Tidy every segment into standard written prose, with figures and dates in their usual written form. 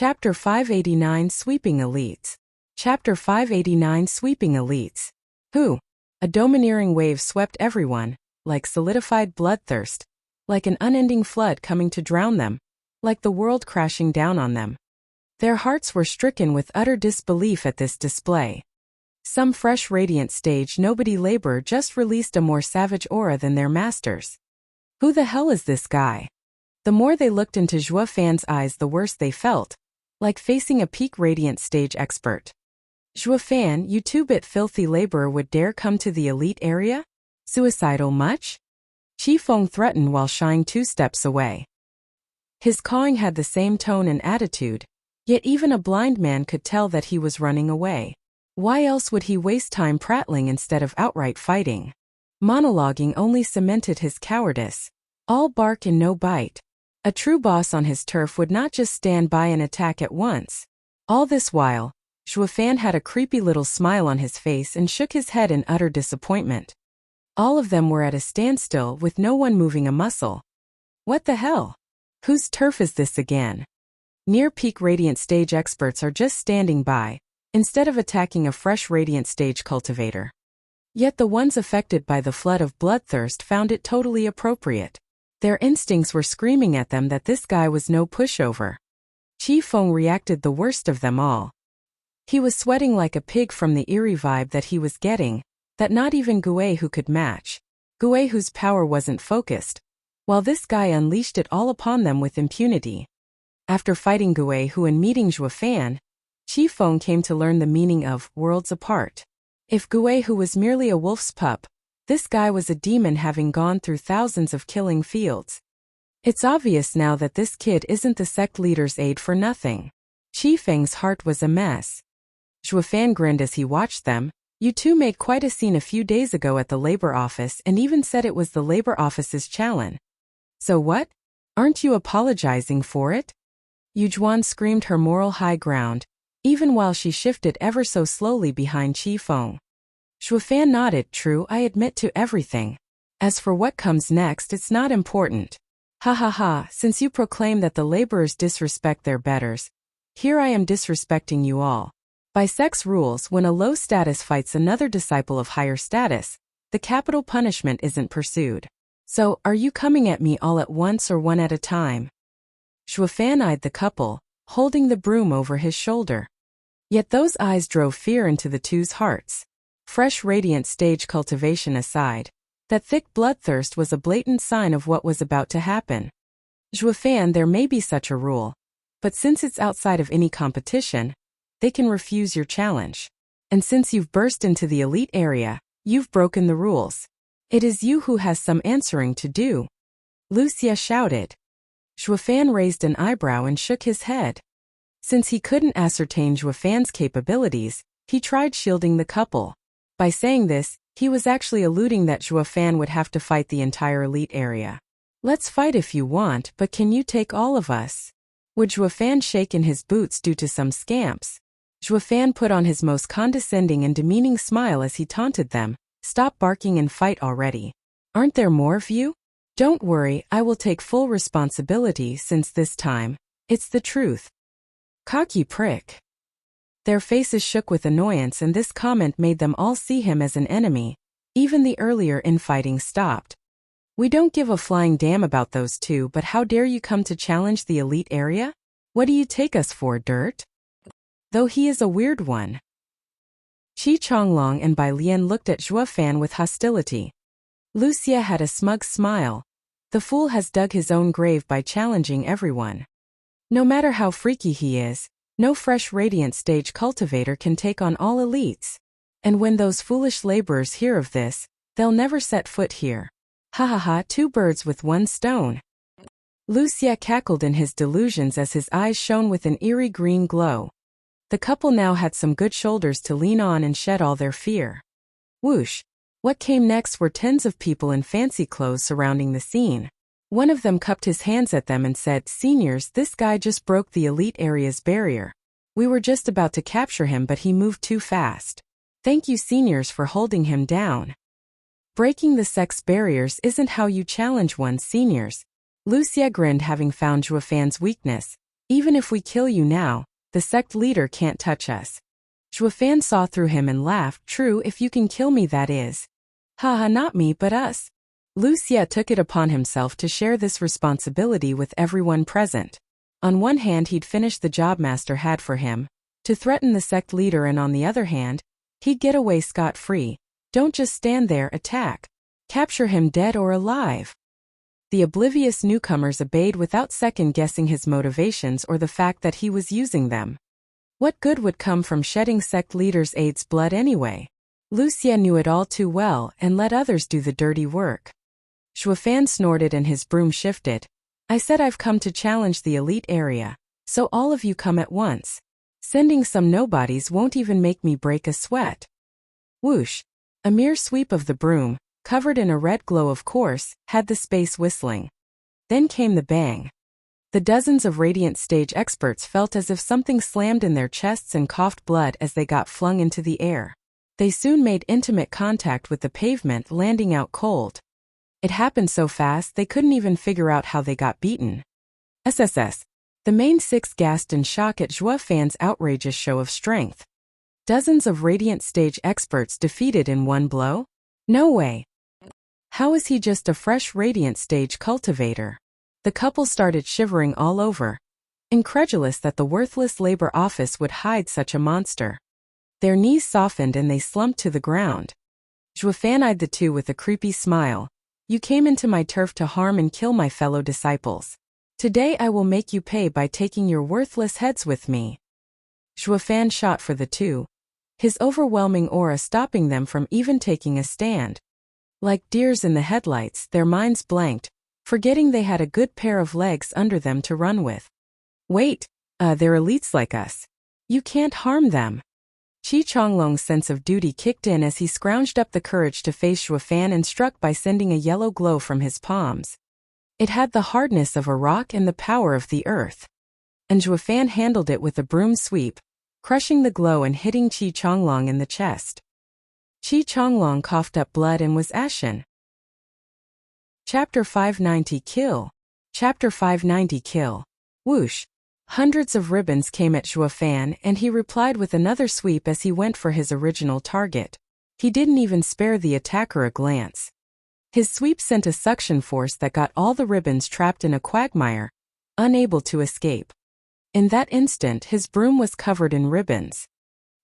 Chapter 589 Sweeping Elites. Chapter 589 Sweeping Elites. Who? A domineering wave swept everyone, like solidified bloodthirst, like an unending flood coming to drown them, like the world crashing down on them. Their hearts were stricken with utter disbelief at this display. Some fresh radiant stage nobody labor just released a more savage aura than their masters. Who the hell is this guy? The more they looked into Zhuo Fan's eyes, the worse they felt, like facing a peak radiant stage expert. Zhuo Fan, you two-bit filthy laborer, would dare come to the elite area? Suicidal much? Qi Feng threatened while shying 2 steps away. His cawing had the same tone and attitude, yet even a blind man could tell that he was running away. Why else would he waste time prattling instead of outright fighting? Monologuing only cemented his cowardice. All bark and no bite. A true boss on his turf would not just stand by and attack at once. All this while, Zhuo Fan had a creepy little smile on his face and shook his head in utter disappointment. All of them were at a standstill with no one moving a muscle. What the hell? Whose turf is this again? Near-peak radiant stage experts are just standing by, instead of attacking a fresh radiant stage cultivator. Yet the ones affected by the flood of bloodthirst found it totally appropriate. Their instincts were screaming at them that this guy was no pushover. Qi Feng reacted the worst of them all. He was sweating like a pig from the eerie vibe that he was getting, that not even Gue who could match. Gue whose power wasn't focused, while this guy unleashed it all upon them with impunity. After fighting Gue who and meeting Zhuo Fan, Qi Feng came to learn the meaning of worlds apart. If Gue who was merely a wolf's pup, this guy was a demon having gone through thousands of killing fields. It's obvious now that this kid isn't the sect leader's aide for nothing. Qi Feng's heart was a mess. Zhuo Fan grinned as he watched them. You two made quite a scene a few days ago at the labor office and even said it was the labor office's challenge. So what? Aren't you apologizing for it? Yu Juan screamed her moral high ground, even while she shifted ever so slowly behind Qi Feng. Zhuo Fan nodded. True, I admit to everything. As for what comes next, it's not important. Ha ha ha, since you proclaim that the laborers disrespect their betters, here I am disrespecting you all. By sex rules, when a low status fights another disciple of higher status, the capital punishment isn't pursued. So, are you coming at me all at once or one at a time? Zhuo Fan eyed the couple, holding the broom over his shoulder. Yet those eyes drove fear into the two's hearts. Fresh radiant stage cultivation aside, that thick bloodthirst was a blatant sign of what was about to happen. Zhuo Fan, there may be such a rule, but since it's outside of any competition, they can refuse your challenge. And since you've burst into the elite area, you've broken the rules. It is you who has some answering to do. Wuxia shouted. Zhuo Fan raised an eyebrow and shook his head. Since he couldn't ascertain Zhuo Fan's capabilities, he tried shielding the couple. By saying this, he was actually alluding that Zhuo Fan would have to fight the entire elite area. Let's fight if you want, but can you take all of us? Would Zhuo Fan shake in his boots due to some scamps? Zhuo Fan put on his most condescending and demeaning smile as he taunted them. Stop barking and fight already. Aren't there more of you? Don't worry, I will take full responsibility since this time, it's the truth. Cocky prick. Their faces shook with annoyance and this comment made them all see him as an enemy. Even the earlier infighting stopped. We don't give a flying damn about those two, but how dare you come to challenge the elite area? What do you take us for, dirt? Though he is a weird one. Qi Chonglong and Bai Lian looked at Zhuo Fan with hostility. Wuxia had a smug smile. The fool has dug his own grave by challenging everyone. No matter how freaky he is, no fresh radiant stage cultivator can take on all elites. And when those foolish laborers hear of this, they'll never set foot here. Ha ha ha, 2 birds with 1 stone. Wuxia cackled in his delusions as his eyes shone with an eerie green glow. The couple now had some good shoulders to lean on and shed all their fear. Whoosh! What came next were tens of people in fancy clothes surrounding the scene. One of them cupped his hands at them and said, "Seniors, this guy just broke the elite area's barrier. We were just about to capture him but he moved too fast. Thank you seniors for holding him down." Breaking the sex barriers isn't how you challenge one, seniors. Wuxia grinned, having found Zhuo Fan's weakness. Even if we kill you now, the sect leader can't touch us. Zhuofan saw through him and laughed. True, if you can kill me, that is. Haha, not me but us. Wuxia took it upon himself to share this responsibility with everyone present. On one hand, he'd finish the job master had for him, to threaten the sect leader, and on the other hand, he'd get away scot-free. Don't just stand there, attack. Capture him dead or alive. The oblivious newcomers obeyed without second-guessing his motivations or the fact that he was using them. What good would come from shedding sect leader's aide's blood anyway? Wuxia knew it all too well and let others do the dirty work. Zhuofan snorted and his broom shifted. I said I've come to challenge the elite area, so all of you come at once. Sending some nobodies won't even make me break a sweat. Whoosh! A mere sweep of the broom, covered in a red glow of course, had the space whistling. Then came the bang. The dozens of Radiant stage experts felt as if something slammed in their chests and coughed blood as they got flung into the air. They soon made intimate contact with the pavement, landing out cold. It happened so fast they couldn't even figure out how they got beaten. SSS. The main six gasped in shock at Zhuofan's outrageous show of strength. Dozens of Radiant stage experts defeated in one blow? No way. How is he just a fresh Radiant stage cultivator? The couple started shivering all over, incredulous that the worthless labor office would hide such a monster. Their knees softened and they slumped to the ground. Zhuofan eyed the two with a creepy smile. You came into my turf to harm and kill my fellow disciples. Today I will make you pay by taking your worthless heads with me. Zhuofan shot for the two, his overwhelming aura stopping them from even taking a stand. Like deers in the headlights, their minds blanked, forgetting they had a good pair of legs under them to run with. Wait, they're elites like us. You can't harm them. Qi Chonglong's sense of duty kicked in as he scrounged up the courage to face Zhuofan and struck by sending a yellow glow from his palms. It had the hardness of a rock and the power of the earth. And Zhuofan handled it with a broom sweep, crushing the glow and hitting Qi Chonglong in the chest. Qi Chonglong coughed up blood and was ashen. Chapter 590 Kill. Chapter 590 Kill. Whoosh. Hundreds of ribbons came at Zhuofan and he replied with another sweep as he went for his original target. He didn't even spare the attacker a glance. His sweep sent a suction force that got all the ribbons trapped in a quagmire, unable to escape. In that instant, his broom was covered in ribbons.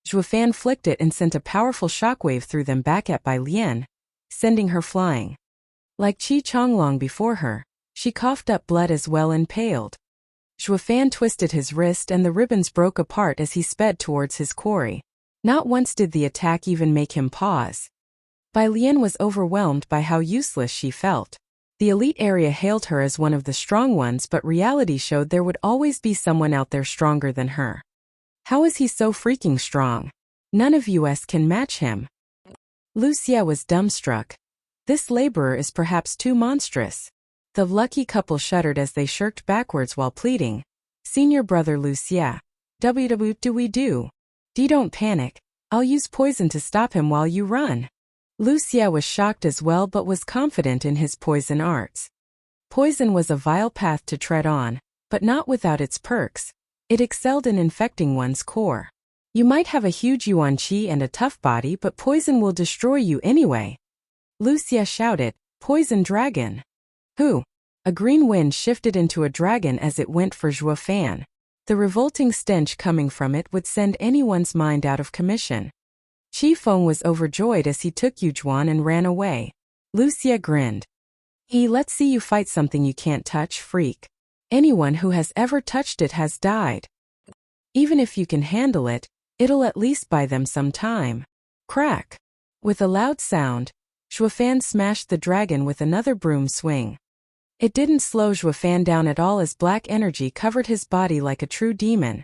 Zhuofan flicked it and sent a powerful shockwave through them back at Bai Lian, sending her flying. Like Qi Chonglong before her, she coughed up blood as well and paled. Zhuofan twisted his wrist and the ribbons broke apart as he sped towards his quarry. Not once did the attack even make him pause. Bai Lian was overwhelmed by how useless she felt. The elite area hailed her as one of the strong ones, but reality showed there would always be someone out there stronger than her. How is he so freaking strong? None of us can match him. Wuxia was dumbstruck. This laborer is perhaps too monstrous. The lucky couple shuddered as they shirked backwards while pleading. Senior brother Wuxia. What do we do? Don't panic. I'll use poison to stop him while you run. Wuxia was shocked as well but was confident in his poison arts. Poison was a vile path to tread on, but not without its perks. It excelled in infecting one's core. You might have a huge yuan qi and a tough body, but poison will destroy you anyway. Wuxia shouted, Poison dragon. Who? A green wind shifted into a dragon as it went for Zhuofan. The revolting stench coming from it would send anyone's mind out of commission. Qi Feng was overjoyed as he took Yujuan and ran away. Wuxia grinned. Let's see you fight something you can't touch, freak. Anyone who has ever touched it has died. Even if you can handle it, it'll at least buy them some time. Crack. With a loud sound, Zhuofan smashed the dragon with another broom swing. It didn't slow Zhuofan down at all as black energy covered his body like a true demon.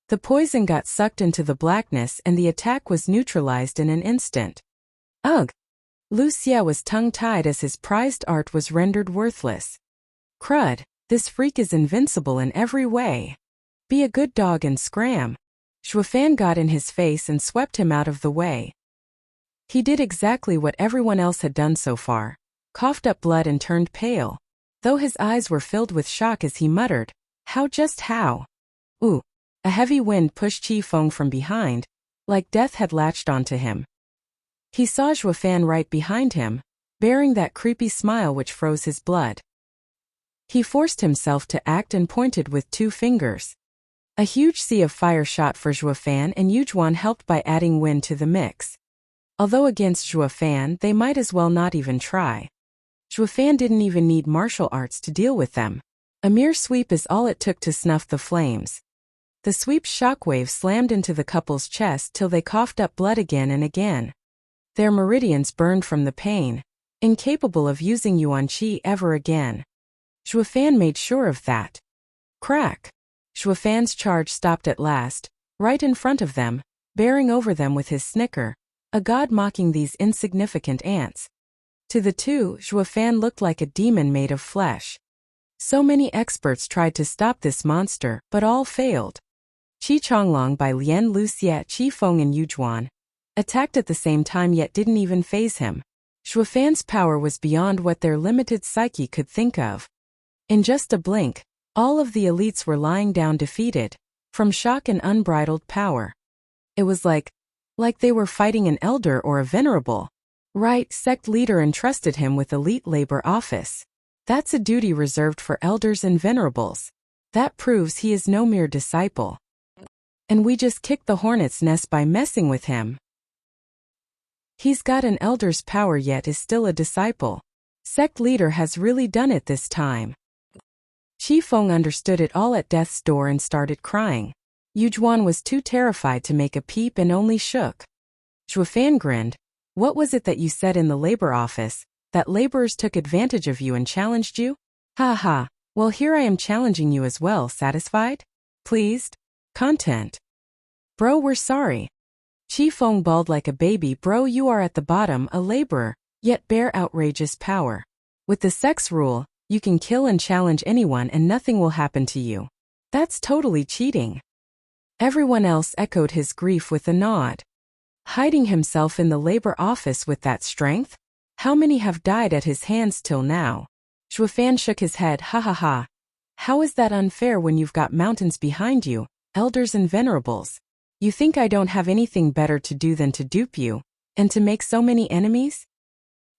The poison got sucked into the blackness and the attack was neutralized in an instant. Ugh! Wuxia was tongue-tied as his prized art was rendered worthless. Crud, this freak is invincible in every way. Be a good dog and scram. Zhuofan got in his face and swept him out of the way. He did exactly what everyone else had done so far, coughed up blood and turned pale. Though his eyes were filled with shock as he muttered, how? Ooh! A heavy wind pushed Qi Feng from behind, like death had latched onto him. He saw Zhuo Fan right behind him, bearing that creepy smile which froze his blood. He forced himself to act and pointed with 2 fingers. A huge sea of fire shot for Zhuo Fan, and Yujuan helped by adding wind to the mix. Although against Zhuo Fan they might as well not even try. Zhuo Fan didn't even need martial arts to deal with them. A mere sweep is all it took to snuff the flames. The sweep's shockwave slammed into the couple's chest till they coughed up blood again and again. Their meridians burned from the pain, incapable of using Yuan Qi ever again. Zhuo Fan made sure of that. Crack! Zhuo Fan's charge stopped at last, right in front of them, bearing over them with his snicker, a god mocking these insignificant ants. To the two, Zhuo Fan looked like a demon made of flesh. So many experts tried to stop this monster, but all failed. Qi Chonglong by Lian Luxia, Qi Feng and Yujuan attacked at the same time yet didn't even faze him. Zhuo Fan's power was beyond what their limited psyche could think of. In just a blink, all of the elites were lying down defeated, from shock and unbridled power. It was like they were fighting an elder or a venerable. Right, sect leader entrusted him with elite labor office. That's a duty reserved for elders and venerables. That proves he is no mere disciple. And we just kicked the hornet's nest by messing with him. He's got an elder's power yet is still a disciple. Sect leader has really done it this time. Qi Feng understood it all at death's door and started crying. Yujuan was too terrified to make a peep and only shook. Zhuo Fan grinned. What was it that you said in the labor office? That laborers took advantage of you and challenged you? Ha ha, well here I am challenging you as well. Satisfied? Pleased? Content? Bro, we're sorry. Qi Feng bawled like a baby. Bro, you are at the bottom, a laborer, yet bear outrageous power. With the sex rule, you can kill and challenge anyone and nothing will happen to you. That's totally cheating. Everyone else echoed his grief with a nod. Hiding himself in the labor office with that strength? How many have died at his hands till now? Zhuo Fan shook his head. Ha ha ha. How is that unfair when you've got mountains behind you, elders and venerables? You think I don't have anything better to do than to dupe you, and to make so many enemies?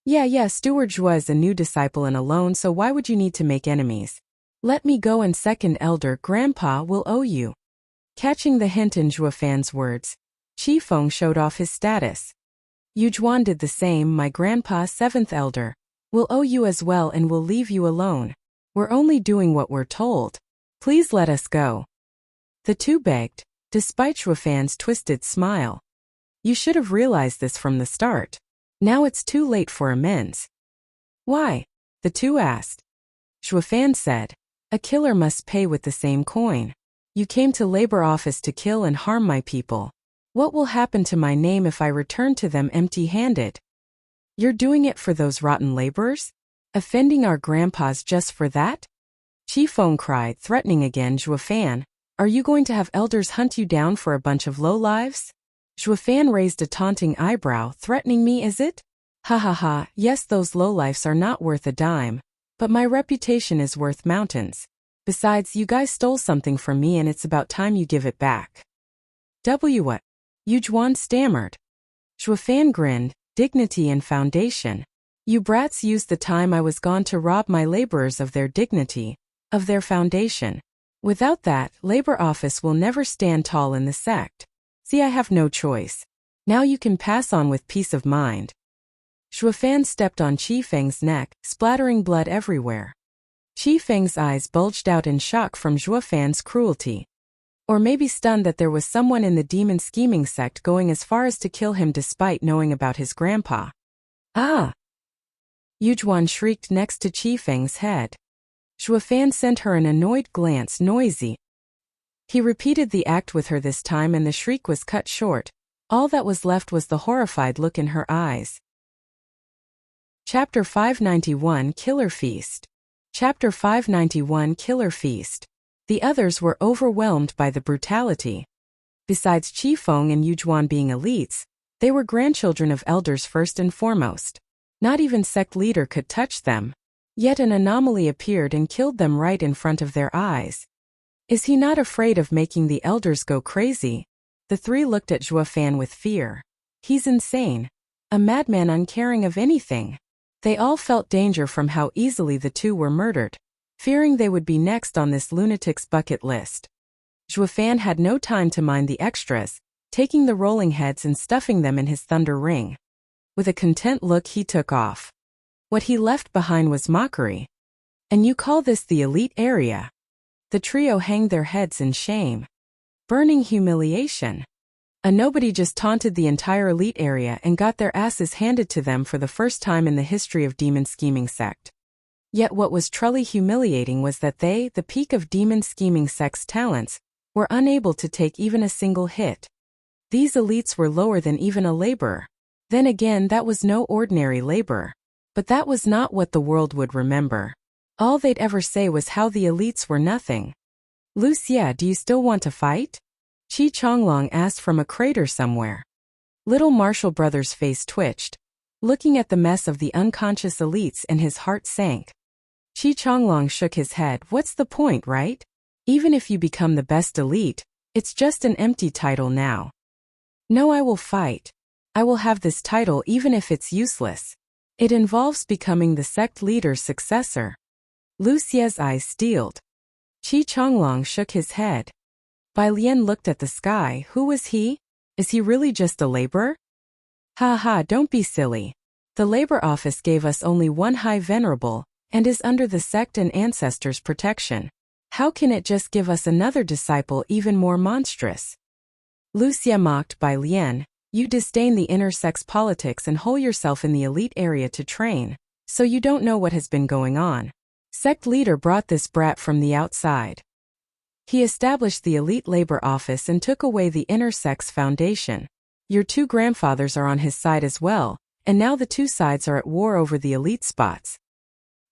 Yeah, Steward Zhuo is a new disciple and alone, so why would you need to make enemies? Let me go, and second elder Grandpa will owe you. Catching the hint in Zhuo Fan's words, Qi Feng showed off his status. Yujuan did the same. My grandpa, 7th elder, will owe you as well and will leave you alone. We're only doing what we're told. Please let us go. The two begged, despite Zhuo Fan's twisted smile. You should have realized this from the start. Now it's too late for amends. Why? The two asked. Zhuo Fan said, a killer must pay with the same coin. You came to labor office to kill and harm my people. What will happen to my name if I return to them empty-handed? You're doing it for those rotten laborers? Offending our grandpas just for that? Qi Feng cried, threatening again. Zhuo Fan, are you going to have elders hunt you down for a bunch of lowlives? Zhuo Fan raised a taunting eyebrow. Threatening me, is it? Ha ha ha, yes, those lowlifes are not worth a dime, but my reputation is worth mountains. Besides, you guys stole something from me and it's about time you give it back. What? Yujuan stammered. Zhuo Fan grinned, dignity and foundation. You brats used the time I was gone to rob my laborers of their dignity, of their foundation. Without that, labor office will never stand tall in the sect. See, I have no choice. Now you can pass on with peace of mind. Zhuo Fan stepped on Qi Feng's neck, splattering blood everywhere. Qi Feng's eyes bulged out in shock from Zhuo Fan's cruelty. Or maybe stunned that there was someone in the demon scheming sect going as far as to kill him despite knowing about his grandpa. Ah! Yujuan shrieked next to Qi Feng's head. Zhuo Fan sent her an annoyed glance. Noisy. He repeated the act with her this time and the shriek was cut short. All that was left was the horrified look in her eyes. Chapter 591 Killer Feast. Chapter 591 Killer Feast. The others were overwhelmed by the brutality. Besides Qi Feng and Yujuan being elites, they were grandchildren of elders first and foremost. Not even sect leader could touch them. Yet an anomaly appeared and killed them right in front of their eyes. Is he not afraid of making the elders go crazy? The three looked at Zhuo Fan with fear. He's insane. A madman uncaring of anything. They all felt danger from how easily the two were murdered, fearing they would be next on this lunatic's bucket list. Zhuo Fan had no time to mind the extras, taking the rolling heads and stuffing them in his thunder ring. With a content look he took off. What he left behind was mockery. And you call this the elite area? The trio hanged their heads in shame. Burning humiliation. A nobody just taunted the entire elite area and got their asses handed to them for the first time in the history of Demon Scheming Sect. Yet what was truly humiliating was that they, the peak of Demon Scheming Sect's talents, were unable to take even a single hit. These elites were lower than even a laborer. Then again, that was no ordinary laborer. But that was not what the world would remember. All they'd ever say was how the elites were nothing. Wuxia, do you still want to fight? Qi Chonglong asked from a crater somewhere. Little Marshall Brother's face twitched, looking at the mess of the unconscious elites, and his heart sank. Qi Chonglong shook his head. What's the point, right? Even if you become the best elite, it's just an empty title now. No, I will fight. I will have this title even if it's useless. It involves becoming the sect leader's successor. Wuxia's eyes steeled. Qi Chonglong shook his head. Bai Lian looked at the sky. Who was he? Is he really just a laborer? Ha ha, don't be silly. The labor office gave us only one high venerable, and is under the sect and ancestors' protection. How can it just give us another disciple even more monstrous? Wuxia mocked Bai Lian. You disdain the inner sex politics and hole yourself in the elite area to train, so you don't know what has been going on. Sect leader brought this brat from the outside. He established the elite labor office and took away the inner sex foundation. Your two grandfathers are on his side as well, and now the two sides are at war over the elite spots.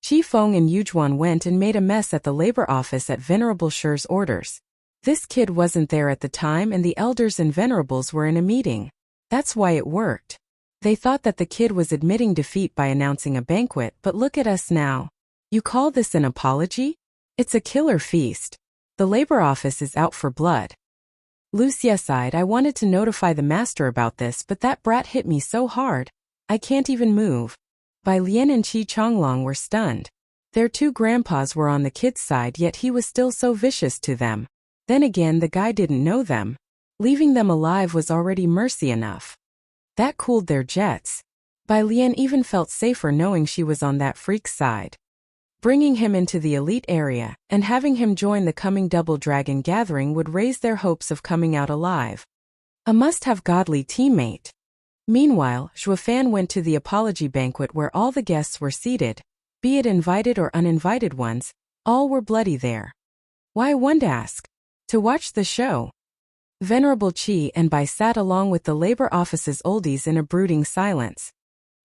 Qi Feng and Yujuan went and made a mess at the labor office at Venerable Shi's orders. This kid wasn't there at the time and the elders and venerables were in a meeting. That's why it worked. They thought that the kid was admitting defeat by announcing a banquet, but look at us now. You call this an apology? It's a killer feast. The labor office is out for blood. Wuxia sighed. I wanted to notify the master about this, but that brat hit me so hard. I can't even move. Bai Lian and Qi Chonglong were stunned. Their two grandpas were on the kid's side, yet he was still so vicious to them. Then again, the guy didn't know them. Leaving them alive was already mercy enough. That cooled their jets. Bai Lian even felt safer knowing she was on that freak's side. Bringing him into the elite area, and having him join the coming Double Dragon gathering would raise their hopes of coming out alive. A must-have godly teammate. Meanwhile, Zhuo Fan went to the apology banquet where all the guests were seated, be it invited or uninvited ones, all were bloody there. Why, one asked. To watch the show. Venerable Qi and Bai sat along with the labor office's oldies in a brooding silence.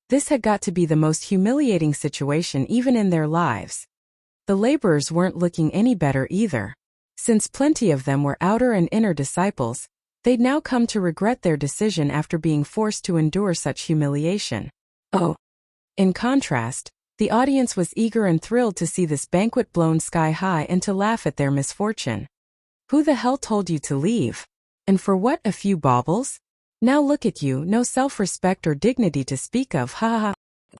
This had got to be the most humiliating situation even in their lives. The laborers weren't looking any better either. Since plenty of them were outer and inner disciples, they'd now come to regret their decision after being forced to endure such humiliation. Oh. In contrast, the audience was eager and thrilled to see this banquet blown sky high and to laugh at their misfortune. Who the hell told you to leave? And for what, a few baubles? Now look at you, no self-respect or dignity to speak of, ha ha.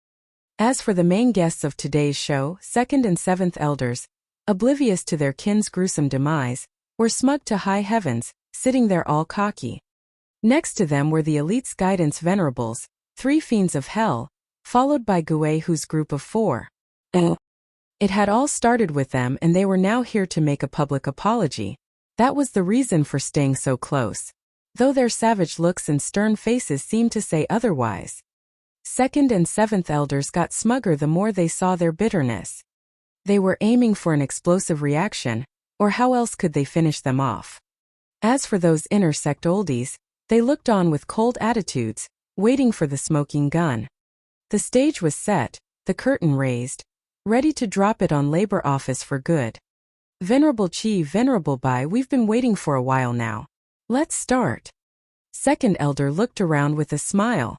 As for the main guests of today's show, 2nd and 7th elders, oblivious to their kin's gruesome demise, were smug to high heavens, sitting there all cocky. Next to them were the elite's guidance venerables, 3 fiends of hell, followed by Gue whose group of 4. It had all started with them and they were now here to make a public apology. That was the reason for staying so close. Though their savage looks and stern faces seemed to say otherwise. 2nd and 7th elders got smugger the more they saw their bitterness. They were aiming for an explosive reaction, or how else could they finish them off? As for those inner sect oldies, they looked on with cold attitudes, waiting for the smoking gun. The stage was set, the curtain raised, ready to drop it on labor office for good. Venerable Qi, Venerable Bai, we've been waiting for a while now. Let's start. 2nd elder looked around with a smile.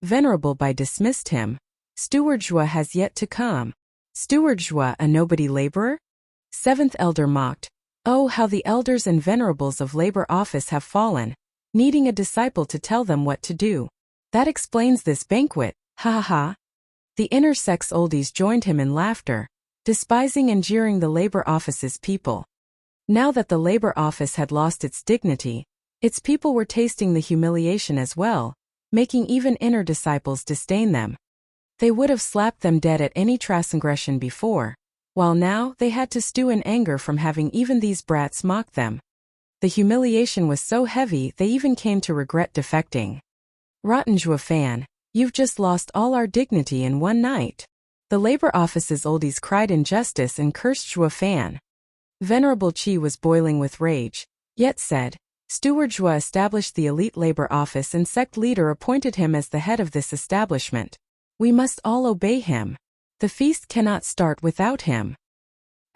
Venerable Bai dismissed him. Steward Zhuo has yet to come. Steward Zhuo, a nobody laborer? 7th elder mocked. Oh, how the elders and venerables of labor office have fallen, needing a disciple to tell them what to do. That explains this banquet, ha ha ha. The inner sex oldies joined him in laughter, despising and jeering the labor office's people. Now that the labor office had lost its dignity, its people were tasting the humiliation as well, making even inner disciples disdain them. They would have slapped them dead at any transgression before, while now they had to stew in anger from having even these brats mock them. The humiliation was so heavy they even came to regret defecting. Rotten Zhuofan, you've just lost all our dignity in one night. The labor office's oldies cried injustice and cursed Zhuofan. Venerable Qi was boiling with rage, yet said, Steward Zhua established the elite labor office and sect leader appointed him as the head of this establishment. We must all obey him. The feast cannot start without him.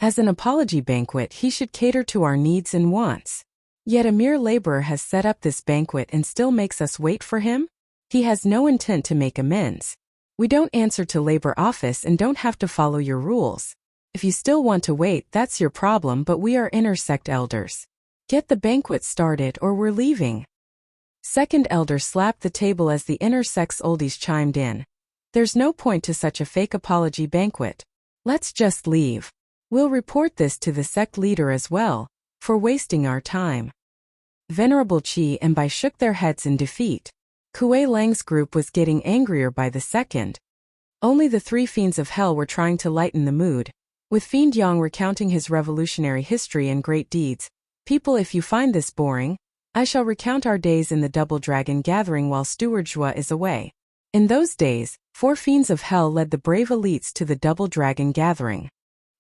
As an apology banquet, he should cater to our needs and wants. Yet a mere laborer has set up this banquet and still makes us wait for him? He has no intent to make amends. We don't answer to labor office and don't have to follow your rules. If you still want to wait, that's your problem, but we are inner sect elders. Get the banquet started or we're leaving. Second elder slapped the table as the inner sex oldies chimed in. There's no point to such a fake apology banquet. Let's just leave. We'll report this to the sect leader as well, for wasting our time. Venerable Qi and Bai shook their heads in defeat. Kuei Lang's group was getting angrier by the second. Only the three fiends of hell were trying to lighten the mood, with Fiend Yang recounting his revolutionary history and great deeds. People, if you find this boring, I shall recount our days in the Double Dragon Gathering while Steward Zhua is away. In those days, 4 fiends of hell led the brave elites to the Double Dragon Gathering.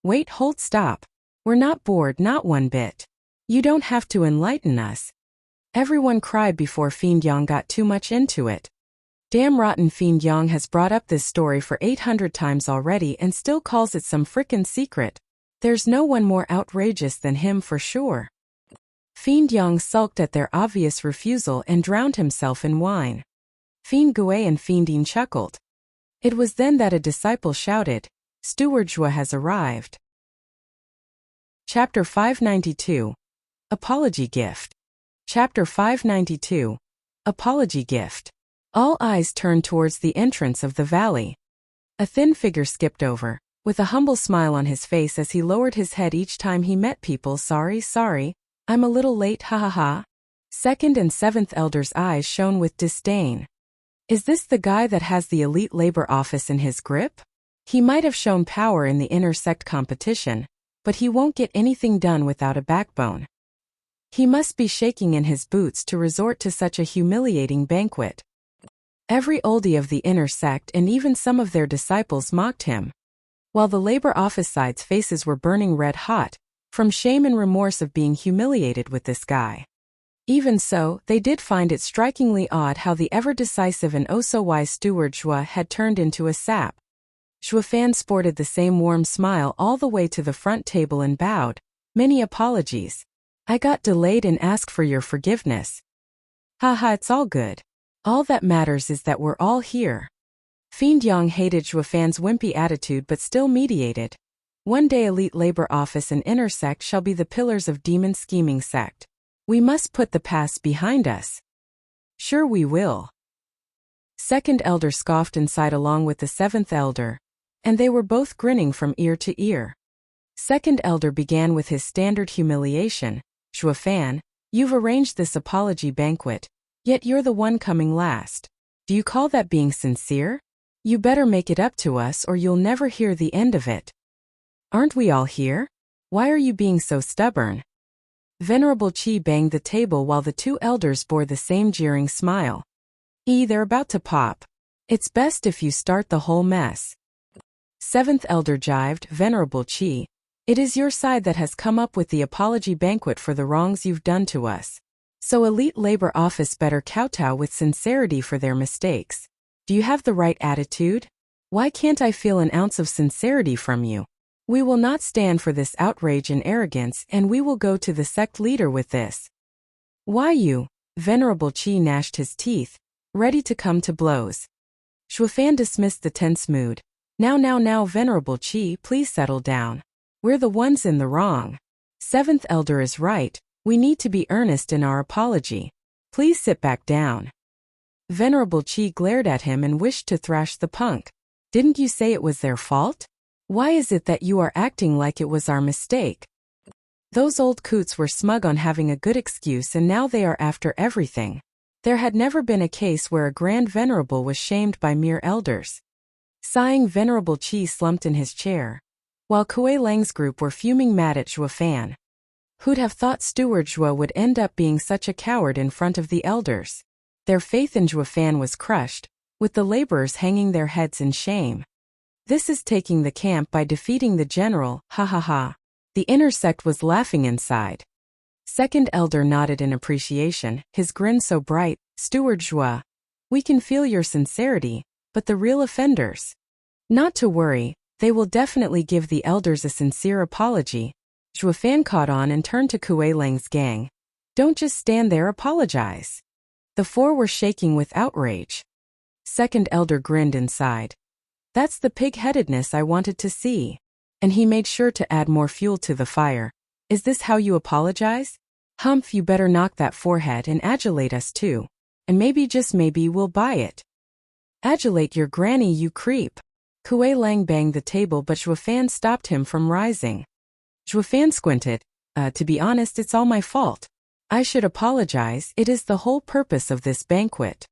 Wait, hold, stop. We're not bored, not one bit. You don't have to enlighten us. Everyone cried before Fiend Yang got too much into it. Damn rotten Fiend Yang has brought up this story for 800 times already and still calls it some frickin' secret. There's no one more outrageous than him for sure. Fiend Yang sulked at their obvious refusal and drowned himself in wine. Fiend Gui and Fiendine chuckled. It was then that a disciple shouted, Steward Zhua has arrived. Chapter 592. Apology Gift. Chapter 592. Apology Gift. All eyes turned towards the entrance of the valley. A thin figure skipped over, with a humble smile on his face as he lowered his head each time he met people. Sorry, I'm a little late, ha ha ha. Second and seventh elder's eyes shone with disdain. Is this the guy that has the elite labor office in his grip? He might have shown power in the inner sect competition, but he won't get anything done without a backbone. He must be shaking in his boots to resort to such a humiliating banquet. Every oldie of the inner sect and even some of their disciples mocked him, while the labor office side's faces were burning red hot, from shame and remorse of being humiliated with this guy. Even so, they did find it strikingly odd how the ever-decisive and oh-so-wise Steward Zhua had turned into a sap. Zhuofan sported the same warm smile all the way to the front table and bowed. Many apologies. I got delayed and asked for your forgiveness. Haha, it's all good. All that matters is that we're all here. Fiend Yang hated Zhuofan's wimpy attitude but still mediated. One day elite labor office and inner sect shall be the pillars of demon scheming sect. We must put the past behind us. Sure we will. Second elder scoffed and sighed along with the seventh elder, and they were both grinning from ear to ear. Second elder began with his standard humiliation. Zhuofan, you've arranged this apology banquet, yet you're the one coming last. Do you call that being sincere? You better make it up to us or you'll never hear the end of it. Aren't we all here? Why are you being so stubborn? Venerable Qi banged the table while the two elders bore the same jeering smile. They're about to pop. It's best if you start the whole mess. Seventh elder jived, Venerable Qi. It is your side that has come up with the apology banquet for the wrongs you've done to us. So elite labor office better kowtow with sincerity for their mistakes. Do you have the right attitude? Why can't I feel an ounce of sincerity from you? We will not stand for this outrage and arrogance, and we will go to the sect leader with this. Why you? Venerable Qi gnashed his teeth, ready to come to blows. Zhuofan dismissed the tense mood. Now, Venerable Qi, please settle down. We're the ones in the wrong. Seventh elder is right, we need to be earnest in our apology. Please sit back down. Venerable Qi glared at him and wished to thrash the punk. Didn't you say it was their fault? Why is it that you are acting like it was our mistake? Those old coots were smug on having a good excuse and now they are after everything. There had never been a case where a grand venerable was shamed by mere elders. Sighing, Venerable Qi slumped in his chair, while Kuei Lang's group were fuming mad at Zhuo Fan. Who'd have thought Steward Zhuo would end up being such a coward in front of the elders? Their faith in Zhuo Fan was crushed, with the laborers hanging their heads in shame. This is taking the camp by defeating the general, ha ha ha. The inner sect was laughing inside. Second elder nodded in appreciation, his grin so bright. Steward Zhuo, we can feel your sincerity, but the real offenders? Not to worry, they will definitely give the elders a sincere apology. Zhuo Fan caught on and turned to Kuei Lang's gang. Don't just stand there, apologize. The four were shaking with outrage. Second elder grinned inside. That's the pig-headedness I wanted to see. And he made sure to add more fuel to the fire. Is this how you apologize? Humph, you better knock that forehead and adulate us too. And maybe, just maybe, we'll buy it. Adulate your granny, you creep. Kuei Lang banged the table but Zhuo Fan stopped him from rising. Zhuo Fan squinted. To be honest, it's all my fault. I should apologize, it is the whole purpose of this banquet.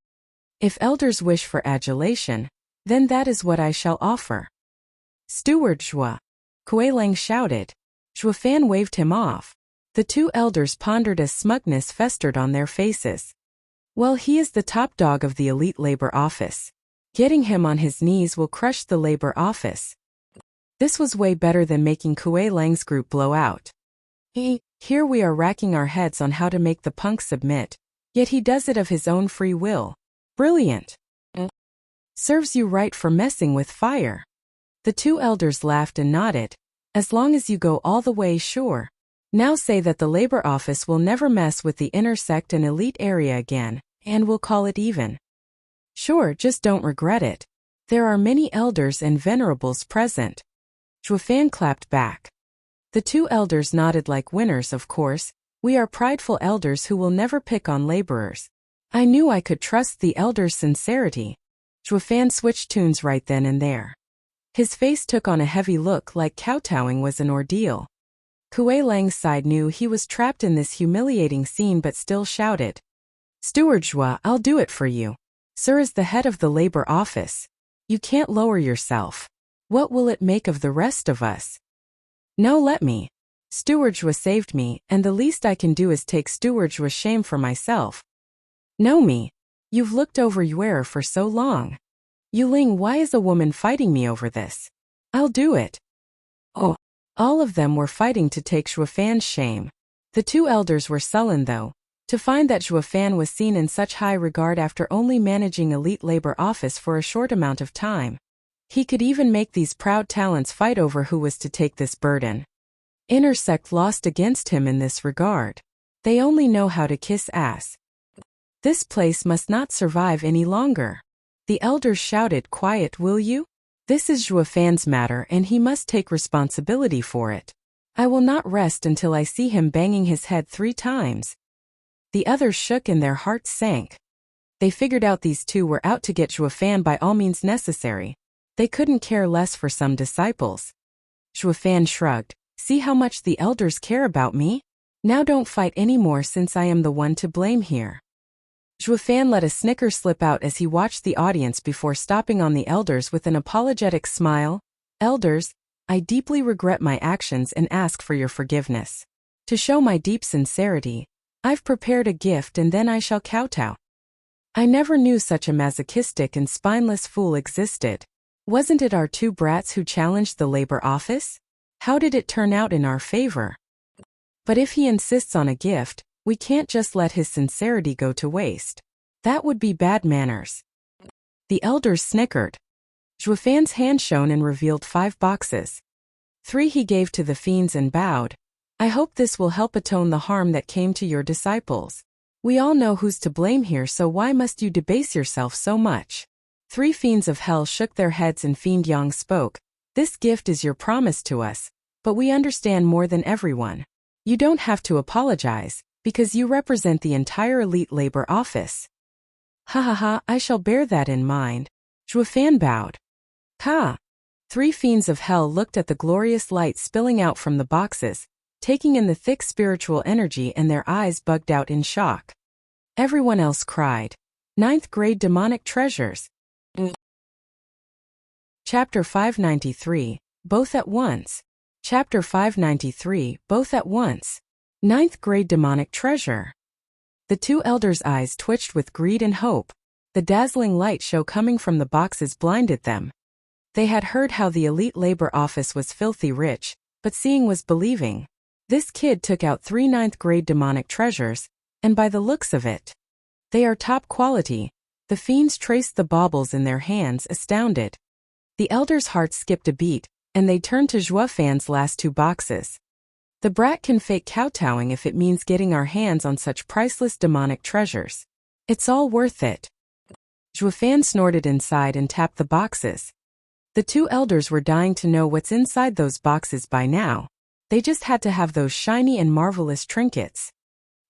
If elders wish for adulation, then that is what I shall offer. Steward Zhuo, Kuei Lang shouted. Zhuo Fan waved him off. The two elders pondered as smugness festered on their faces. Well, he is the top dog of the elite labor office. Getting him on his knees will crush the labor office. This was way better than making Kuei Lang's group blow out. Here we are racking our heads on how to make the punk submit, yet he does it of his own free will. Brilliant. Serves you right for messing with fire. The two elders laughed and nodded. As long as you go all the way, sure. Now say that the labor office will never mess with the inner sect and elite area again, and we'll call it even. Sure, just don't regret it. There are many elders and venerables present. Zhuo Fan clapped back. The two elders nodded like winners. Of course, we are prideful elders who will never pick on laborers. I knew I could trust the elders' sincerity. Zhuo Fan switched tunes right then and there. His face took on a heavy look, like kowtowing was an ordeal. Kuei Lang's side knew he was trapped in this humiliating scene but still shouted. Steward Zhuo, I'll do it for you. Sir is the head of the labor office. You can't lower yourself. What will it make of the rest of us? No, let me. Steward Zhuo saved me, and the least I can do is take Steward Zhuo's shame for myself. Know me. You've looked over Yuer for so long. Yuling, why is a woman fighting me over this? I'll do it. Oh. All of them were fighting to take Zhuo Fan's shame. The two elders were sullen though, to find that Zhuo Fan was seen in such high regard after only managing elite labor office for a short amount of time. He could even make these proud talents fight over who was to take this burden. Inner sect lost against him in this regard. They only know how to kiss ass. This place must not survive any longer. The elders shouted, quiet, will you? This is Zhuo Fan's matter and he must take responsibility for it. I will not rest until I see him banging his head 3 times. The others shook and their hearts sank. They figured out these two were out to get Zhuo Fan by all means necessary. They couldn't care less for some disciples. Zhuo Fan shrugged. See how much the elders care about me? Now don't fight anymore since I am the one to blame here. Zhuo Fan let a snicker slip out as he watched the audience before stopping on the elders with an apologetic smile. Elders, I deeply regret my actions and ask for your forgiveness. To show my deep sincerity, I've prepared a gift and then I shall kowtow. I never knew such a masochistic and spineless fool existed. Wasn't it our 2 brats who challenged the labor office? How did it turn out in our favor? But if he insists on a gift, we can't just let his sincerity go to waste. That would be bad manners. The elders snickered. Zhuo Fan's hand shone and revealed 5 boxes. 3 he gave to the fiends and bowed. I hope this will help atone the harm that came to your disciples. We all know who's to blame here, so why must you debase yourself so much? 3 fiends of hell shook their heads and Fiend Yang spoke. This gift is your promise to us, but we understand more than everyone. You don't have to apologize, because you represent the entire elite labor office. Ha ha ha, I shall bear that in mind. Zhuofan bowed. Ha! 3 fiends of hell looked at the glorious light spilling out from the boxes, taking in the thick spiritual energy, and their eyes bugged out in shock. Everyone else cried. 9th grade demonic treasures. Chapter 593, Both at Once. Chapter 593, Both at Once. 9th grade demonic treasure. The 2 elders' eyes twitched with greed and hope. The dazzling light show coming from the boxes blinded them. They had heard how the elite labor office was filthy rich, but seeing was believing. This kid took out 3 9th grade demonic treasures, and by the looks of it, they are top quality. The fiends traced the baubles in their hands, astounded. The elders' hearts skipped a beat, and they turned to Zhuofan's last 2 boxes. The brat can fake kowtowing if it means getting our hands on such priceless demonic treasures. It's all worth it. Zhuofan snorted inside and tapped the boxes. The 2 elders were dying to know what's inside those boxes by now. They just had to have those shiny and marvelous trinkets.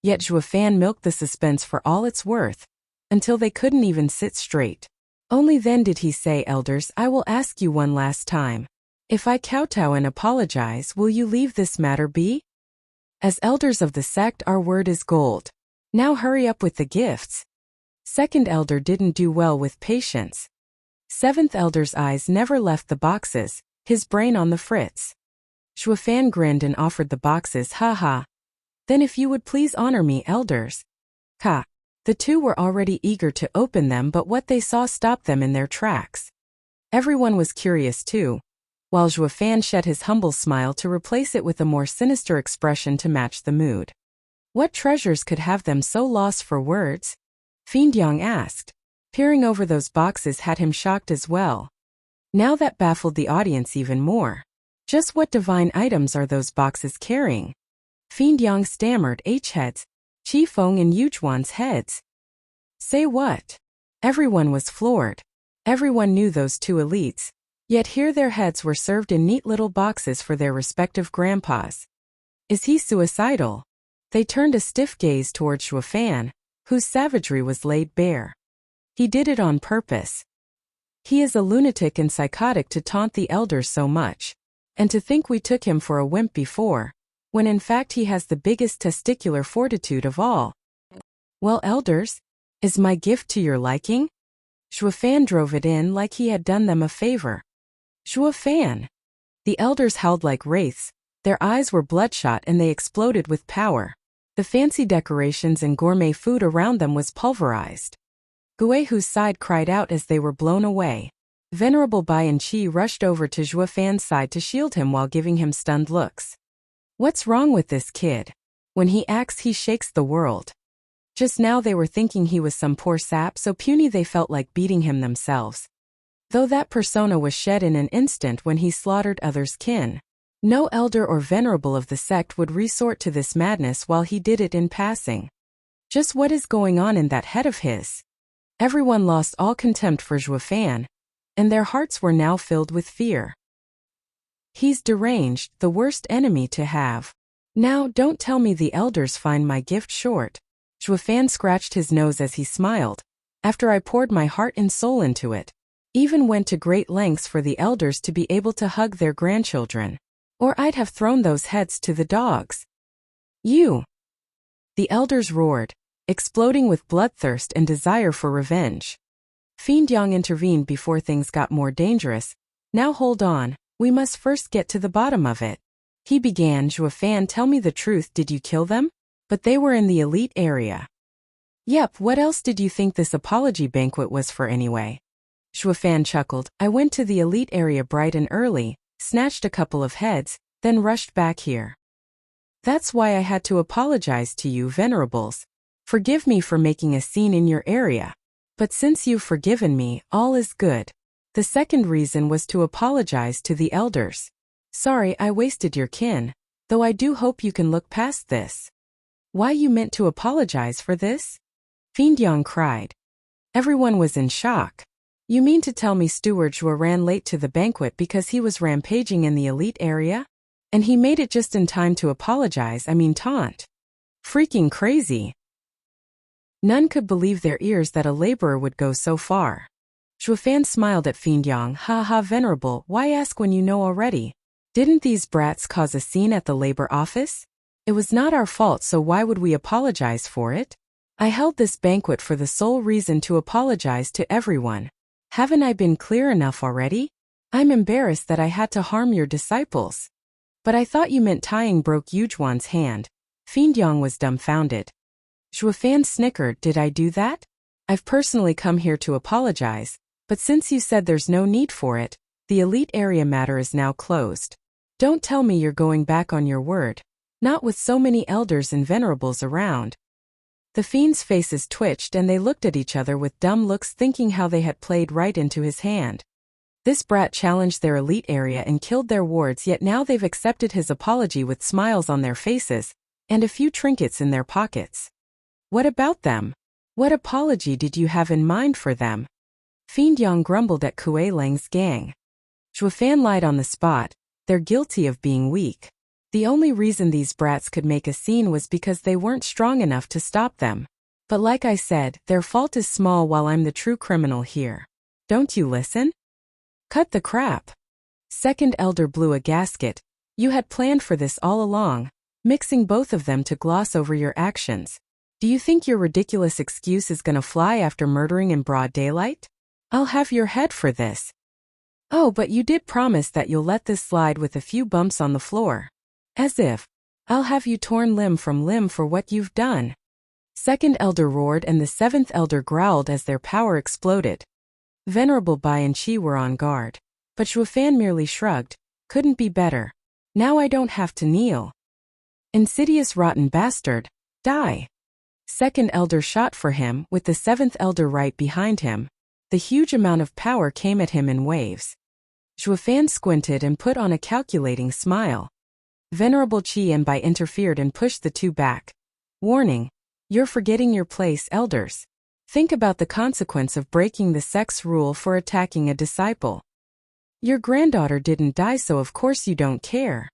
Yet Zhuofan milked the suspense for all it's worth, until they couldn't even sit straight. Only then did he say, "Elders, I will ask you one last time. If I kowtow and apologize, will you leave this matter be? As elders of the sect, our word is gold. Now hurry up with the gifts." 2nd elder didn't do well with patience. 7th elder's eyes never left the boxes, his brain on the fritz. Zhuofan grinned and offered the boxes. Ha ha. Then if you would please honor me, elders. Ha. The 2 were already eager to open them, but what they saw stopped them in their tracks. Everyone was curious too, while Zhuofan shed his humble smile to replace it with a more sinister expression to match the mood. What treasures could have them so lost for words? Fiend Yang asked. Peering over those boxes had him shocked as well. Now that baffled the audience even more. Just what divine items are those boxes carrying? Fiend Yang stammered. H-heads. Qifeng and Yujuan's heads. Say what? Everyone was floored. Everyone knew those 2 elites. Yet here their heads were served in neat little boxes for their respective grandpas. Is he suicidal? They turned a stiff gaze towards Zhuofan, whose savagery was laid bare. He did it on purpose. He is a lunatic and psychotic to taunt the elders so much. And to think we took him for a wimp before, when in fact he has the biggest testicular fortitude of all. Well, elders, is my gift to your liking? Zhuofan drove it in like he had done them a favor. Zhuofan! The elders howled like wraiths, their eyes were bloodshot and they exploded with power. The fancy decorations and gourmet food around them was pulverized. Guihu's side cried out as they were blown away. Venerable Bai and Qi rushed over to Zhuofan's side to shield him while giving him stunned looks. What's wrong with this kid? When he acts, he shakes the world. Just now they were thinking he was some poor sap so puny they felt like beating him themselves. Though that persona was shed in an instant when he slaughtered others' kin. No elder or venerable of the sect would resort to this madness while he did it in passing. Just what is going on in that head of his? Everyone lost all contempt for Zhuofan, and their hearts were now filled with fear. He's deranged, the worst enemy to have. Now don't tell me the elders find my gift short. Zhuofan scratched his nose as he smiled. After I poured my heart and soul into it. Even went to great lengths for the elders to be able to hug their grandchildren. Or I'd have thrown those heads to the dogs. You! The elders roared, exploding with bloodthirst and desire for revenge. Fiend Yang intervened before things got more dangerous. Now hold on, we must first get to the bottom of it. He began. Zhuofan, tell me the truth, did you kill them? But they were in the elite area. Yep, what else did you think this apology banquet was for anyway? Zhuofan chuckled. I went to the elite area bright and early, snatched a couple of heads, then rushed back here. That's why I had to apologize to you, venerables. Forgive me for making a scene in your area. But since you've forgiven me, all is good. The second reason was to apologize to the elders. Sorry I wasted your kin, though I do hope you can look past this. Why you meant to apologize for this? Fiend Yang cried. Everyone was in shock. You mean to tell me Steward ran late to the banquet because he was rampaging in the elite area? And he made it just in time to apologize, taunt. Freaking crazy. None could believe their ears that a laborer would go so far. Zhuofan smiled at Fiend Yang. Ha ha, Venerable, why ask when you know already? Didn't these brats cause a scene at the labor office? It was not our fault, so why would we apologize for it? I held this banquet for the sole reason to apologize to everyone. Haven't I been clear enough already? I'm embarrassed that I had to harm your disciples. But I thought you meant tying broke Yujuan's hand. Fiend Yang was dumbfounded. Zhuofan snickered. Did I do that? I've personally come here to apologize, but since you said there's no need for it, the elite area matter is now closed. Don't tell me you're going back on your word. Not with so many elders and venerables around. The fiends' faces twitched and they looked at each other with dumb looks, thinking how they had played right into his hand. This brat challenged their elite area and killed their wards, yet now they've accepted his apology with smiles on their faces and a few trinkets in their pockets. What about them? What apology did you have in mind for them? Fiend Yang grumbled at Kuei Lang's gang. Zhuofan lied on the spot. They're guilty of being weak. The only reason these brats could make a scene was because they weren't strong enough to stop them. But like I said, their fault is small while I'm the true criminal here. Don't you listen? Cut the crap. Second elder blew a gasket. You had planned for this all along, mixing both of them to gloss over your actions. Do you think your ridiculous excuse is gonna fly after murdering in broad daylight? I'll have your head for this. Oh, but you did promise that you'll let this slide with a few bumps on the floor. As if. I'll have you torn limb from limb for what you've done. Second elder roared and the seventh elder growled as their power exploded. Venerable Bai and Qi were on guard. But Zhuofan merely shrugged. Couldn't be better. Now I don't have to kneel. Insidious rotten bastard. Die. Second elder shot for him, with the seventh elder right behind him. The huge amount of power came at him in waves. Zhuofan squinted and put on a calculating smile. Venerable Qi and Bai interfered and pushed the two back. Warning. You're forgetting your place, elders. Think about the consequence of breaking the sex rule for attacking a disciple. Your granddaughter didn't die, so of course you don't care.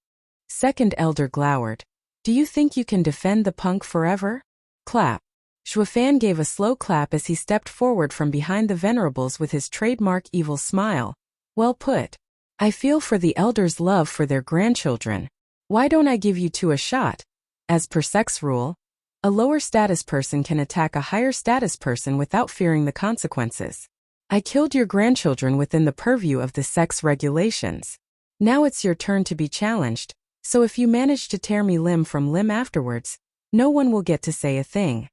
Second elder glowered. Do you think you can defend the punk forever? Clap. Zhuofan gave a slow clap as he stepped forward from behind the venerables with his trademark evil smile. Well put. I feel for the elders' love for their grandchildren. Why don't I give you two a shot? As per sex rule, a lower status person can attack a higher status person without fearing the consequences. I killed your grandchildren within the purview of the sex regulations. Now it's your turn to be challenged, so if you manage to tear me limb from limb afterwards, no one will get to say a thing.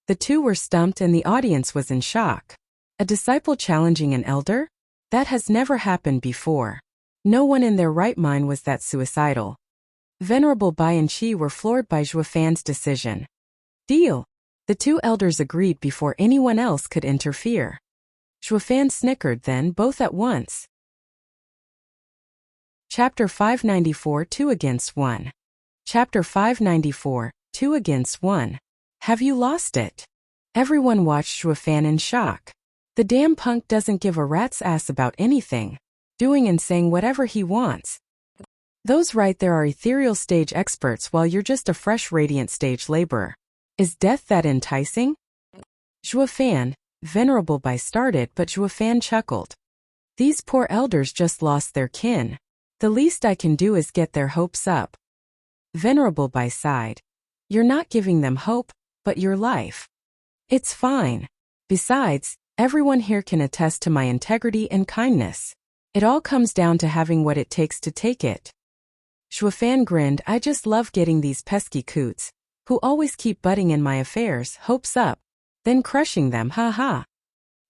The two were stumped and the audience was in shock. A disciple challenging an elder? That has never happened before. No one in their right mind was that suicidal. Venerable Bai and Qi were floored by Zhuofan's decision. Deal. The two elders agreed before anyone else could interfere. Zhuofan snickered then, both at once. Chapter 594 2 against 1. Chapter 594 2 against 1. Have you lost it? Everyone watched Zhuofan in shock. The damn punk doesn't give a rat's ass about anything. Doing and saying whatever he wants. Those right there are ethereal stage experts while you're just a fresh radiant stage laborer. Is death that enticing? Zhuofan, Venerable Bai started, but Zhuofan chuckled. These poor elders just lost their kin. The least I can do is get their hopes up. Venerable Bai sighed. You're not giving them hope, but your life. It's fine. Besides, everyone here can attest to my integrity and kindness. It all comes down to having what it takes to take it. Zhuofan grinned. I just love getting these pesky coots, who always keep butting in my affairs, hopes up, then crushing them, ha.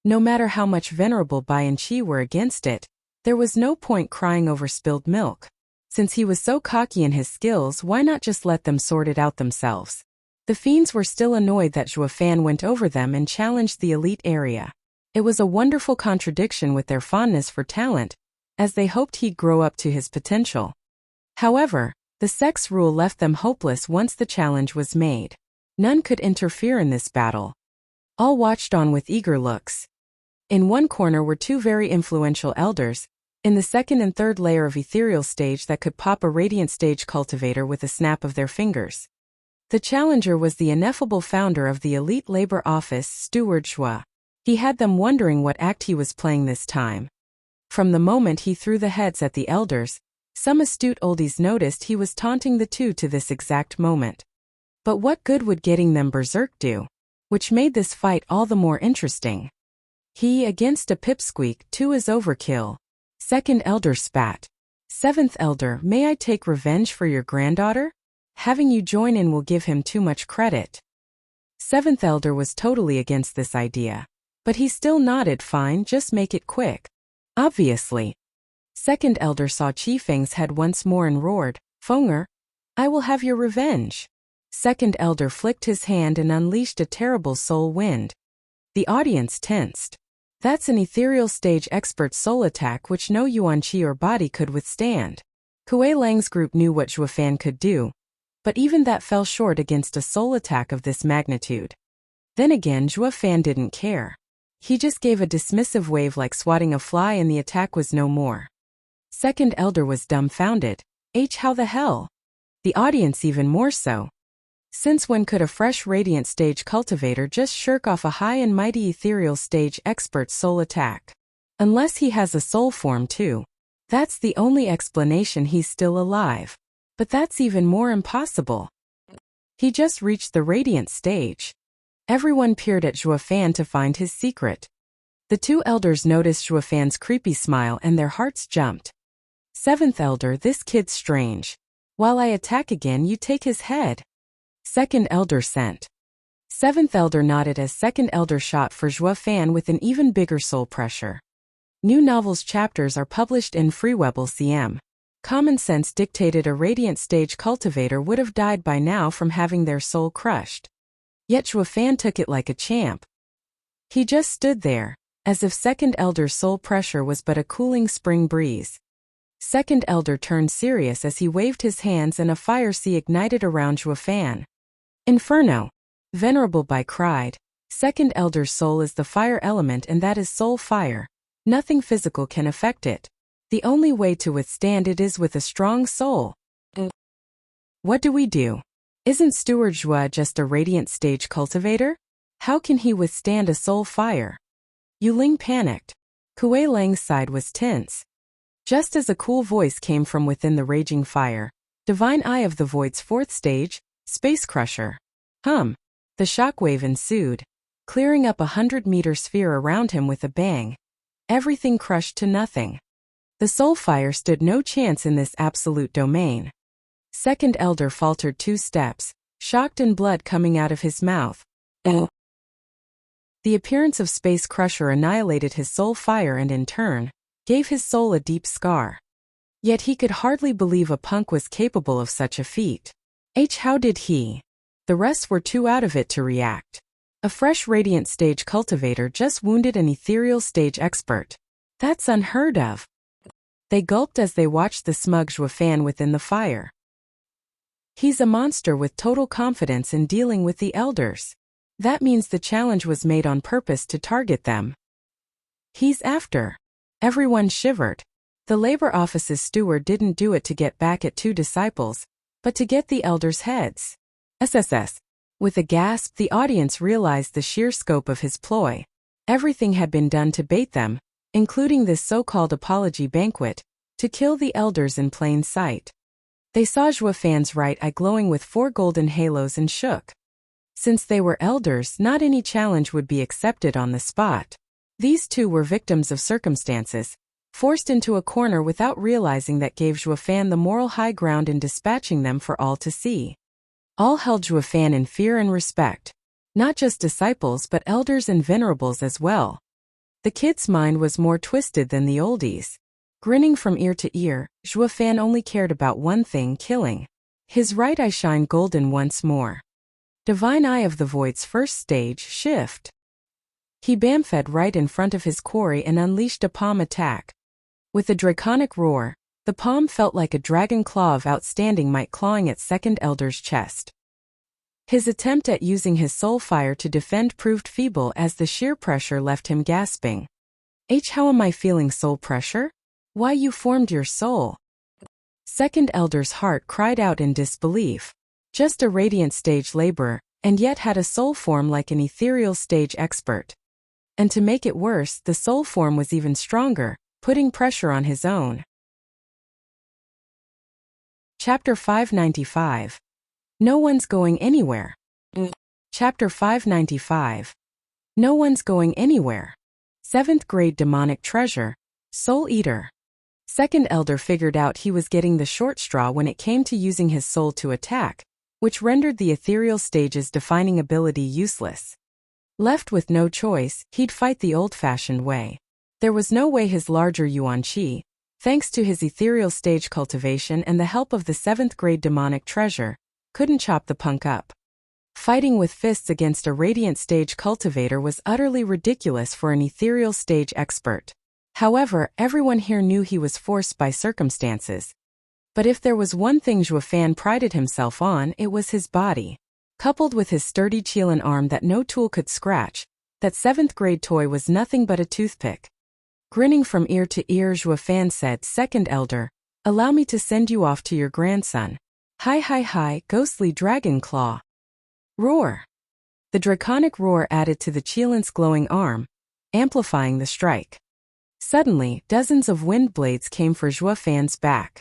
No matter how much Venerable Bai and Qi were against it, there was no point crying over spilled milk. Since he was so cocky in his skills, why not just let them sort it out themselves? The fiends were still annoyed that Zhuofan went over them and challenged the elite area. It was a wonderful contradiction with their fondness for talent, as they hoped he'd grow up to his potential. However, the sex rule left them hopeless once the challenge was made. None could interfere in this battle. All watched on with eager looks. In one corner were two very influential elders, in the second and third layer of ethereal stage that could pop a radiant stage cultivator with a snap of their fingers. The challenger was the ineffable founder of the elite labor office, Steward Wuxia. He had them wondering what act he was playing this time. From the moment he threw the heads at the elders, some astute oldies noticed he was taunting the two to this exact moment. But what good would getting them berserk do? Which made this fight all the more interesting. He against a pipsqueak, 2 is overkill. Second elder spat. Seventh elder, may I take revenge for your granddaughter? Having you join in will give him too much credit. Seventh elder was totally against this idea. But he still nodded, fine, just make it quick. Obviously. Second elder saw Qifeng's head once more and roared, Fenger, I will have your revenge. Second elder flicked his hand and unleashed a terrible soul wind. The audience tensed. That's an ethereal stage expert soul attack which no yuan qi or body could withstand. Kuei Lang's group knew what Zhuo Fan could do, but even that fell short against a soul attack of this magnitude. Then again, Zhuo Fan didn't care. He just gave a dismissive wave like swatting a fly and the attack was no more. Second elder was dumbfounded. How the hell? The audience even more so. Since when could a fresh radiant stage cultivator just shirk off a high and mighty ethereal stage expert soul attack? Unless he has a soul form too. That's the only explanation he's still alive. But that's even more impossible. He just reached the radiant stage. Everyone peered at Zhuo Fan to find his secret. The two elders noticed Zhuo Fan's creepy smile and their hearts jumped. Seventh elder, this kid's strange. While I attack again, you take his head. Second elder sent. Seventh elder nodded as second elder shot for Zhuo Fan with an even bigger soul pressure. New novels chapters are published in Freewebel CM. Common sense dictated a radiant stage cultivator would have died by now from having their soul crushed. Yet Zhuo Fan took it like a champ. He just stood there, as if second elder's soul pressure was but a cooling spring breeze. Second elder turned serious as he waved his hands and a fire sea ignited around Zhuo Fan. Inferno! Venerable Bai cried. Second elder's soul is the fire element and that is soul fire. Nothing physical can affect it. The only way to withstand it is with a strong soul. What do we do? Isn't Steward Zhuo just a radiant stage cultivator? How can he withstand a soul fire? Yu Ling panicked. Kuei Lang's side was tense. Just as a cool voice came from within the raging fire, Divine Eye of the Void's fourth stage, Space Crusher. The shockwave ensued, clearing up 100-meter sphere around him with a bang. Everything crushed to nothing. The soul fire stood no chance in this absolute domain. Second elder faltered 2 steps, shocked and blood coming out of his mouth. The appearance of Space Crusher annihilated his soul fire and in turn, gave his soul a deep scar. Yet he could hardly believe a punk was capable of such a feat. How did he? The rest were too out of it to react. A fresh radiant stage cultivator just wounded an ethereal stage expert. That's unheard of. They gulped as they watched the smug Zhuo Fan within the fire. He's a monster with total confidence in dealing with the elders. That means the challenge was made on purpose to target them. He's after. Everyone shivered. The labor office's steward didn't do it to get back at 2 disciples, but to get the elders' heads. SSS. With a gasp, the audience realized the sheer scope of his ploy. Everything had been done to bait them, including this so-called apology banquet, to kill the elders in plain sight. They saw Zhuo Fan's right eye glowing with 4 golden halos and shook. Since they were elders, not any challenge would be accepted on the spot. These two were victims of circumstances, forced into a corner without realizing that gave Zhuo Fan the moral high ground in dispatching them for all to see. All held Zhuo Fan in fear and respect. Not just disciples but elders and venerables as well. The kid's mind was more twisted than the oldies. Grinning from ear to ear, Zhuo Fan only cared about one thing, killing. His right eye shined golden once more. Divine Eye of the Void's first stage, Shift. He bamfed right in front of his quarry and unleashed a palm attack. With a draconic roar, the palm felt like a dragon claw of outstanding might clawing at second elder's chest. His attempt at using his soul fire to defend proved feeble as the sheer pressure left him gasping. How am I feeling soul pressure? Why, you formed your soul. Second elder's heart cried out in disbelief. Just a radiant stage laborer, and yet had a soul form like an ethereal stage expert. And to make it worse, the soul form was even stronger, putting pressure on his own. Chapter 595. No one's going anywhere. Chapter 595. No one's going anywhere. 7th grade demonic treasure, Soul Eater. Second elder figured out he was getting the short straw when it came to using his soul to attack, which rendered the ethereal stage's defining ability useless. Left with no choice, he'd fight the old-fashioned way. There was no way his larger Yuan Qi, thanks to his ethereal stage cultivation and the help of the 7th grade demonic treasure, couldn't chop the punk up. Fighting with fists against a radiant stage cultivator was utterly ridiculous for an ethereal stage expert. However, everyone here knew he was forced by circumstances. But if there was one thing Zhuo Fan prided himself on, it was his body. Coupled with his sturdy Qilin arm that no tool could scratch, that 7th grade toy was nothing but a toothpick. Grinning from ear to ear, Zhuo Fan said, "Second elder, allow me to send you off to your grandson. Hi hi hi, ghostly dragon claw." Roar. The draconic roar added to the Qilin's glowing arm, amplifying the strike. Suddenly, dozens of wind blades came for Zhuo Fan's back.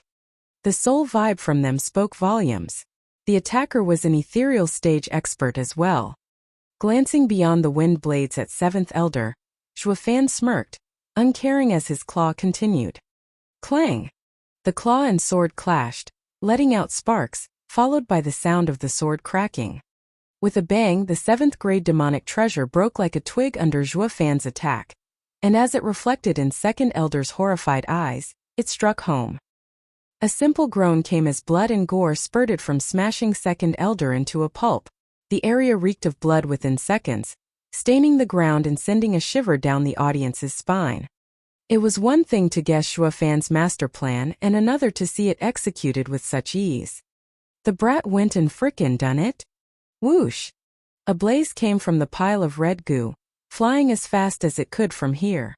The soul vibe from them spoke volumes. The attacker was an ethereal stage expert as well. Glancing beyond the wind blades at 7th elder, Zhuo Fan smirked, uncaring as his claw continued. Clang! The claw and sword clashed, letting out sparks, followed by the sound of the sword cracking. With a bang, the 7th grade demonic treasure broke like a twig under Zhuo Fan's attack, and as it reflected in Second elder's horrified eyes, it struck home. A simple groan came as blood and gore spurted from smashing Second elder into a pulp. The area reeked of blood within seconds, staining the ground and sending a shiver down the audience's spine. It was one thing to guess Zhuo Fan's master plan and another to see it executed with such ease. The brat went and frickin' done it. Whoosh! A blaze came from the pile of red goo, flying as fast as it could from here.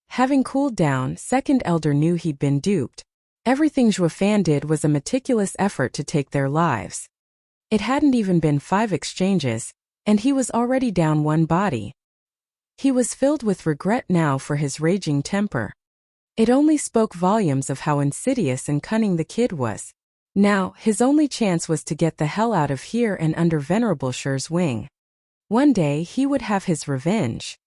Having cooled down, Second elder knew he'd been duped. Everything Zhuo Fan did was a meticulous effort to take their lives. It hadn't even been 5 exchanges, and he was already down one body. He was filled with regret now for his raging temper. It only spoke volumes of how insidious and cunning the kid was. Now, his only chance was to get the hell out of here and under Venerable Shi's wing. One day he would have his revenge.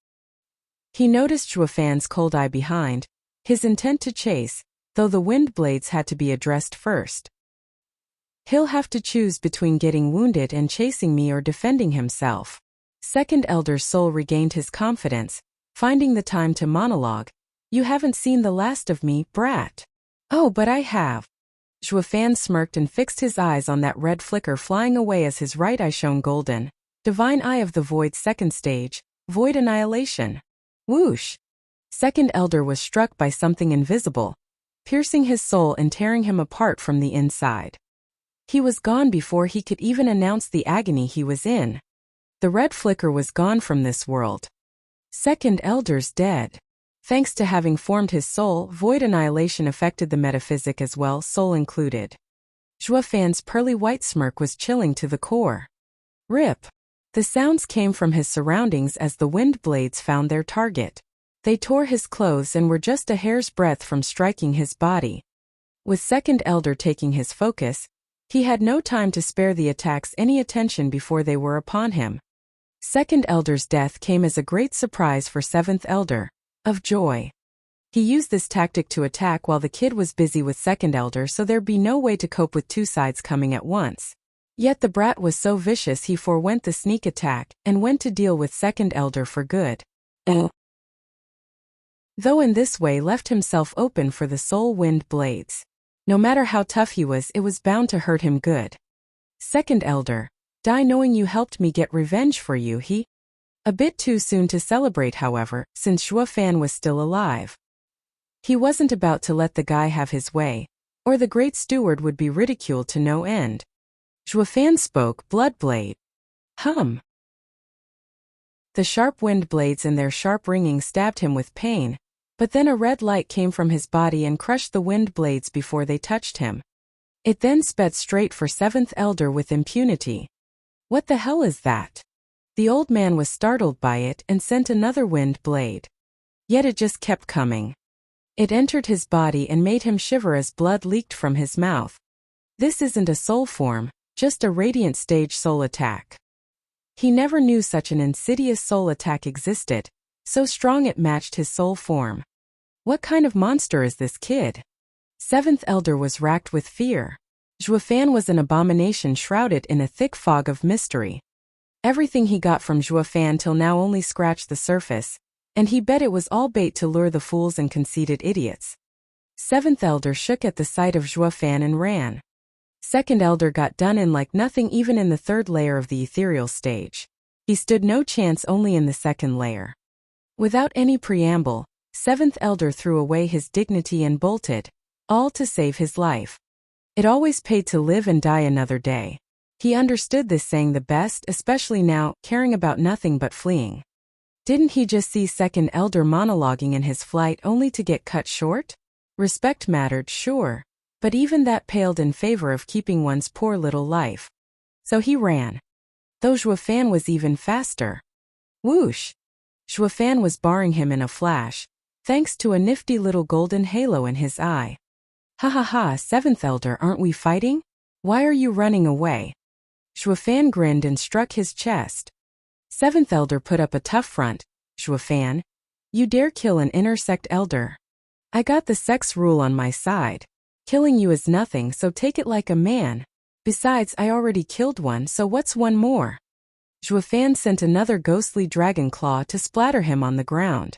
He noticed Zhuo Fan's cold eye behind, his intent to chase, though the wind blades had to be addressed first. He'll have to choose between getting wounded and chasing me or defending himself. Second elder's soul regained his confidence, finding the time to monologue. You haven't seen the last of me, brat. Oh, but I have. Zhuo Fan smirked and fixed his eyes on that red flicker flying away as his right eye shone golden. Divine Eye of the Void, second stage, Void Annihilation. Whoosh! Second elder was struck by something invisible, piercing his soul and tearing him apart from the inside. He was gone before he could even announce the agony he was in. The red flicker was gone from this world. Second elder's dead. Thanks to having formed his soul, Void Annihilation affected the metaphysic as well, soul included. Zhuo Fan's pearly white smirk was chilling to the core. Rip. The sounds came from his surroundings as the wind blades found their target. They tore his clothes and were just a hair's breadth from striking his body. With Second elder taking his focus, he had no time to spare the attacks any attention before they were upon him. Second elder's death came as a great surprise for 7th elder, of joy. He used this tactic to attack while the kid was busy with Second elder, so there'd be no way to cope with two sides coming at once. Yet the brat was so vicious he forewent the sneak attack and went to deal with Second elder for good. Though in this way left himself open for the soul wind blades. No matter how tough he was, it was bound to hurt him good. Second elder, die knowing you helped me get revenge for you, he? A bit too soon to celebrate, however, since Zhuo Fan was still alive. He wasn't about to let the guy have his way, or the great steward would be ridiculed to no end. Zhuo Fan spoke, Bloodblade. Hum. The sharp wind blades and their sharp ringing stabbed him with pain, But then a red light came from his body and crushed the wind blades before they touched him. It then sped straight for seventh elder with impunity. What the hell is that? The old man was startled by it and sent another wind blade. Yet it just kept coming. It entered his body and made him shiver as blood leaked from his mouth. This isn't a soul form, just a radiant stage soul attack. He never knew such an insidious soul attack existed, so strong it matched his soul form. What kind of monster is this kid? Seventh elder was racked with fear. Zhuofan was an abomination shrouded in a thick fog of mystery. Everything he got from Zhuofan till now only scratched the surface, and he bet it was all bait to lure the fools and conceited idiots. Seventh elder shook at the sight of Zhuofan and ran. Second elder got done in like nothing even in the third layer of the ethereal stage. He stood no chance only in the second layer. Without any preamble, seventh elder threw away his dignity and bolted, all to save his life. It always paid to live and die another day. He understood this saying the best, especially now, caring about nothing but fleeing. Didn't he just see second elder monologuing in his flight only to get cut short? Respect mattered, sure, but even that paled in favor of keeping one's poor little life. So he ran. Though Zhuofan was even faster. Whoosh! Zhuofan was barring him in a flash, thanks to a nifty little golden halo in his eye. Ha ha ha, seventh elder, aren't we fighting? Why are you running away? Zhuofan grinned and struck his chest. Seventh elder put up a tough front. Zhuofan, you dare kill an inner sect elder? I got the sex rule on my side. Killing you is nothing, so take it like a man. Besides, I already killed one, so what's one more? Zhuofan sent another ghostly dragon claw to splatter him on the ground.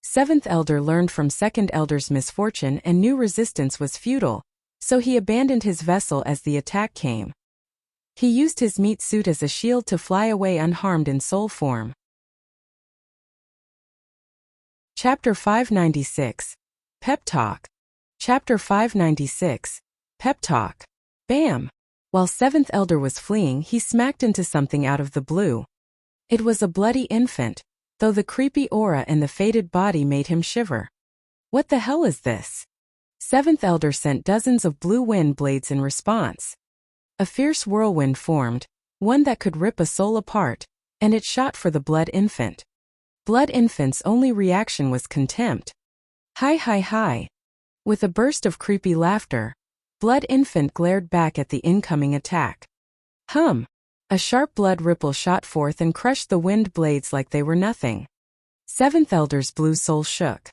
Seventh elder learned from second elder's misfortune and knew resistance was futile, so he abandoned his vessel as the attack came. He used his meat suit as a shield to fly away unharmed in soul form. Chapter 596. Pep Talk. Chapter 596. Pep Talk. Bam! While seventh elder was fleeing, he smacked into something out of the blue. It was a bloody infant, though the creepy aura and the faded body made him shiver. What the hell is this? Seventh elder sent dozens of blue wind blades in response. A fierce whirlwind formed, one that could rip a soul apart, and it shot for the blood infant. Blood infant's only reaction was contempt. Hi hi hi. With a burst of creepy laughter, blood infant glared back at the incoming attack. Hum! A sharp blood ripple shot forth and crushed the wind blades like they were nothing. Seventh elder's blue soul shook.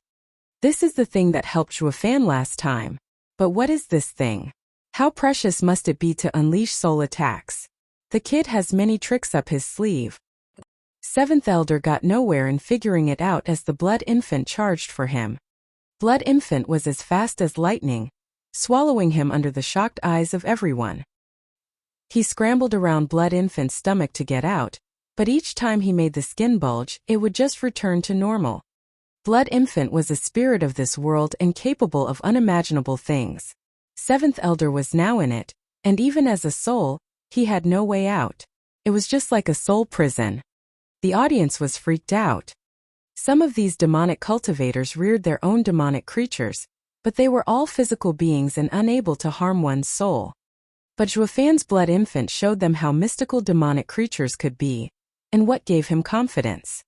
This is the thing that helped Zhuofan last time. But what is this thing? How precious must it be to unleash soul attacks? The kid has many tricks up his sleeve. Seventh elder got nowhere in figuring it out as the blood infant charged for him. Blood infant was as fast as lightning, swallowing him under the shocked eyes of everyone. He scrambled around blood infant's stomach to get out, but each time he made the skin bulge, it would just return to normal. Blood infant was a spirit of this world and capable of unimaginable things. Seventh elder was now in it, and even as a soul, he had no way out. It was just like a soul prison. The audience was freaked out. Some of these demonic cultivators reared their own demonic creatures, but they were all physical beings and unable to harm one's soul. But Zhuofan's blood infant showed them how mystical demonic creatures could be, and what gave him confidence.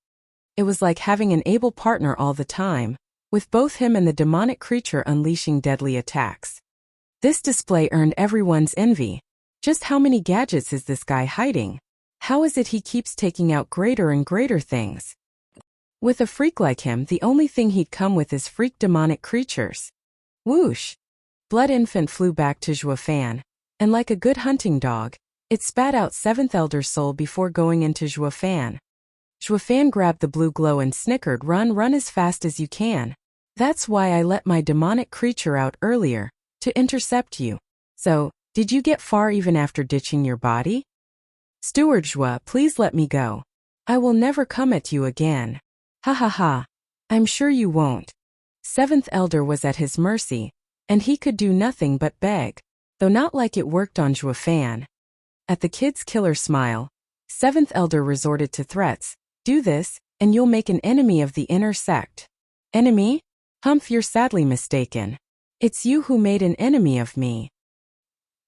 It was like having an able partner all the time, with both him and the demonic creature unleashing deadly attacks. This display earned everyone's envy. Just how many gadgets is this guy hiding? How is it he keeps taking out greater and greater things? With a freak like him, the only thing he'd come with is freak demonic creatures. Whoosh! Blood infant flew back to Zhuofan, and like a good hunting dog, it spat out seventh elder's soul before going into Zhuofan. Zhuofan grabbed the blue glow and snickered, run as fast as you can. That's why I let my demonic creature out earlier, to intercept you. So, did you get far even after ditching your body? Steward Zhua, please let me go. I will never come at you again. Ha ha ha. I'm sure you won't. Seventh elder was at his mercy, and he could do nothing but beg, though not like it worked on Zhuofan. At the kid's killer smile, seventh elder resorted to threats. Do this, and you'll make an enemy of the inner sect. Enemy? Humph, you're sadly mistaken. It's you who made an enemy of me.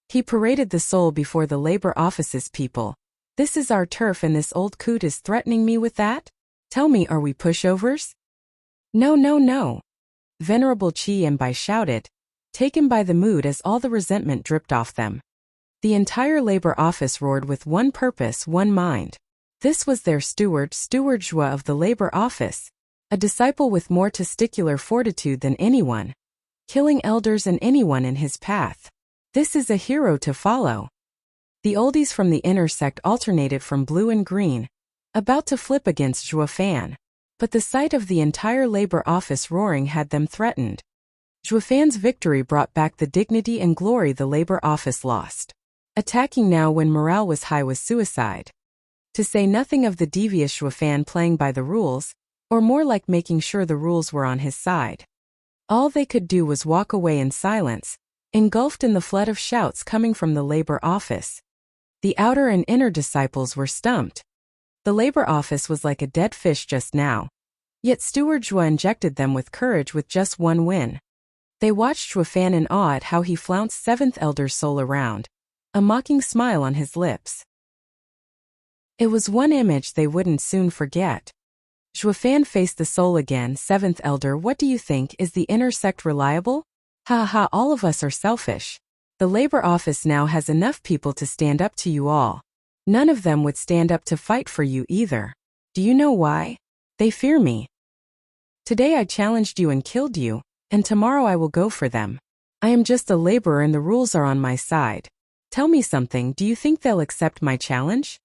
He paraded the soul before the labor office's people. This is our turf and this old coot is threatening me with that? Tell me, are we pushovers? No, no, no. Venerable Chi and Bai shouted, taken by the mood as all the resentment dripped off them. The entire labor office roared with one purpose, one mind. This was their steward, Steward Zhua of the labor office, a disciple with more testicular fortitude than anyone, killing elders and anyone in his path. This is a hero to follow. The oldies from the inner sect alternated from blue and green, about to flip against Zhua Fan. But the sight of the entire labor office roaring had them threatened. Zhua Fan's victory brought back the dignity and glory the labor office lost. Attacking now when morale was high was suicide. To say nothing of the devious Zhua Fan playing by the rules, or more like making sure the rules were on his side. All they could do was walk away in silence, engulfed in the flood of shouts coming from the labor office. The outer and inner disciples were stumped. The labor office was like a dead fish just now. Yet Steward Zhua injected them with courage with just one win. They watched Zhua Fan in awe at how he flounced Seventh Elder's soul around, a mocking smile on his lips. It was one image they wouldn't soon forget. Zhua Fan faced the soul again. Seventh Elder, what do you think? Is the inner sect reliable? Ha ha, all of us are selfish. The labor office now has enough people to stand up to you all. None of them would stand up to fight for you either. Do you know why? They fear me. Today I challenged you and killed you, and tomorrow I will go for them. I am just a laborer and the rules are on my side. Tell me something, do you think they'll accept my challenge?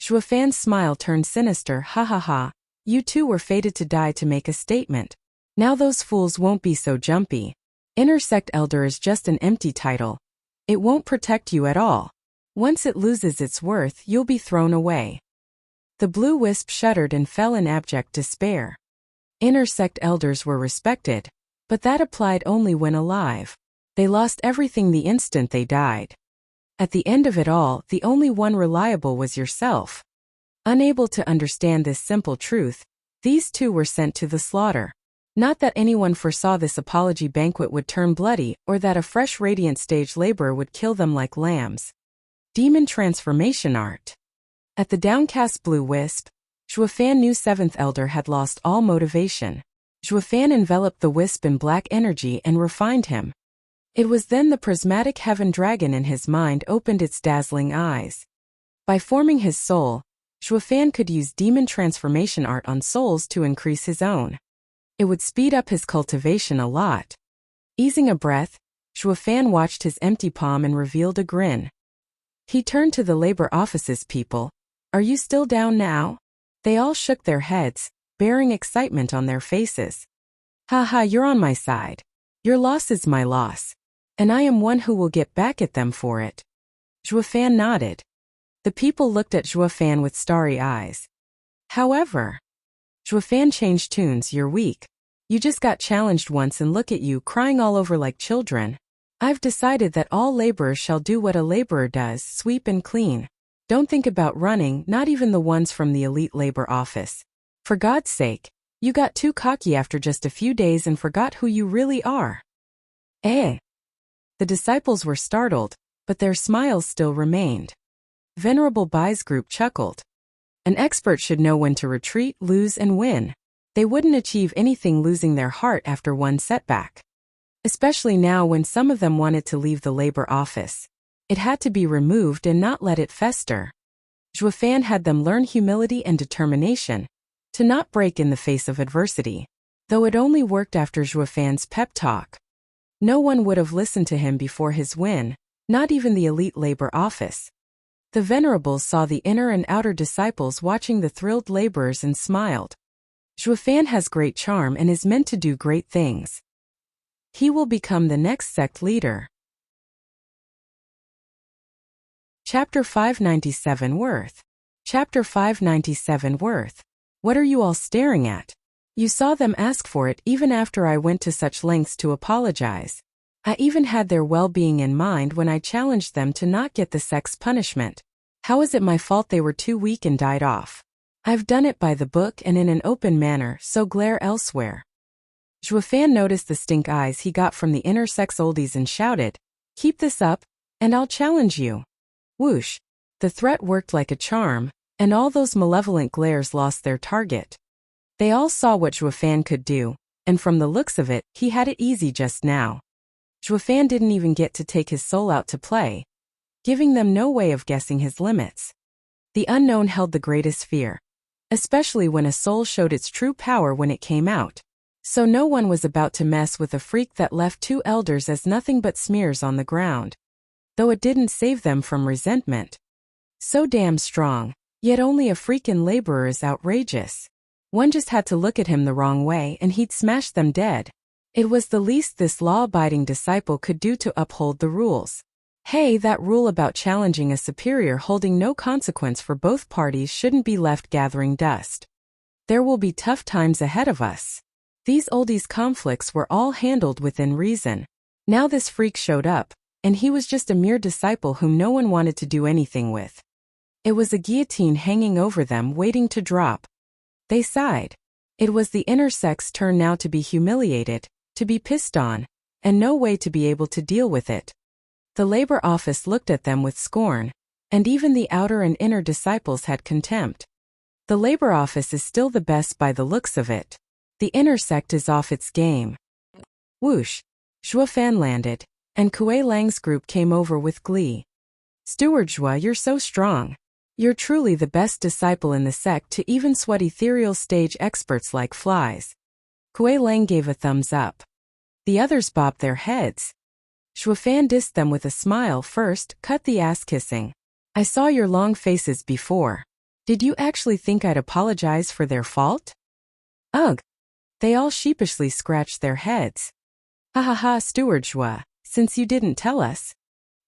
Zhua Fan's smile turned sinister. Ha ha ha, you two were fated to die to make a statement. Now those fools won't be so jumpy. Inner sect elder is just an empty title. It won't protect you at all. Once it loses its worth, you'll be thrown away. The blue wisp shuddered and fell in abject despair. Inner sect elders were respected, but that applied only when alive. They lost everything the instant they died. At the end of it all, the only one reliable was yourself. Unable to understand this simple truth, these two were sent to the slaughter. Not that anyone foresaw this apology banquet would turn bloody, or that a fresh radiant stage laborer would kill them like lambs. Demon transformation art. At the downcast blue wisp, Zhua Fan knew Seventh Elder had lost all motivation. Zhua Fan enveloped the wisp in black energy and refined him. It was then the prismatic heaven dragon in his mind opened its dazzling eyes. By forming his soul, Zhua Fan could use demon transformation art on souls to increase his own. It would speed up his cultivation a lot. Easing a breath, Zhua Fan watched his empty palm and revealed a grin. He turned to the labor office's people. Are you still down now? They all shook their heads, bearing excitement on their faces. Ha ha, you're on my side. Your loss is my loss. And I am one who will get back at them for it. Zhua Fan nodded. The people looked at Zhua Fan with starry eyes. However, Zhua Fan changed tunes. You're weak. You just got challenged once and look at you crying all over like children. I've decided that all laborers shall do what a laborer does, sweep and clean. Don't think about running, not even the ones from the elite labor office. For God's sake, you got too cocky after just a few days and forgot who you really are. Eh? The disciples were startled, but their smiles still remained. Venerable Bai's group chuckled. An expert should know when to retreat, lose and win. They wouldn't achieve anything losing their heart after one setback. Especially now when some of them wanted to leave the labor office. It had to be removed and not let it fester. Zhua Fan had them learn humility and determination, to not break in the face of adversity. Though it only worked after Zhua Fan's pep talk. No one would have listened to him before his win, not even the elite labor office. The venerables saw the inner and outer disciples watching the thrilled laborers and smiled. Zhua Fan has great charm and is meant to do great things. He will become the next sect leader. Chapter 597 Worth. Chapter 597 Worth. What are you all staring at? You saw them ask for it even after I went to such lengths to apologize. I even had their well-being in mind when I challenged them to not get the sect's punishment. How is it my fault they were too weak and died off? I've done it by the book and in an open manner, so glare elsewhere. Zhuofan noticed the stink eyes he got from the intersex oldies and shouted, "Keep this up, and I'll challenge you." Whoosh! The threat worked like a charm, and all those malevolent glares lost their target. They all saw what Zhuofan could do, and from the looks of it, he had it easy just now. Zhuofan didn't even get to take his soul out to play, giving them no way of guessing his limits. The unknown held the greatest fear, especially when a soul showed its true power when it came out. So no one was about to mess with a freak that left two elders as nothing but smears on the ground. Though it didn't save them from resentment. So damn strong, yet only a freakin' laborer is outrageous. One just had to look at him the wrong way and he'd smash them dead. It was the least this law-abiding disciple could do to uphold the rules. Hey, that rule about challenging a superior holding no consequence for both parties shouldn't be left gathering dust. There will be tough times ahead of us. These oldies' conflicts were all handled within reason. Now this freak showed up, and he was just a mere disciple whom no one wanted to do anything with. It was a guillotine hanging over them waiting to drop. They sighed. It was the intersex turn now to be humiliated, to be pissed on, and no way to be able to deal with it. The labor office looked at them with scorn, and even the outer and inner disciples had contempt. The labor office is still the best by the looks of it. The inner sect is off its game. Whoosh! Zhuofan landed, and Kuei Lang's group came over with glee. Steward Zhua, you're so strong. You're truly the best disciple in the sect to even sweat ethereal stage experts like flies. Kuei Lang gave a thumbs up. The others bobbed their heads. Zhuofan dissed them with a smile first, cut the ass-kissing. I saw your long faces before. Did you actually think I'd apologize for their fault? Ugh! They all sheepishly scratched their heads. Ha ha ha, Steward Zhua, since you didn't tell us,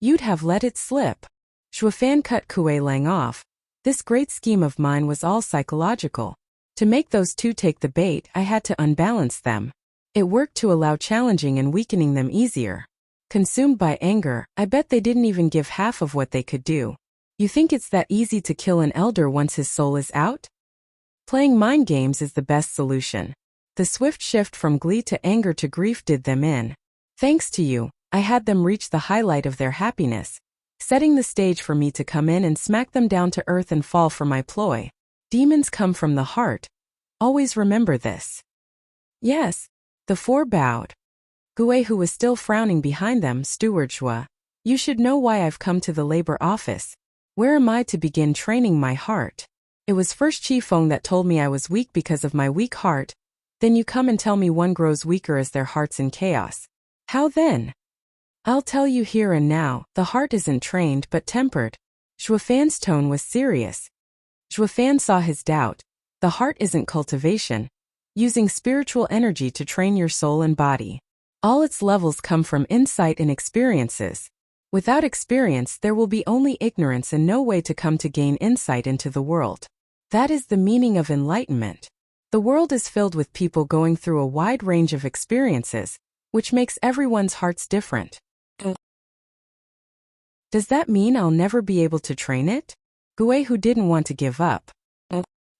you'd have let it slip. Zhuofan cut Kuei Lang off. This great scheme of mine was all psychological. To make those two take the bait, I had to unbalance them. It worked to allow challenging and weakening them easier. Consumed by anger, I bet they didn't even give half of what they could do. You think it's that easy to kill an elder once his soul is out? Playing mind games is the best solution. The swift shift from glee to anger to grief did them in. Thanks to you, I had them reach the highlight of their happiness, setting the stage for me to come in and smack them down to earth and fall for my ploy. Demons come from the heart. Always remember this. Yes. The four bowed. Kuei, who was still frowning behind them, Steward Zhua, you should know why I've come to the labor office. Where am I to begin training my heart? It was first Qifeng that told me I was weak because of my weak heart. Then you come and tell me one grows weaker as their heart's in chaos. How then? I'll tell you here and now, the heart isn't trained but tempered. Zhuofan's tone was serious. Zhuofan saw his doubt. The heart isn't cultivation. Using spiritual energy to train your soul and body. All its levels come from insight and experiences. Without experience, there will be only ignorance and no way to come to gain insight into the world. That is the meaning of enlightenment. The world is filled with people going through a wide range of experiences, which makes everyone's hearts different. Does that mean I'll never be able to train it? Kuei, who didn't want to give up.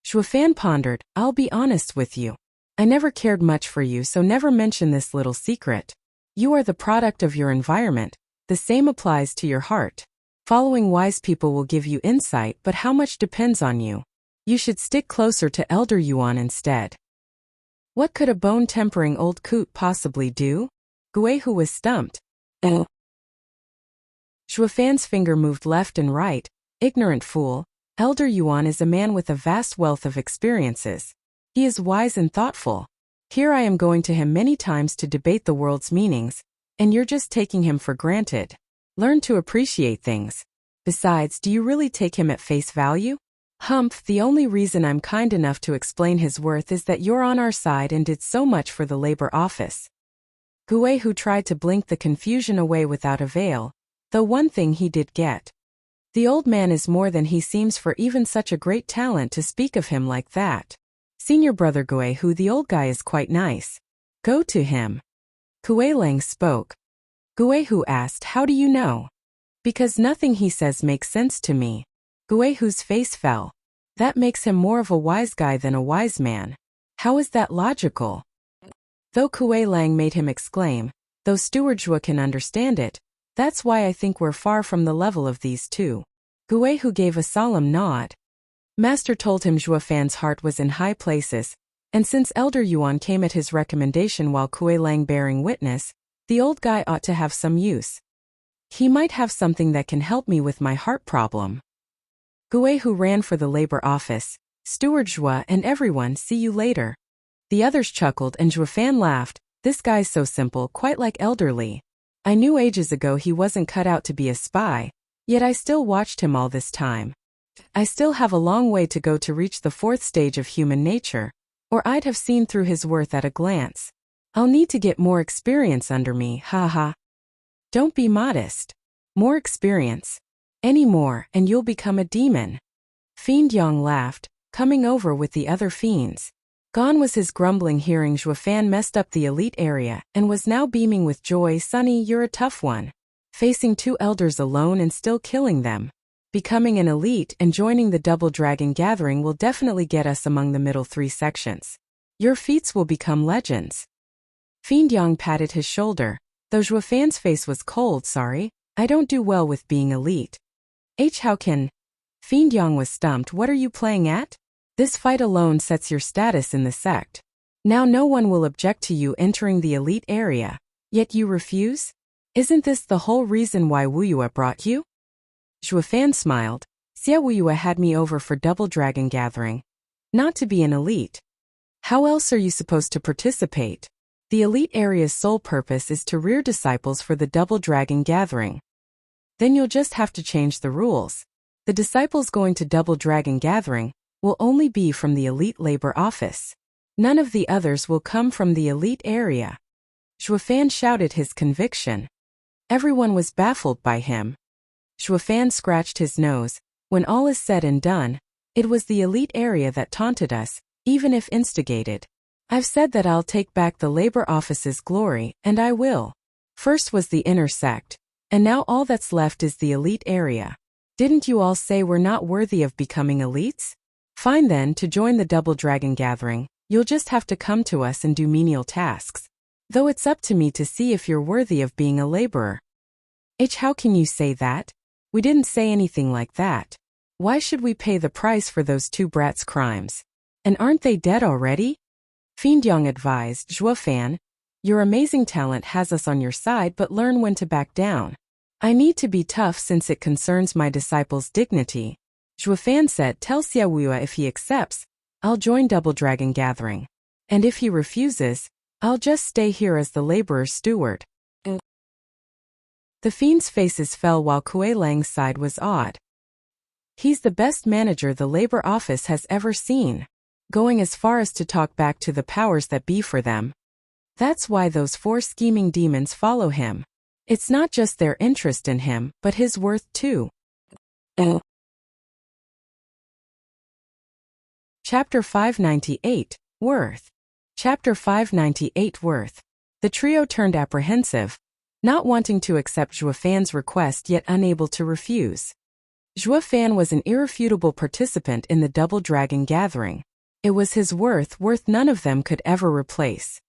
Zhuofan pondered, I'll be honest with you. I never cared much for you, so never mention this little secret. You are the product of your environment. The same applies to your heart. Following wise people will give you insight, but how much depends on you. You should stick closer to Elder Yuan instead. What could a bone-tempering old coot possibly do? Kuei, who was stumped. Zhuofan's finger moved left and right. Ignorant fool. Elder Yuan is a man with a vast wealth of experiences. He is wise and thoughtful. Here I am going to him many times to debate the world's meanings, and you're just taking him for granted. Learn to appreciate things. Besides, do you really take him at face value? Humph, the only reason I'm kind enough to explain his worth is that you're on our side and did so much for the labor office. Kuei, who tried to blink the confusion away without avail, though one thing he did get. The old man is more than he seems for even such a great talent to speak of him like that. Senior brother Kuei, who the old guy is quite nice. Go to him. Kuei Lang spoke. Kuei, who asked, how do you know? Because nothing he says makes sense to me. Kuei, whose face fell. That makes him more of a wise guy than a wise man. How is that logical? Though Kuei Lang made him exclaim, though Steward Zhua can understand it, that's why I think we're far from the level of these two. Kuei Hu gave a solemn nod. Master told him Zhua Fan's heart was in high places, and since Elder Yuan came at his recommendation while Kuei Lang bearing witness, the old guy ought to have some use. He might have something that can help me with my heart problem. Kuei Hu ran for the labor office. Steward Zhua and everyone, see you later. The others chuckled and Zhua Fan laughed. This guy's so simple, quite like elderly. I knew ages ago he wasn't cut out to be a spy, yet I still watched him all this time. I still have a long way to go to reach the 4th stage of human nature, or I'd have seen through his worth at a glance. I'll need to get more experience under me, haha. Don't be modest. More experience. Any more, and you'll become a demon. Fiend Yang laughed, coming over with the other fiends. Gone was his grumbling hearing Zhua Fan messed up the elite area and was now beaming with joy. Sonny, you're a tough one. Facing 2 elders alone and still killing them. Becoming an elite and joining the Double Dragon Gathering will definitely get us among the middle 3 sections. Your feats will become legends. Fiend Yang patted his shoulder, though Zhua Fan's face was cold. Sorry, I don't do well with being elite. How can? Fiend Yang was stumped. What are you playing at? This fight alone sets your status in the sect. Now no one will object to you entering the elite area, yet you refuse? Isn't this the whole reason why Wuxia brought you? Zhua Fan smiled. Xia Wuxia had me over for Double Dragon Gathering. Not to be an elite. How else are you supposed to participate? The elite area's sole purpose is to rear disciples for the Double Dragon Gathering. Then you'll just have to change the rules. The disciples going to Double Dragon Gathering will only be from the elite labor office. None of the others will come from the elite area. Zhua Fan shouted his conviction. Everyone was baffled by him. Zhua Fan scratched his nose. When all is said and done, it was the elite area that taunted us, even if instigated. I've said that I'll take back the labor office's glory, and I will. First was the inner sect, and now all that's left is the elite area. Didn't you all say we're not worthy of becoming elites? Fine then, to join the Double Dragon Gathering, you'll just have to come to us and do menial tasks. Though it's up to me to see if you're worthy of being a laborer. How can you say that? We didn't say anything like that. Why should we pay the price for those 2 brats' crimes? And aren't they dead already? Fiend Yang advised. Zhua Fan, your amazing talent has us on your side, but learn when to back down. I need to be tough since it concerns my disciples' dignity. Zhua Fan said, tell Xia Wuxia if he accepts, I'll join Double Dragon Gathering. And if he refuses, I'll just stay here as the laborer's steward. The fiends' faces fell while Kuei Lang's side was awed. He's the best manager the labor office has ever seen, going as far as to talk back to the powers that be for them. That's why those 4 scheming demons follow him. It's not just their interest in him, but his worth too. Chapter 598, Worth. Chapter 598, Worth. The trio turned apprehensive, not wanting to accept Zhua Fan's request yet unable to refuse. Zhua Fan was an irrefutable participant in the Double Dragon Gathering. It was his worth none of them could ever replace.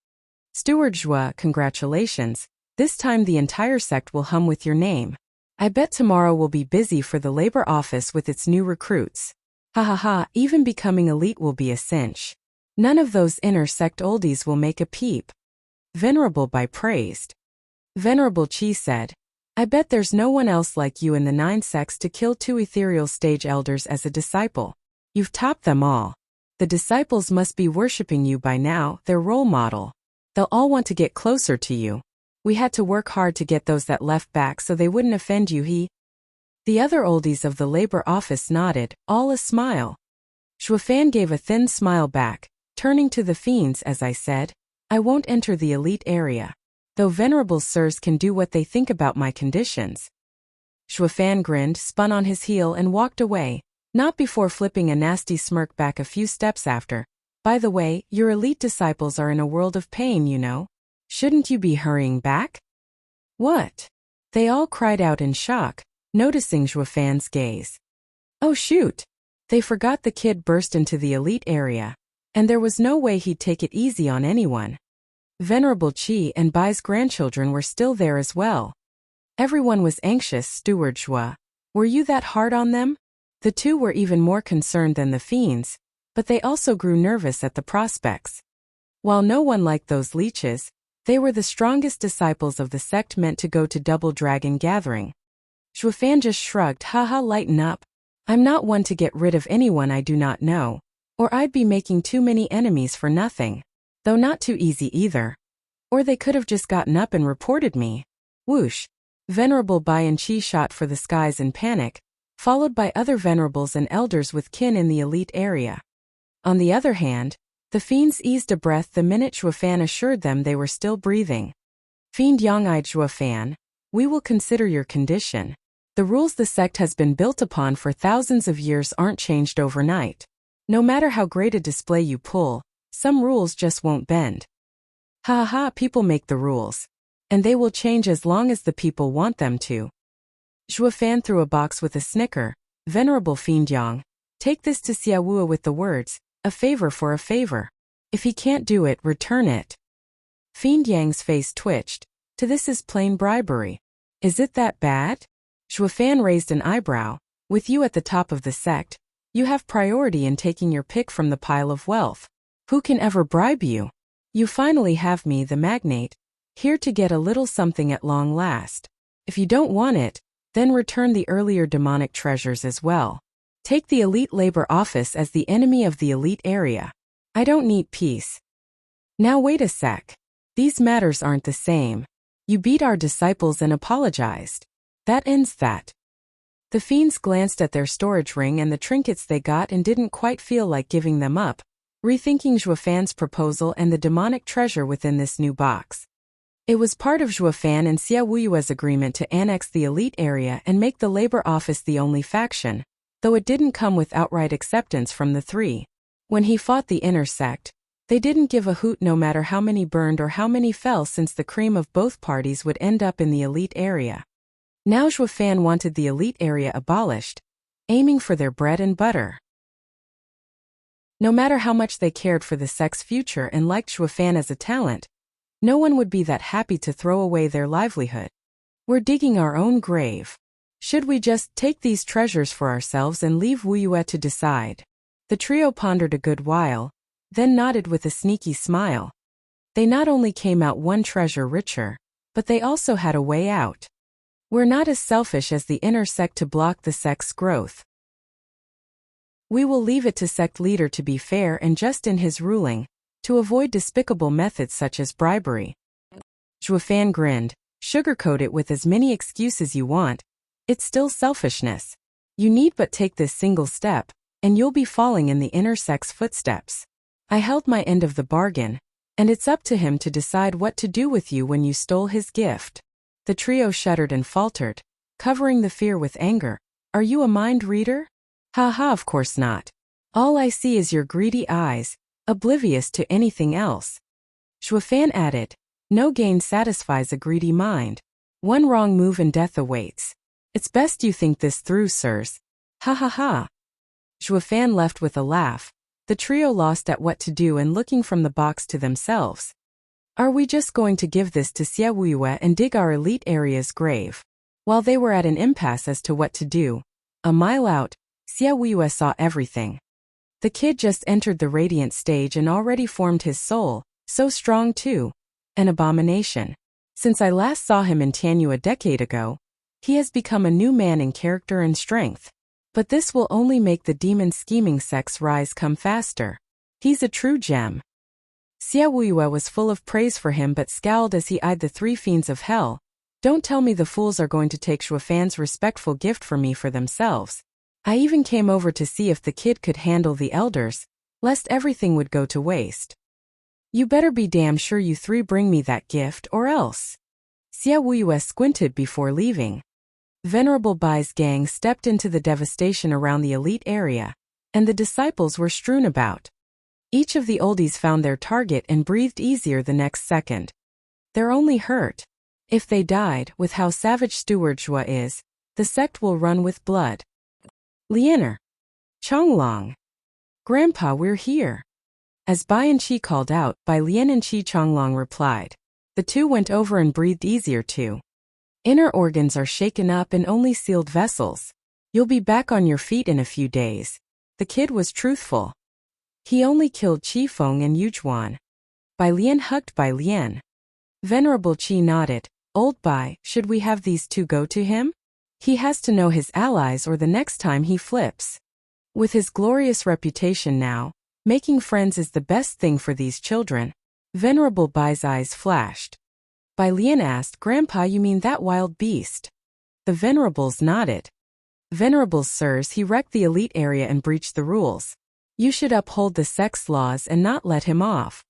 Steward Zhua, congratulations. This time the entire sect will hum with your name. I bet tomorrow will be busy for the labor office with its new recruits. Ha ha ha, even becoming elite will be a cinch. None of those inner sect oldies will make a peep. Venerable Bai praised. Venerable Qi said, I bet there's no one else like you in the 9 sects to kill 2 ethereal stage elders as a disciple. You've topped them all. The disciples must be worshipping you by now, their role model. They'll all want to get closer to you. We had to work hard to get those that left back so they wouldn't offend you. The other oldies of the labor office nodded, all a smile. Zhua Fan gave a thin smile back, turning to the fiends as I said, I won't enter the elite area. Though venerable sirs can do what they think about my conditions. Zhua Fan grinned, spun on his heel and walked away, not before flipping a nasty smirk back a few steps after. By the way, your elite disciples are in a world of pain, you know. Shouldn't you be hurrying back? What? They all cried out in shock, noticing Zhua Fan's gaze. Oh shoot! They forgot the kid burst into the elite area, and there was no way he'd take it easy on anyone. Venerable Qi and Bai's grandchildren were still there as well. Everyone was anxious. Steward Zhua, were you that hard on them? The two were even more concerned than the fiends, but they also grew nervous at the prospects. While no one liked those leeches, they were the strongest disciples of the sect meant to go to Double Dragon Gathering. Zhuofan just shrugged. Haha, lighten up. I'm not one to get rid of anyone I do not know, or I'd be making too many enemies for nothing. Though not too easy either. Or they could have just gotten up and reported me. Whoosh. Venerable Bai and Qi shot for the skies in panic, followed by other venerables and elders with kin in the elite area. On the other hand, the fiends eased a breath the minute Zhuofan assured them they were still breathing. Fiend Yang-eyed Zhuofan, we will consider your condition. The rules the sect has been built upon for thousands of years aren't changed overnight. No matter how great a display you pull, some rules just won't bend. Ha ha, people make the rules. And they will change as long as the people want them to. Zhuofan threw a box with a snicker. Venerable Fiend Yang, take this to Xiaowu with the words, a favor for a favor. If he can't do it, return it. Fiend Yang's face twitched. To this is plain bribery. Is it that bad? Zhuofan raised an eyebrow. With you at the top of the sect, you have priority in taking your pick from the pile of wealth. Who can ever bribe you? You finally have me, the magnate, here to get a little something at long last. If you don't want it, then return the earlier demonic treasures as well. Take the elite labor office as the enemy of the elite area. I don't need peace. Now wait a sec. These matters aren't the same. You beat our disciples and apologized. That ends that. The fiends glanced at their storage ring and the trinkets they got and didn't quite feel like giving them up, rethinking Zhuofan's proposal and the demonic treasure within this new box. It was part of Zhuofan and Xia Wuyue's agreement to annex the elite area and make the labor office the only faction, though it didn't come with outright acceptance from the three. When he fought the inner sect, they didn't give a hoot no matter how many burned or how many fell, since the cream of both parties would end up in the elite area. Now Zhuofan wanted the elite area abolished, aiming for their bread and butter. No matter how much they cared for the sect's future and liked Zhuofan as a talent, no one would be that happy to throw away their livelihood. We're digging our own grave. Should we just take these treasures for ourselves and leave Wuyue to decide? The trio pondered a good while, then nodded with a sneaky smile. They not only came out one treasure richer, but they also had a way out. We're not as selfish as the inner sect to block the sect's growth. We will leave it to sect leader to be fair and just in his ruling, to avoid despicable methods such as bribery. Zhuofan grinned. Sugarcoat it with as many excuses you want. It's still selfishness. You need but take this single step, and you'll be falling in the inner sect's footsteps. I held my end of the bargain, and it's up to him to decide what to do with you when you stole his gift. The trio shuddered and faltered, covering the fear with anger. Are you a mind reader? Ha ha, of course not. All I see is your greedy eyes, oblivious to anything else. Zhuofan added, no gain satisfies a greedy mind. One wrong move and death awaits. It's best you think this through, sirs. Ha ha ha. Zhuofan left with a laugh, the trio lost at what to do and looking from the box to themselves. Are we just going to give this to Xia Wuyue and dig our elite area's grave? While they were at an impasse as to what to do, a mile out, Xia Wuyue saw everything. The kid just entered the radiant stage and already formed his soul, so strong too. An abomination. Since I last saw him in Tianyu a decade ago, he has become a new man in character and strength. But this will only make the demon scheming sect's rise come faster. He's a true gem. Xia Wuyue was full of praise for him but scowled as he eyed the three fiends of hell. Don't tell me the fools are going to take Zhuofan's respectful gift for me for themselves. I even came over to see if the kid could handle the elders, lest everything would go to waste. You better be damn sure you three bring me that gift or else. Xia Wuyue squinted before leaving. Venerable Bai's gang stepped into the devastation around the elite area, and the disciples were strewn about. Each of the oldies found their target and breathed easier the next second. They're only hurt. If they died, with how savage Steward Zhua is, the sect will run with blood. Lianer. Chonglong. Grandpa, we're here. As Bai and Qi called out, Bai Lian and Qi Chonglong replied. The two went over and breathed easier too. Inner organs are shaken up and only sealed vessels. You'll be back on your feet in a few days. The kid was truthful. He only killed Qi Feng and Yujuan. Bai Lian hugged Bai Lian. Venerable Qi nodded. Old Bai, should we have these two go to him? He has to know his allies or the next time he flips. With his glorious reputation now, making friends is the best thing for these children. Venerable Bai's eyes flashed. Bai Lian asked, Grandpa, you mean that wild beast? The venerables nodded. Venerables, sirs, he wrecked the elite area and breached the rules. You should uphold the sex laws and not let him off.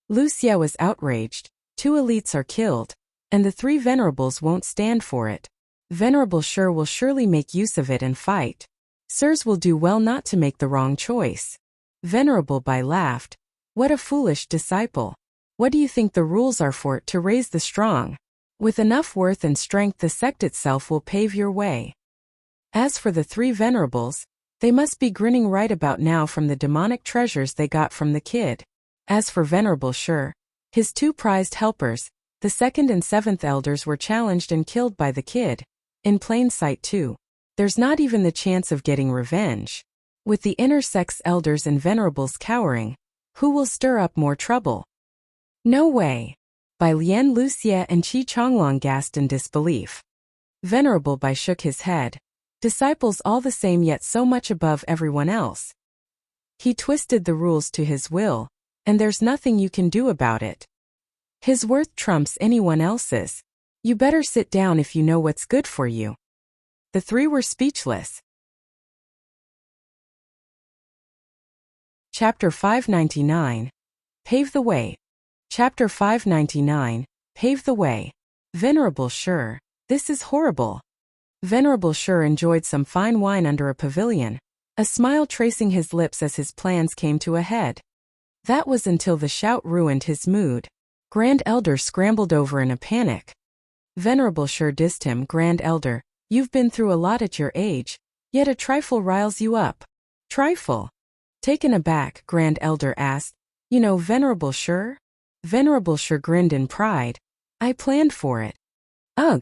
Wuxia was outraged. 2 elites are killed, and the 3 venerables won't stand for it. Venerable Sure will surely make use of it and fight. Sirs will do well not to make the wrong choice. Venerable Bai laughed. What a foolish disciple. What do you think the rules are for it? To raise the strong? With enough worth and strength the sect itself will pave your way. As for the 3 venerables, they must be grinning right about now from the demonic treasures they got from the kid. As for Venerable Sure, his 2 prized helpers, the 2nd and 7th elders were challenged and killed by the kid. In plain sight too. There's not even the chance of getting revenge. With the inner sex elders and venerables cowering, who will stir up more trouble? No way. Bai Lian, Wuxia and Qi Chonglong gasped in disbelief. Venerable Bai shook his head. Disciples all the same yet so much above everyone else. He twisted the rules to his will, and there's nothing you can do about it. His worth trumps anyone else's. You better sit down if you know what's good for you. The 3 were speechless. Chapter 599. Pave the Way. Chapter 599. Pave the Way. Venerable Sure, this is horrible. Venerable Sure enjoyed some fine wine under a pavilion, a smile tracing his lips as his plans came to a head. That was until the shout ruined his mood. Grand Elder scrambled over in a panic. Venerable Sure dissed him. Grand Elder, you've been through a lot at your age, yet a trifle riles you up. Trifle? Taken aback, Grand Elder asked, You know Venerable Sure? Venerable Sure grinned in pride. I planned for it. Ugh!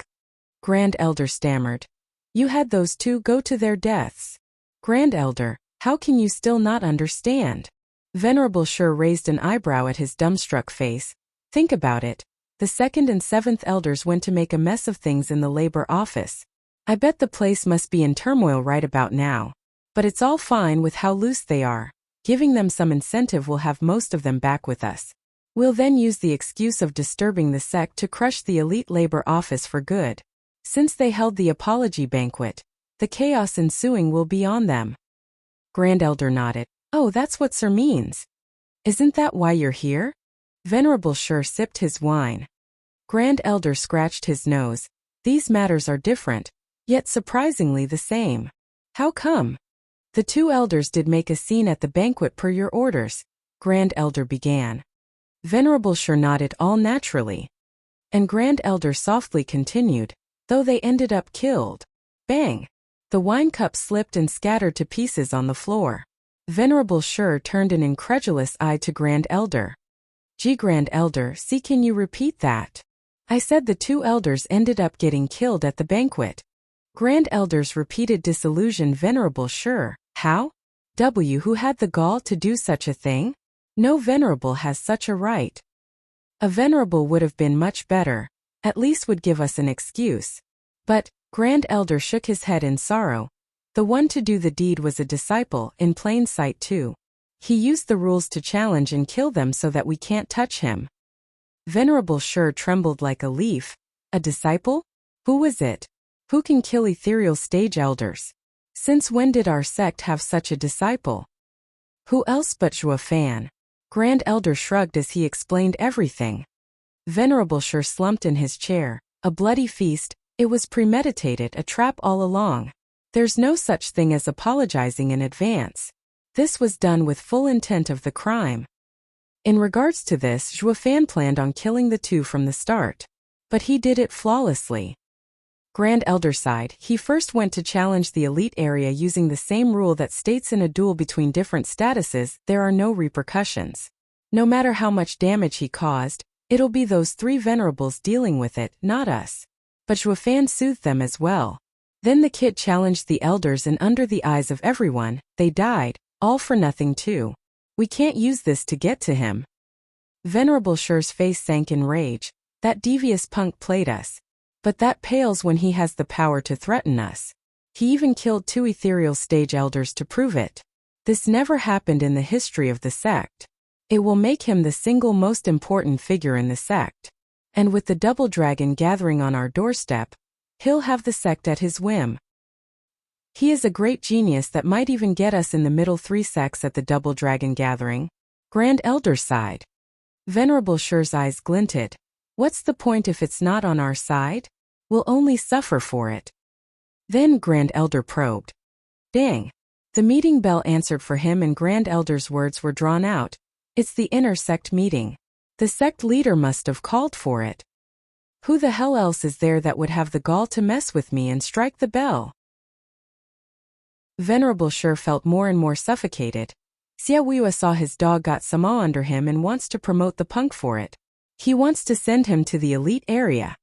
Grand Elder stammered. You had those 2 go to their deaths. Grand Elder, how can you still not understand? Venerable Sure raised an eyebrow at his dumbstruck face. Think about it. The 2nd and 7th elders went to make a mess of things in the labor office. I bet the place must be in turmoil right about now. But it's all fine with how loose they are. Giving them some incentive will have most of them back with us. We'll then use the excuse of disturbing the sect to crush the elite labor office for good. Since they held the apology banquet, the chaos ensuing will be on them. Grand Elder nodded. Oh, that's what Sir means. Isn't that why you're here? Venerable Sure sipped his wine. Grand Elder scratched his nose. These matters are different, yet surprisingly the same. How come? The 2 elders did make a scene at the banquet per your orders, Grand Elder began. Venerable Sure nodded all naturally. And Grand Elder softly continued, though they ended up killed. Bang! The wine cup slipped and scattered to pieces on the floor. Venerable Sure turned an incredulous eye to Grand Elder. Gee, Grand Elder, see, can you repeat that? I said the 2 elders ended up getting killed at the banquet. Grand Elders repeated disillusioned. Venerable Sure, how? Who had the gall to do such a thing? No venerable has such a right. A venerable would have been much better, at least would give us an excuse. But, Grand Elder shook his head in sorrow. The one to do the deed was a disciple, in plain sight too. He used the rules to challenge and kill them so that we can't touch him. Venerable Sure trembled like a leaf. A disciple? Who was it? Who can kill ethereal stage elders? Since when did our sect have such a disciple? Who else but Zhuo Fan? Grand Elder shrugged as he explained everything. Venerable Sure slumped in his chair. A bloody feast, it was premeditated, a trap all along. There's no such thing as apologizing in advance. This was done with full intent of the crime. In regards to this, Zhuo Fan planned on killing the 2 from the start. But he did it flawlessly. Grand Elder sighed. He first went to challenge the elite area using the same rule that states in a duel between different statuses, there are no repercussions. No matter how much damage he caused, it'll be those 3 venerables dealing with it, not us. But Zhuofan soothed them as well. Then the kid challenged the elders, and under the eyes of everyone, they died, all for nothing too. We can't use this to get to him. Venerable Shi's face sank in rage. That devious punk played us. But that pales when he has the power to threaten us. He even killed 2 ethereal stage elders to prove it. This never happened in the history of the sect. It will make him the single most important figure in the sect. And with the double dragon gathering on our doorstep, he'll have the sect at his whim. He is a great genius that might even get us in the middle 3 sects at the double dragon gathering. Grand Elder sighed. Venerable Shi's eyes glinted. What's the point if it's not on our side? We'll only suffer for it. Then Grand Elder probed. Dang. The meeting bell answered for him, and Grand Elder's words were drawn out. It's the inner sect meeting. The sect leader must have called for it. Who the hell else is there that would have the gall to mess with me and strike the bell? Venerable Shi felt more and more suffocated. Xiaoyu saw his dog got Sama under him and wants to promote the punk for it. He wants to send him to the elite area.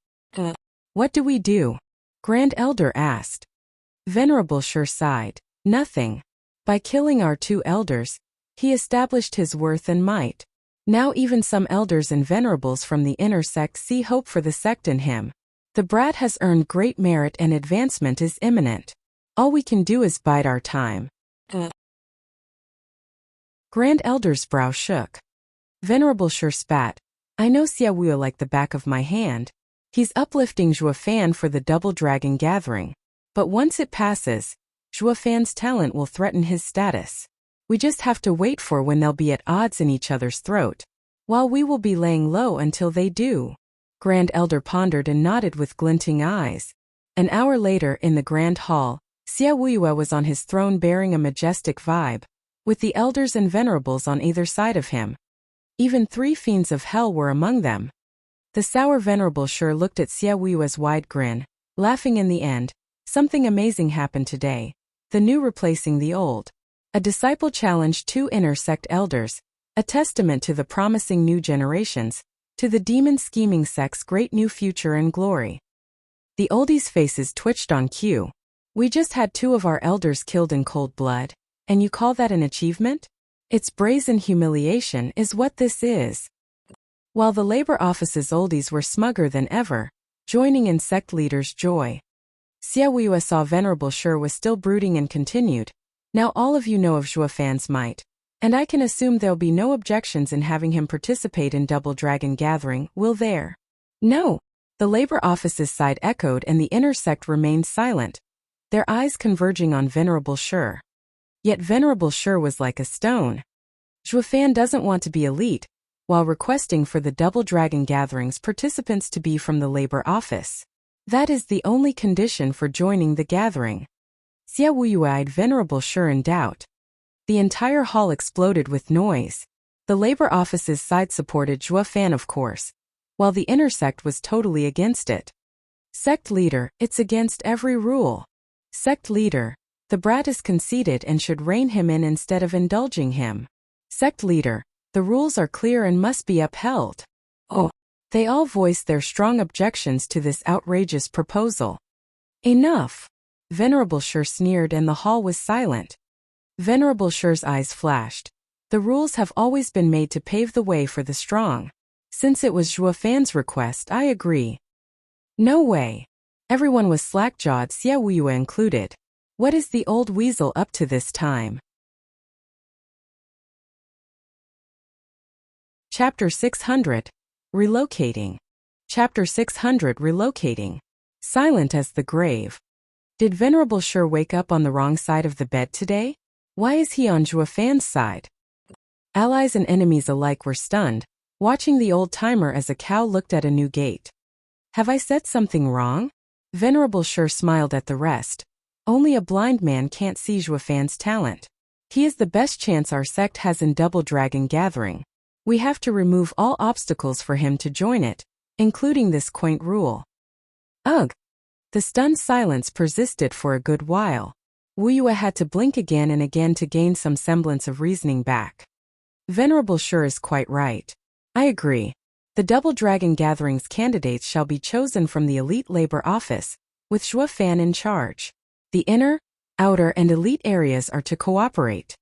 What do we do? Grand Elder asked. Venerable Shi sighed. Nothing. By killing our 2 elders, he established his worth and might. Now even some elders and venerables from the inner sect see hope for the sect in him. The brat has earned great merit and advancement is imminent. All we can do is bide our time. Grand Elder's brow shook. Venerable Shi spat. I know Xiaoyu like the back of my hand. He's uplifting Zhuofan for the double dragon gathering. But once it passes, Zhuofan's talent will threaten his status. We just have to wait for when they'll be at odds in each other's throat, while we will be laying low until they do. Grand Elder pondered and nodded with glinting eyes. An hour later in the Grand Hall, Xiaoyu was on his throne bearing a majestic vibe, with the elders and venerables on either side of him. Even 3 fiends of hell were among them. The sour Venerable Shi looked at Xiaoyu's wide grin, laughing. In the end, something amazing happened today. The new replacing the old. A disciple challenged 2 inner sect elders, a testament to the promising new generations, to the demon scheming sect's great new future and glory. The oldies' faces twitched on cue. We just had 2 of our elders killed in cold blood, and you call that an achievement? It's brazen humiliation is what this is. While the labor office's oldies were smugger than ever, joining in sect leaders' joy. Xiaoyu saw Venerable Shi was still brooding and continued. Now all of you know of Zhuofan's might, and I can assume there'll be no objections in having him participate in Double Dragon Gathering, will there? No. The labor office's side echoed and the inner sect remained silent, their eyes converging on Venerable Shi. Yet Venerable Shi was like a stone. Zhuofan doesn't want to be elite, while requesting for the Double Dragon Gatherings participants to be from the labor office. That is the only condition for joining the gathering. Xiaoyu eyed Venerable Shi in doubt. The entire hall exploded with noise. The labor office's side supported Zhuofan, of course, while the inner sect was totally against it. Sect leader, it's against every rule. Sect leader, the brat is conceited and should rein him in instead of indulging him. Sect leader, the rules are clear and must be upheld. Oh. They all voiced their strong objections to this outrageous proposal. Enough! Venerable Shi sneered and the hall was silent. Venerable Shi's eyes flashed. The rules have always been made to pave the way for the strong. Since it was Zhuofan's request, I agree. No way. Everyone was slack-jawed, Xiaoyu included. What is the old weasel up to this time? Chapter 600. Relocating. Chapter 600. Relocating. Silent as the grave. Did Venerable Shi wake up on the wrong side of the bed today? Why is he on Zhuofan's side? Allies and enemies alike were stunned, watching the old-timer as a cow looked at a new gate. Have I said something wrong? Venerable Shi smiled at the rest. Only a blind man can't see Zhuofan's talent. He is the best chance our sect has in Double Dragon Gathering. We have to remove all obstacles for him to join it, including this quaint rule. Ugh! The stunned silence persisted for a good while. Wuxia had to blink again and again to gain some semblance of reasoning back. Venerable Sure is quite right. I agree. The Double Dragon Gatherings candidates shall be chosen from the Elite Labor Office, with Zhuo Fan in charge. The inner, outer and elite areas are to cooperate.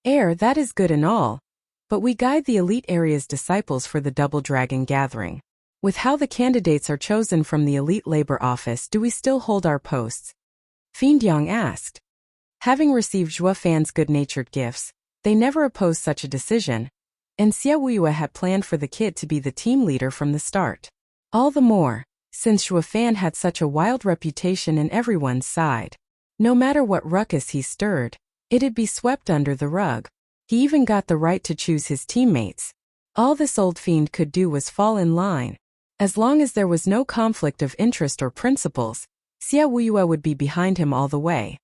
That is good and all, but we guide the elite area's disciples for the Double Dragon Gathering. With how the candidates are chosen from the Elite Labor Office, do we still hold our posts? Fiend Yang asked. Having received Zhuo Fan's good-natured gifts, they never opposed such a decision, and Xia Wuya had planned for the kid to be the team leader from the start. All the more, since Zhuo Fan had such a wild reputation in everyone's side. No matter what ruckus he stirred, it'd be swept under the rug. He even got the right to choose his teammates. All this old fiend could do was fall in line. As long as there was no conflict of interest or principles, Xia Wuya would be behind him all the way.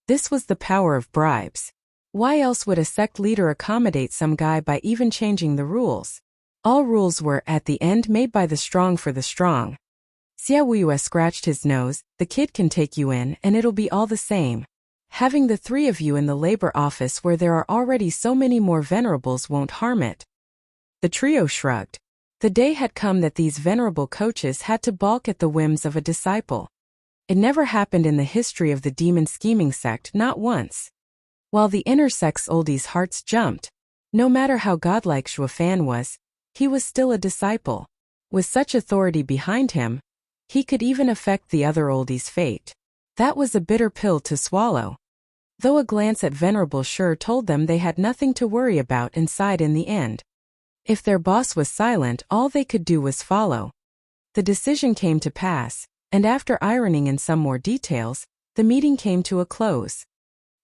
This was the power of bribes. Why else would a sect leader accommodate some guy by even changing the rules? All rules were, at the end, made by the strong for the strong. Xia Wuya scratched his nose. The kid can take you in and it'll be all the same. Having the three of you in the labor office where there are already so many more venerables won't harm it. The trio shrugged. The day had come that these venerable coaches had to balk at the whims of a disciple. It never happened in the history of the demon scheming sect, not once. While the inner sect's oldies' hearts jumped, no matter how godlike Zhuo Fan was, he was still a disciple. With such authority behind him, he could even affect the other oldies' fate. That was a bitter pill to swallow. Though a glance at Venerable Sure told them they had nothing to worry about inside in the end. If their boss was silent, all they could do was follow. The decision came to pass, and after ironing in some more details, the meeting came to a close.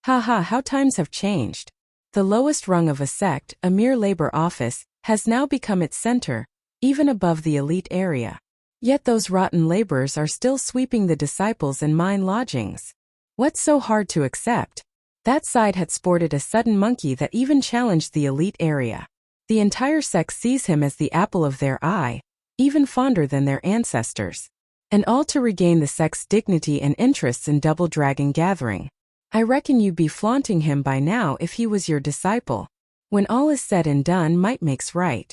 How times have changed. The lowest rung of a sect, a mere labor office, has now become its center, even above the elite area. Yet those rotten laborers are still sweeping the disciples and mine lodgings. What's so hard to accept? That side had sported a sudden monkey that even challenged the elite area. The entire sect sees him as the apple of their eye, even fonder than their ancestors. And all to regain the sect's dignity and interests in Double Dragon Gathering. I reckon you'd be flaunting him by now if he was your disciple. When all is said and done, might makes right.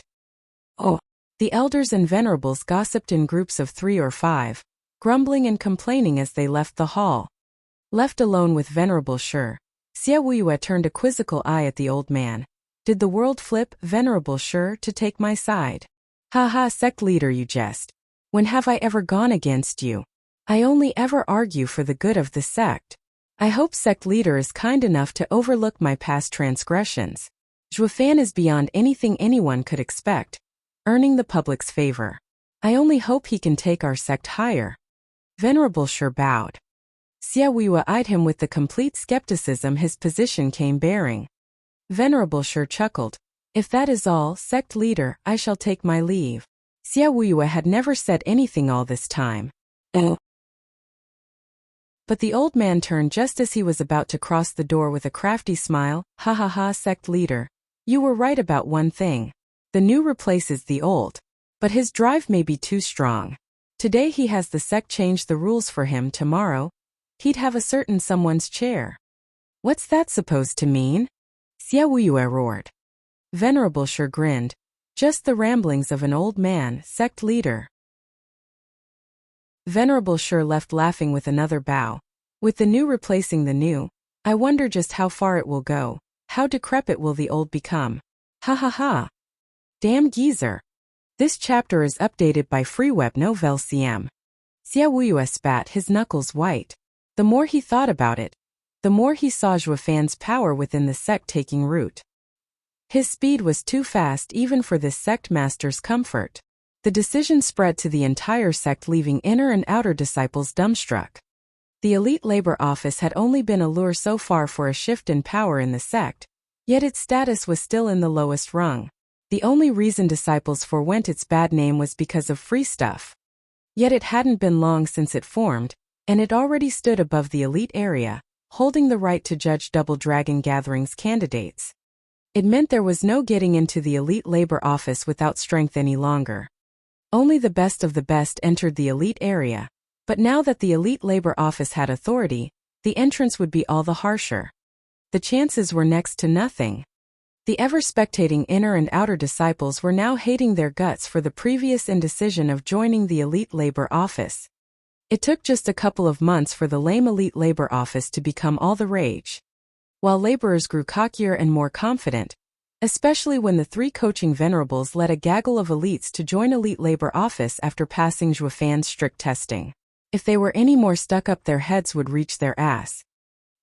Oh. The elders and venerables gossiped in groups of 3 or 5, grumbling and complaining as they left the hall. Left alone with Venerable Sure, Xia Wuya turned a quizzical eye at the old man. Did the world flip, Venerable Sure, to take my side? Sect leader, you jest. When have I ever gone against you? I only ever argue for the good of the sect. I hope sect leader is kind enough to overlook my past transgressions. Zhuo Fan is beyond anything anyone could expect, earning the public's favor. I only hope he can take our sect higher. Venerable Sure bowed. Xia Wuya eyed him with the complete skepticism his position came bearing. Venerable Sure chuckled. If that is all, sect leader, I shall take my leave. Xia Wuya had never said anything all this time. But the old man turned just as he was about to cross the door with a crafty smile. Sect leader. You were right about one thing. The new replaces the old. But his drive may be too strong. Today he has the sect change the rules for him. Tomorrow, he'd have a certain someone's chair. What's that supposed to mean? Xia Wuya roared. Venerable Sure grinned. Just the ramblings of an old man, sect leader. Venerable Sure left laughing with another bow. With the new replacing the new, I wonder just how far it will go. How decrepit will the old become? Damn geezer. This chapter is updated by FreeWeb Novel CM. Xia Wuya spat, his knuckles white. The more he thought about it, the more he saw Zhuo Fan's power within the sect taking root. His speed was too fast even for this sect master's comfort. The decision spread to the entire sect, leaving inner and outer disciples dumbstruck. The elite labor office had only been a lure so far for a shift in power in the sect, yet its status was still in the lowest rung. The only reason disciples forwent its bad name was because of free stuff. Yet it hadn't been long since it formed, and it already stood above the elite area, holding the right to judge Double Dragon Gatherings candidates. It meant there was no getting into the elite labor office without strength any longer. Only the best of the best entered the elite area. But now that the elite labor office had authority, the entrance would be all the harsher. The chances were next to nothing. The ever-spectating inner and outer disciples were now hating their guts for the previous indecision of joining the elite labor office. It took just a couple of months for the lame elite labor office to become all the rage. While laborers grew cockier and more confident, especially when the three coaching venerables led a gaggle of elites to join elite labor office after passing Zhuo Fan's strict testing. If they were any more stuck up, their heads would reach their ass.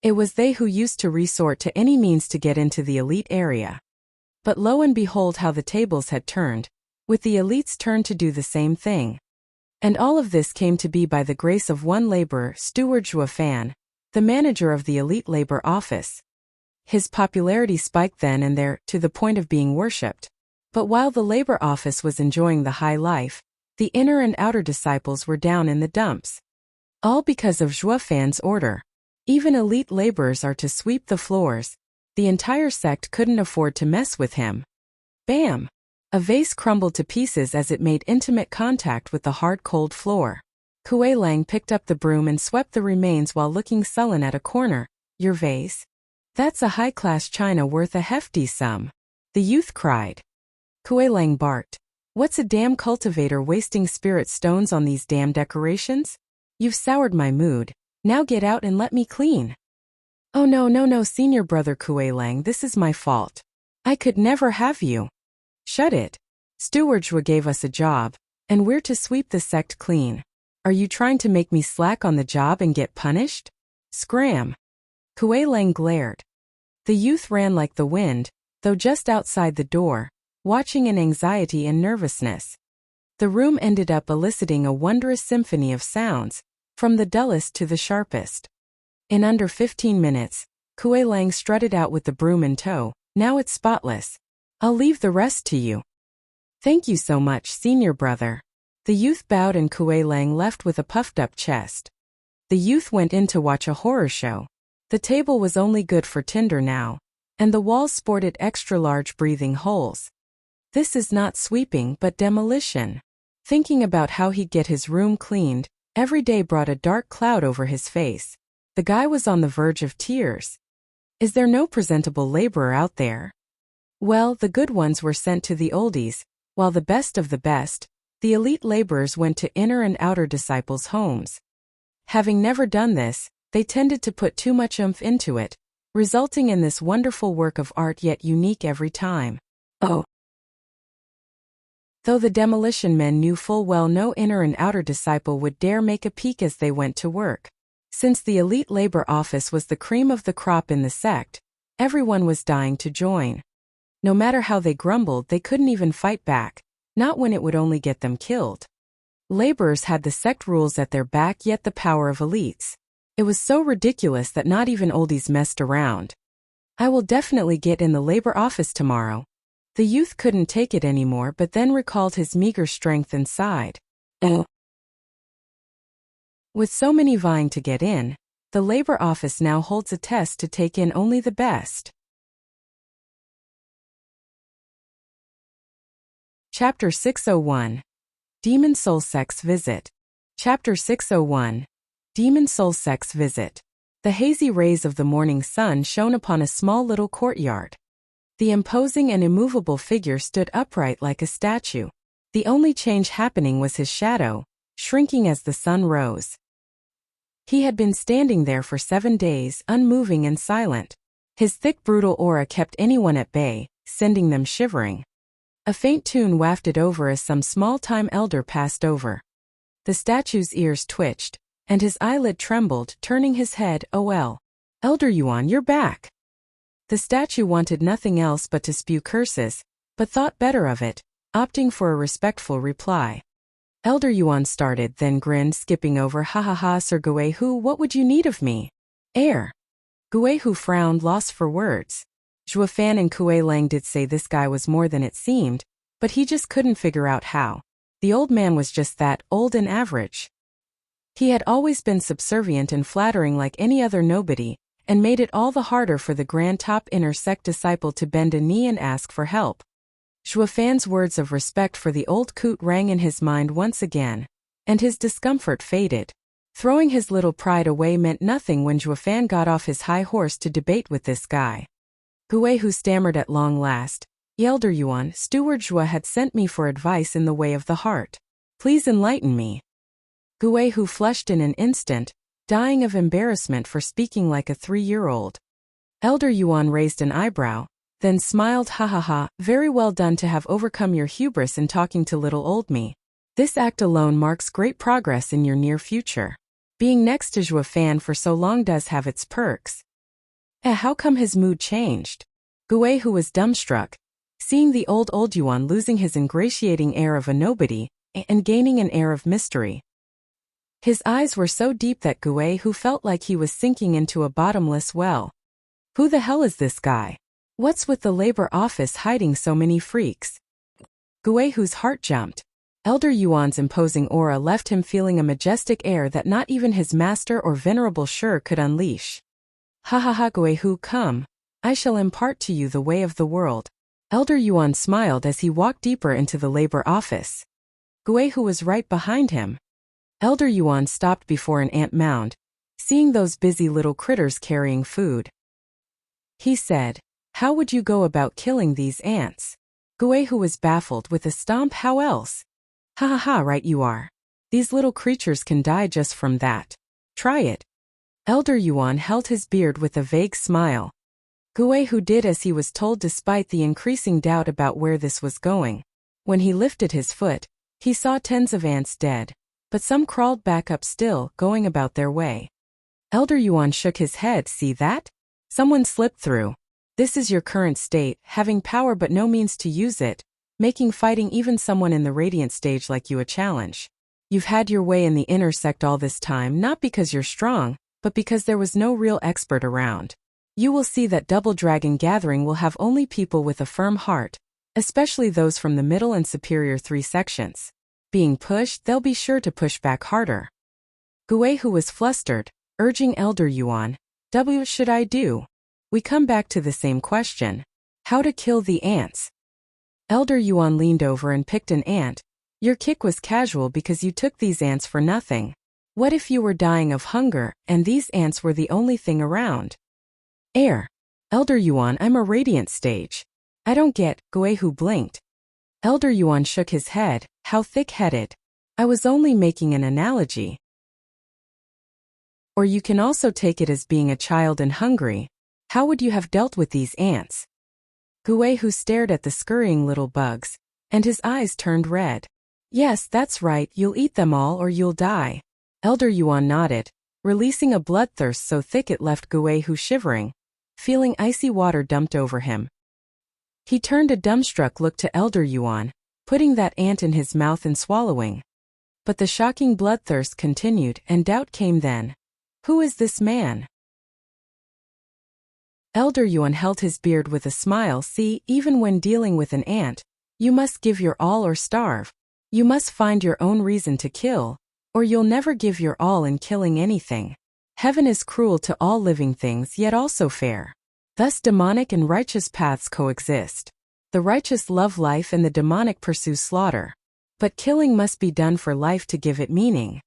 It was they who used to resort to any means to get into the elite area. But lo and behold how the tables had turned, with the elites turn to do the same thing. And all of this came to be by the grace of one laborer, Steward Zhuo Fan, the manager of the elite labor office. His popularity spiked then and there, to the point of being worshipped. But while the labor office was enjoying the high life, the inner and outer disciples were down in the dumps. All because of Zhuo Fan's order. Even elite laborers are to sweep the floors. The entire sect couldn't afford to mess with him. Bam! A vase crumbled to pieces as it made intimate contact with the hard cold floor. Kuei Lang picked up the broom and swept the remains while looking sullen at a corner. Your vase? That's a high-class china worth a hefty sum. The youth cried. Kuei Lang barked. What's a damn cultivator wasting spirit stones on these damn decorations? You've soured my mood. Now get out and let me clean. Oh no, senior brother Kuei Lang, this is my fault. I could never have you. Shut it. Steward Zhuo gave us a job, and we're to sweep the sect clean. Are you trying to make me slack on the job and get punished? Scram. Kuei Lang glared. The youth ran like the wind, though just outside the door, watching in anxiety and nervousness. The room ended up eliciting a wondrous symphony of sounds, from the dullest to the sharpest. In under 15 minutes, Kuei Lang strutted out with the broom in tow. Now it's spotless. I'll leave the rest to you. Thank you so much, senior brother. The youth bowed and Kuei Lang left with a puffed-up chest. The youth went in to watch a horror show. The table was only good for tinder now, and the walls sported extra-large breathing holes. This is not sweeping but demolition. Thinking about how he'd get his room cleaned, every day brought a dark cloud over his face. The guy was on the verge of tears. Is there no presentable laborer out there? Well, the good ones were sent to the oldies, while the best of the best, the elite laborers, went to inner and outer disciples' homes. Having never done this, they tended to put too much oomph into it, resulting in this wonderful work of art yet unique every time. Oh! Though the demolition men knew full well no inner and outer disciple would dare make a peek as they went to work. Since the elite labor office was the cream of the crop in the sect, everyone was dying to join. No matter how they grumbled, they couldn't even fight back, not when it would only get them killed. Laborers had the sect rules at their back, yet the power of elites. It was so ridiculous that not even oldies messed around. I will definitely get in the labor office tomorrow. The youth couldn't take it anymore, but then recalled his meager strength and sighed. With so many vying to get in, the labor office now holds a test to take in only the best. Chapter 601. Demon Soul Sect's Visit. Chapter 601. Demon Soul Sect's Visit. The hazy rays of the morning sun shone upon a small little courtyard. The imposing and immovable figure stood upright like a statue. The only change happening was his shadow, shrinking as the sun rose. He had been standing there for 7 days, unmoving and silent. His thick brutal aura kept anyone at bay, sending them shivering. A faint tune wafted over as some small-time elder passed over. The statue's ears twitched, and his eyelid trembled, turning his head. Oh well. Elder Yuan, you're back. The statue wanted nothing else but to spew curses, but thought better of it, opting for a respectful reply. Elder Yuan started, then grinned, skipping over. Ha ha ha, Sir Guihu, what would you need of me? Air. Guihu frowned, lost for words. Zhuo Fan and Kuei Lang did say this guy was more than it seemed, but he just couldn't figure out how. The old man was just that, old and average. He had always been subservient and flattering like any other nobody, and made it all the harder for the grand top inner sect disciple to bend a knee and ask for help. Zhuo Fan's words of respect for the old coot rang in his mind once again, and his discomfort faded. Throwing his little pride away meant nothing when Zhuofan got off his high horse to debate with this guy. Gue, who stammered at long last, "Elder Yuan, Steward Zhua had sent me for advice in the way of the heart. Please enlighten me." Gue, who flushed in an instant, dying of embarrassment for speaking like a 3-year-old. Elder Yuan raised an eyebrow, then smiled. "Ha ha ha, very well done to have overcome your hubris in talking to little old me. This act alone marks great progress in your near future. Being next to Zhuofan for so long does have its perks." How come his mood changed? Gue, who was dumbstruck, seeing the old Yuan losing his ingratiating air of a nobody and gaining an air of mystery. His eyes were so deep that Gue, who felt like he was sinking into a bottomless well. Who the hell is this guy? What's with the labor office hiding so many freaks? Gue, whose heart jumped. Elder Yuan's imposing aura left him feeling a majestic air that not even his master or venerable Shi could unleash. "Ha ha ha, Gue, who, come. I shall impart to you the way of the world." Elder Yuan smiled as he walked deeper into the labor office. Gue, who was right behind him. Elder Yuan stopped before an ant mound, seeing those busy little critters carrying food. He said, "How would you go about killing these ants?" Gue, who was baffled with a stomp, "How else? Ha ha ha, right you are. These little creatures can die just from that. Try it." Elder Yuan held his beard with a vague smile. Gue, who did as he was told despite the increasing doubt about where this was going. When he lifted his foot, he saw tens of ants dead, but some crawled back up still, going about their way. Elder Yuan shook his head. "See that? Someone slipped through. This is your current state, having power but no means to use it, making fighting even someone in the radiant stage like you a challenge. You've had your way in the inner sect all this time, not because you're strong, but because there was no real expert around. You will see that Double Dragon Gathering will have only people with a firm heart, especially those from the middle and superior 3 sections. Being pushed, they'll be sure to push back harder." Gue, who was flustered, urging Elder Yuan, "What should I do? We come back to the same question. How to kill the ants?" Elder Yuan leaned over and picked an ant. "Your kick was casual because you took these ants for nothing. What if you were dying of hunger, and these ants were the only thing around?" "Air. Elder Yuan, I'm a radiant stage. I don't get." Gue, who blinked. Elder Yuan shook his head. "How thick-headed. I was only making an analogy. Or you can also take it as being a child and hungry. How would you have dealt with these ants?" Gue, who stared at the scurrying little bugs, and his eyes turned red. "Yes, that's right, you'll eat them all or you'll die." Elder Yuan nodded, releasing a bloodthirst so thick it left Gue, who shivering, feeling icy water dumped over him. He turned a dumbstruck look to Elder Yuan, putting that ant in his mouth and swallowing. But the shocking bloodthirst continued, and doubt came then. Who is this man? Elder Yuan held his beard with a smile. "See, even when dealing with an ant, you must give your all or starve. You must find your own reason to kill, or you'll never give your all in killing anything. Heaven is cruel to all living things yet also fair. Thus demonic and righteous paths coexist. The righteous love life and the demonic pursue slaughter. But killing must be done for life to give it meaning.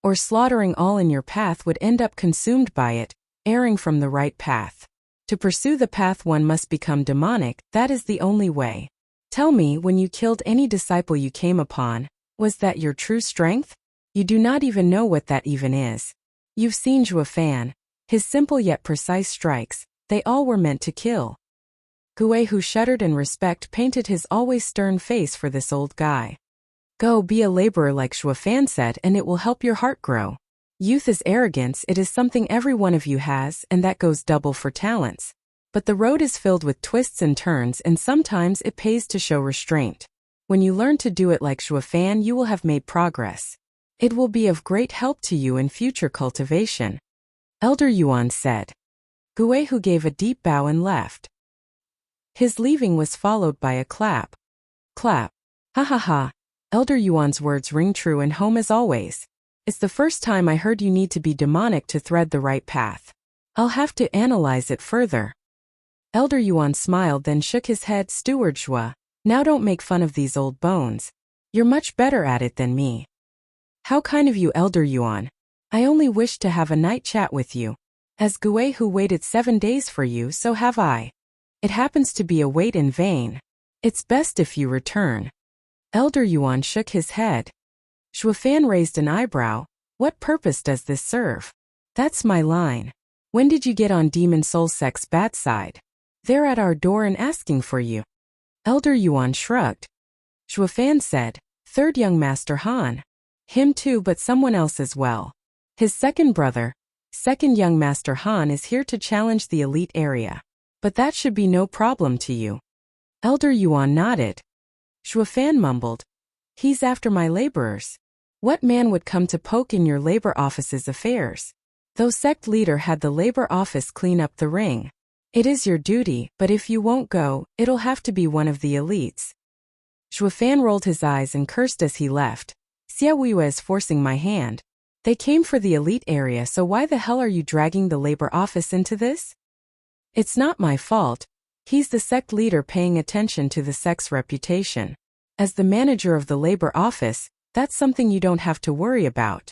Or slaughtering all in your path would end up consumed by it, erring from the right path. To pursue the path one must become demonic, that is the only way. Tell me, when you killed any disciple you came upon, was that your true strength? You do not even know what that even is. You've seen Zhuofan, his simple yet precise strikes, they all were meant to kill." Gue, who shuddered in respect, painted his always stern face for this old guy. "Go be a laborer like Zhuofan said, and it will help your heart grow. Youth is arrogance, it is something every one of you has, and that goes double for talents. But the road is filled with twists and turns, and sometimes it pays to show restraint. When you learn to do it like Zhuofan, you will have made progress. It will be of great help to you in future cultivation," Elder Yuan said. Gue, who gave a deep bow and left. His leaving was followed by a clap. Clap. "Ha ha ha. Elder Yuan's words ring true and home as always. It's the first time I heard you need to be demonic to thread the right path. I'll have to analyze it further." Elder Yuan smiled, then shook his head. "Steward Zhua, now don't make fun of these old bones. You're much better at it than me." "How kind of you, Elder Yuan. I only wished to have a night chat with you. As Gue who waited 7 days for you, so have I. It happens to be a wait in vain. It's best if you return. Elder Yuan shook his head. Shuafan raised an eyebrow. What purpose does this serve? That's my line. When did you get on Demon Soul Sect's bad side? They're at our door and asking for you. Elder Yuan shrugged. Shuafan said, Third young Master Han. Him too, but someone else as well. His second brother, second young Master Han, is here to challenge the elite area. But that should be no problem to you. Elder Yuan nodded. Shuafan mumbled. He's after my laborers. What man would come to poke in your labor office's affairs? Though sect leader had the labor office clean up the ring. It is your duty, but if you won't go, it'll have to be one of the elites. Shuafan rolled his eyes and cursed as he left. Xiaoyue is forcing my hand. They came for the elite area, so why the hell are you dragging the labor office into this? It's not my fault. He's the sect leader paying attention to the sect's reputation. As the manager of the labor office, that's something you don't have to worry about.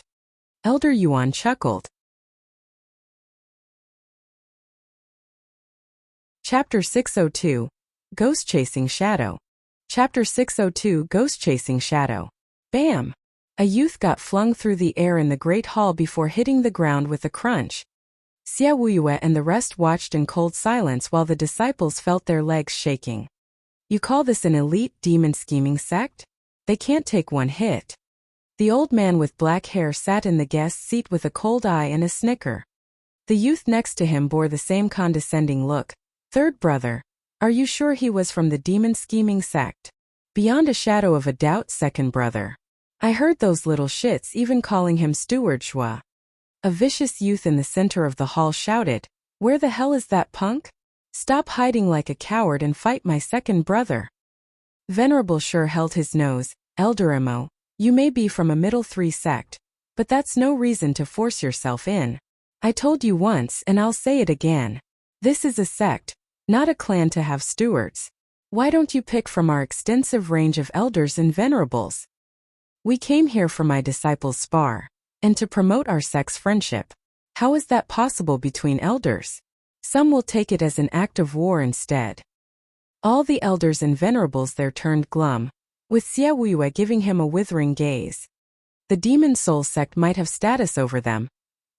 Elder Yuan chuckled. Chapter 602, Ghost Chasing Shadow. Chapter 602, Ghost Chasing Shadow. Bam! A youth got flung through the air in the great hall before hitting the ground with a crunch. Xiaoyue and the rest watched in cold silence while the disciples felt their legs shaking. You call this an elite demon scheming sect? They can't take one hit. The old man with black hair sat in the guest seat with a cold eye and a snicker. The youth next to him bore the same condescending look. Third brother, are you sure he was from the demon scheming sect? Beyond a shadow of a doubt, second brother. I heard those little shits even calling him Steward Shua. A vicious youth in the center of the hall shouted, Where the hell is that punk? Stop hiding like a coward and fight my second brother. Venerable Sure held his nose. Elder Emo, you may be from a middle three sect, but that's no reason to force yourself in. I told you once and I'll say it again. This is a sect, not a clan to have stewards. Why don't you pick from our extensive range of elders and venerables? We came here for my disciples' spar, and to promote our sect's friendship. How is that possible between elders? Some will take it as an act of war instead. All the elders and venerables there turned glum, with Xiaoyue giving him a withering gaze. The Demon Soul sect might have status over them,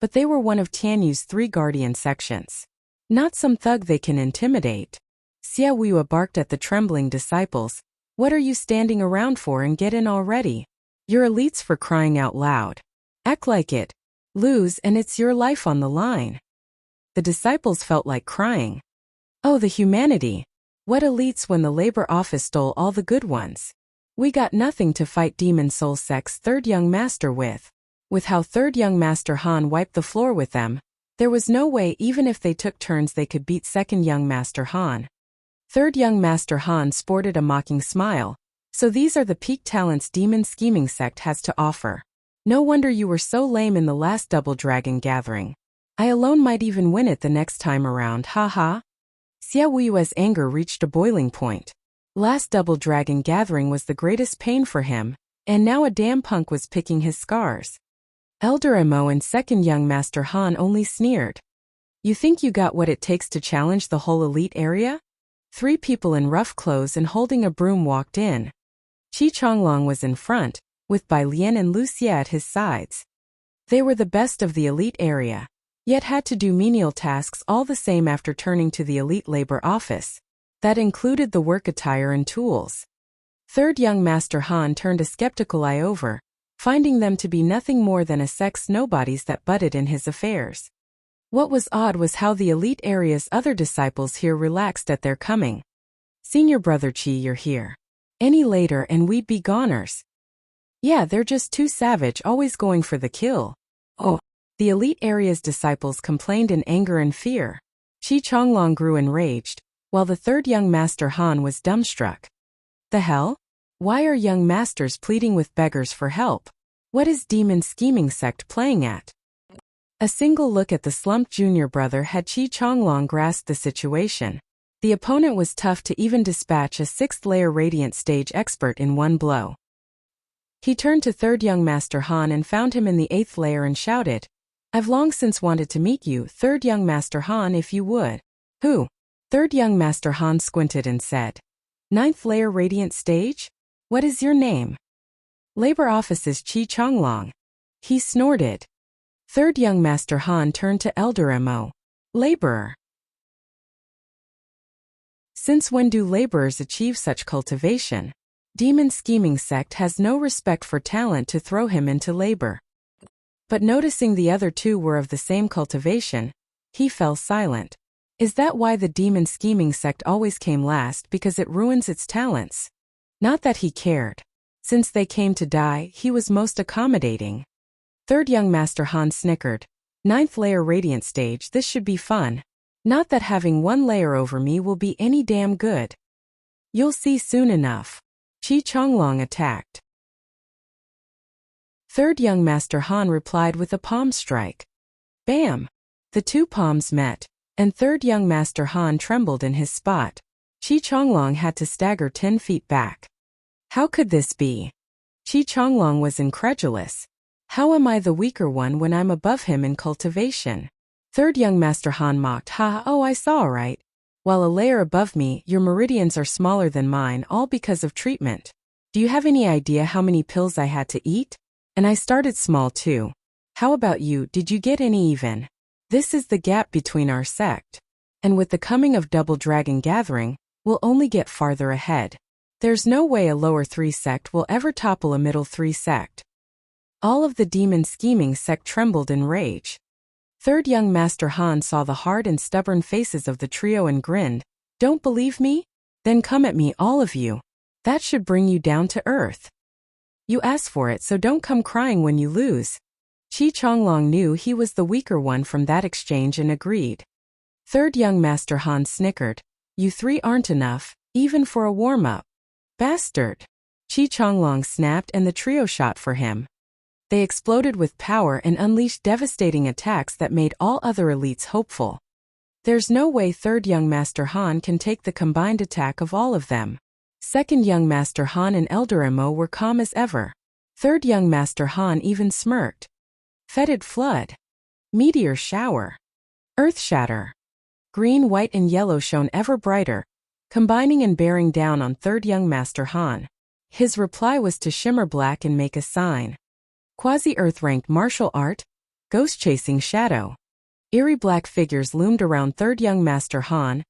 but they were one of Tianyu's 3 guardian sections. Not some thug they can intimidate. Xiaoyue barked at the trembling disciples. What are you standing around for, and get in already? You're elites for crying out loud. Act like it. Lose and it's your life on the line. The disciples felt like crying. Oh, the humanity. What elites when the labor office stole all the good ones? We got nothing to fight Demon Soul Sect's third young master with. With how third young Master Han wiped the floor with them, there was no way even if they took turns they could beat second young Master Han. Third young Master Han sported a mocking smile. So these are the peak talents Demon Scheming Sect has to offer. No wonder you were so lame in the last Double Dragon gathering. I alone might even win it the next time around, haha. Xiaoyue's anger reached a boiling point. Last Double Dragon gathering was the greatest pain for him, and now a damn punk was picking his scars. Elder Emo and second young Master Han only sneered. You think you got what it takes to challenge the whole elite area? 3 people in rough clothes and holding a broom walked in. Qi Chonglong was in front, with Bai Lian and Wuxia at his sides. They were the best of the elite area, yet had to do menial tasks all the same after turning to the elite labor office. That included the work attire and tools. Third young Master Han turned a skeptical eye over, finding them to be nothing more than a sect's nobodies that butted in his affairs. What was odd was how the elite area's other disciples here relaxed at their coming. Senior brother Qi, you're here. Any later and we'd be goners. Yeah, they're just too savage, always going for the kill. Oh, the elite area's disciples complained in anger and fear. Qi Chonglong grew enraged, while the third young Master Han was dumbstruck. The hell? Why are young masters pleading with beggars for help? What is Demon Scheming Sect playing at? A single look at the slumped junior brother had Qi Chonglong grasped the situation. The opponent was tough to even dispatch a 6th-layer Radiant stage expert in one blow. He turned to third young Master Han and found him in the 8th layer and shouted, "I've long since wanted to meet you, third young Master Han, if you would." "Who?" Third young Master Han squinted and said, "9th layer radiant stage? What is your name?" "Labor Office's Chi Chonglong." He snorted. Third young Master Han turned to Elder Mo. "Laborer. Since when do laborers achieve such cultivation? Demon Scheming Sect has no respect for talent to throw him into labor." But noticing the other two were of the same cultivation, he fell silent. Is that why the Demon Scheming Sect always came last, because it ruins its talents? Not that he cared. Since they came to die, he was most accommodating. Third young Master Han snickered. 9th layer radiant stage, this should be fun. Not that having 1 layer over me will be any damn good. You'll see soon enough. Chi Chonglong attacked. Third young Master Han replied with a palm strike. Bam! The two palms met, and third young Master Han trembled in his spot. Chi Chonglong had to stagger 10 feet back. How could this be? Chi Chonglong was incredulous. How am I the weaker one when I'm above him in cultivation? Third young Master Han mocked, "Ha, oh, I saw right. While a layer above me, your meridians are smaller than mine, all because of treatment. Do you have any idea how many pills I had to eat? And I started small too. How about you, did you get any even? This is the gap between our sect. And with the coming of Double Dragon Gathering, we'll only get farther ahead. There's no way a lower 3 sect will ever topple a middle 3 sect." All of the Demon Scheming Sect trembled in rage. Third young Master Han saw the hard and stubborn faces of the trio and grinned. "Don't believe me? Then come at me, all of you. That should bring you down to earth. You asked for it, so don't come crying when you lose." Chi Chonglong knew he was the weaker one from that exchange and agreed. Third young Master Han snickered. "You 3 aren't enough, even for a warm-up. Bastard." Chi Chonglong snapped and the trio shot for him. They exploded with power and unleashed devastating attacks that made all other elites hopeful. There's no way third young Master Han can take the combined attack of all of them. Second young Master Han and Elder Mo were calm as ever. Third young Master Han even smirked. Fetid flood. Meteor shower. Earth shatter. Green, white, and yellow shone ever brighter, combining and bearing down on third young Master Han. His reply was to shimmer black and make a sign. Quasi-Earth ranked martial art, ghost-chasing shadow. Eerie black figures loomed around third young Master Han,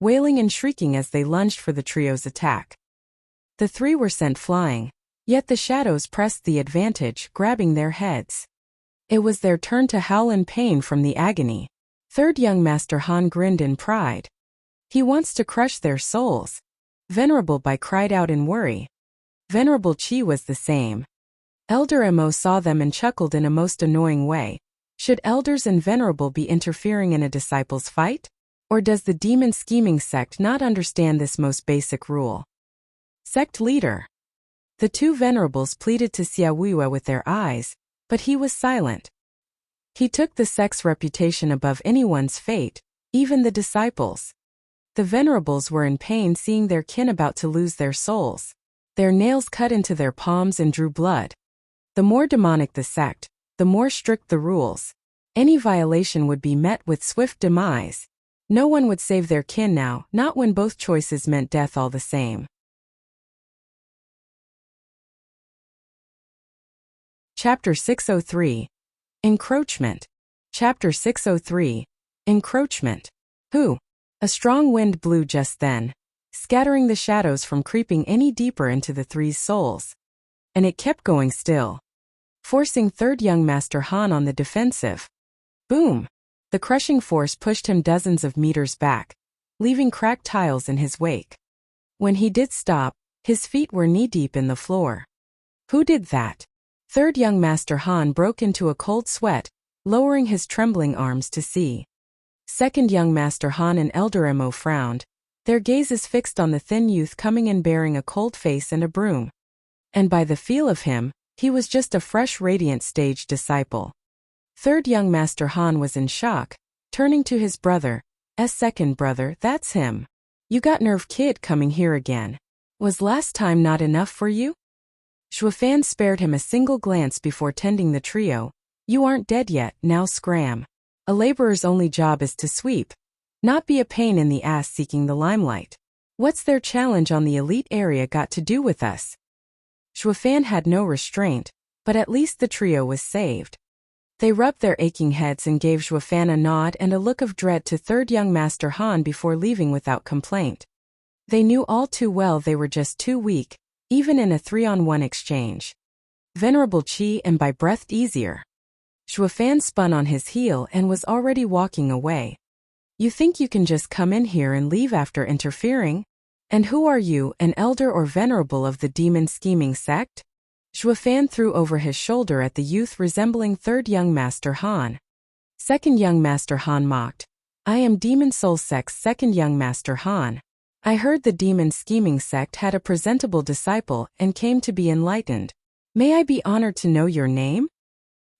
wailing and shrieking as they lunged for the trio's attack. The 3 were sent flying, yet the shadows pressed the advantage, grabbing their heads. It was their turn to howl in pain from the agony. Third young Master Han grinned in pride. He wants to crush their souls. Venerable Bai cried out in worry. Venerable Chi was the same. Elder Mo saw them and chuckled in a most annoying way. Should elders and venerable be interfering in a disciples' fight? Or does the Demon Scheming Sect not understand this most basic rule? Sect leader. The 2 venerables pleaded to Xiaowiwa with their eyes, but he was silent. He took the sect's reputation above anyone's fate, even the disciples. The venerables were in pain seeing their kin about to lose their souls. Their nails cut into their palms and drew blood. The more demonic the sect, the more strict the rules. Any violation would be met with swift demise. No one would save their kin now, not when both choices meant death all the same. Chapter 603. Encroachment. Chapter 603. Encroachment. Who? A strong wind blew just then, scattering the shadows from creeping any deeper into the 3's souls. And it kept going still, forcing third young Master Han on the defensive. Boom! The crushing force pushed him dozens of meters back, leaving cracked tiles in his wake. When he did stop, his feet were knee-deep in the floor. Who did that? Third young Master Han broke into a cold sweat, lowering his trembling arms to see. Second young Master Han and Elder Mo frowned, their gazes fixed on the thin youth coming in bearing a cold face and a broom. And by the feel of him, he was just a fresh radiant stage disciple. Third young Master Han was in shock, turning to his brother. Second brother, that's him. You got nerve, kid, coming here again. Was last time not enough for you? Shuafan spared him a single glance before tending the trio. You aren't dead yet, now scram. A laborer's only job is to sweep, not be a pain in the ass seeking the limelight. What's their challenge on the elite area got to do with us? Shuafan had no restraint, but at least the trio was saved. They rubbed their aching heads and gave Shuafan a nod and a look of dread to third young Master Han before leaving without complaint. They knew all too well they were just too weak, even in a 3-on-1 exchange. Venerable Qi and by breathed easier. Shuafan spun on his heel and was already walking away. You think you can just come in here and leave after interfering? And who are you, an elder or venerable of the demon scheming sect? Shuafan threw over his shoulder at the youth resembling third young Master Han. Second young Master Han mocked. I am Demon Soul Sect's second young Master Han. I heard the demon scheming sect had a presentable disciple and came to be enlightened. May I be honored to know your name?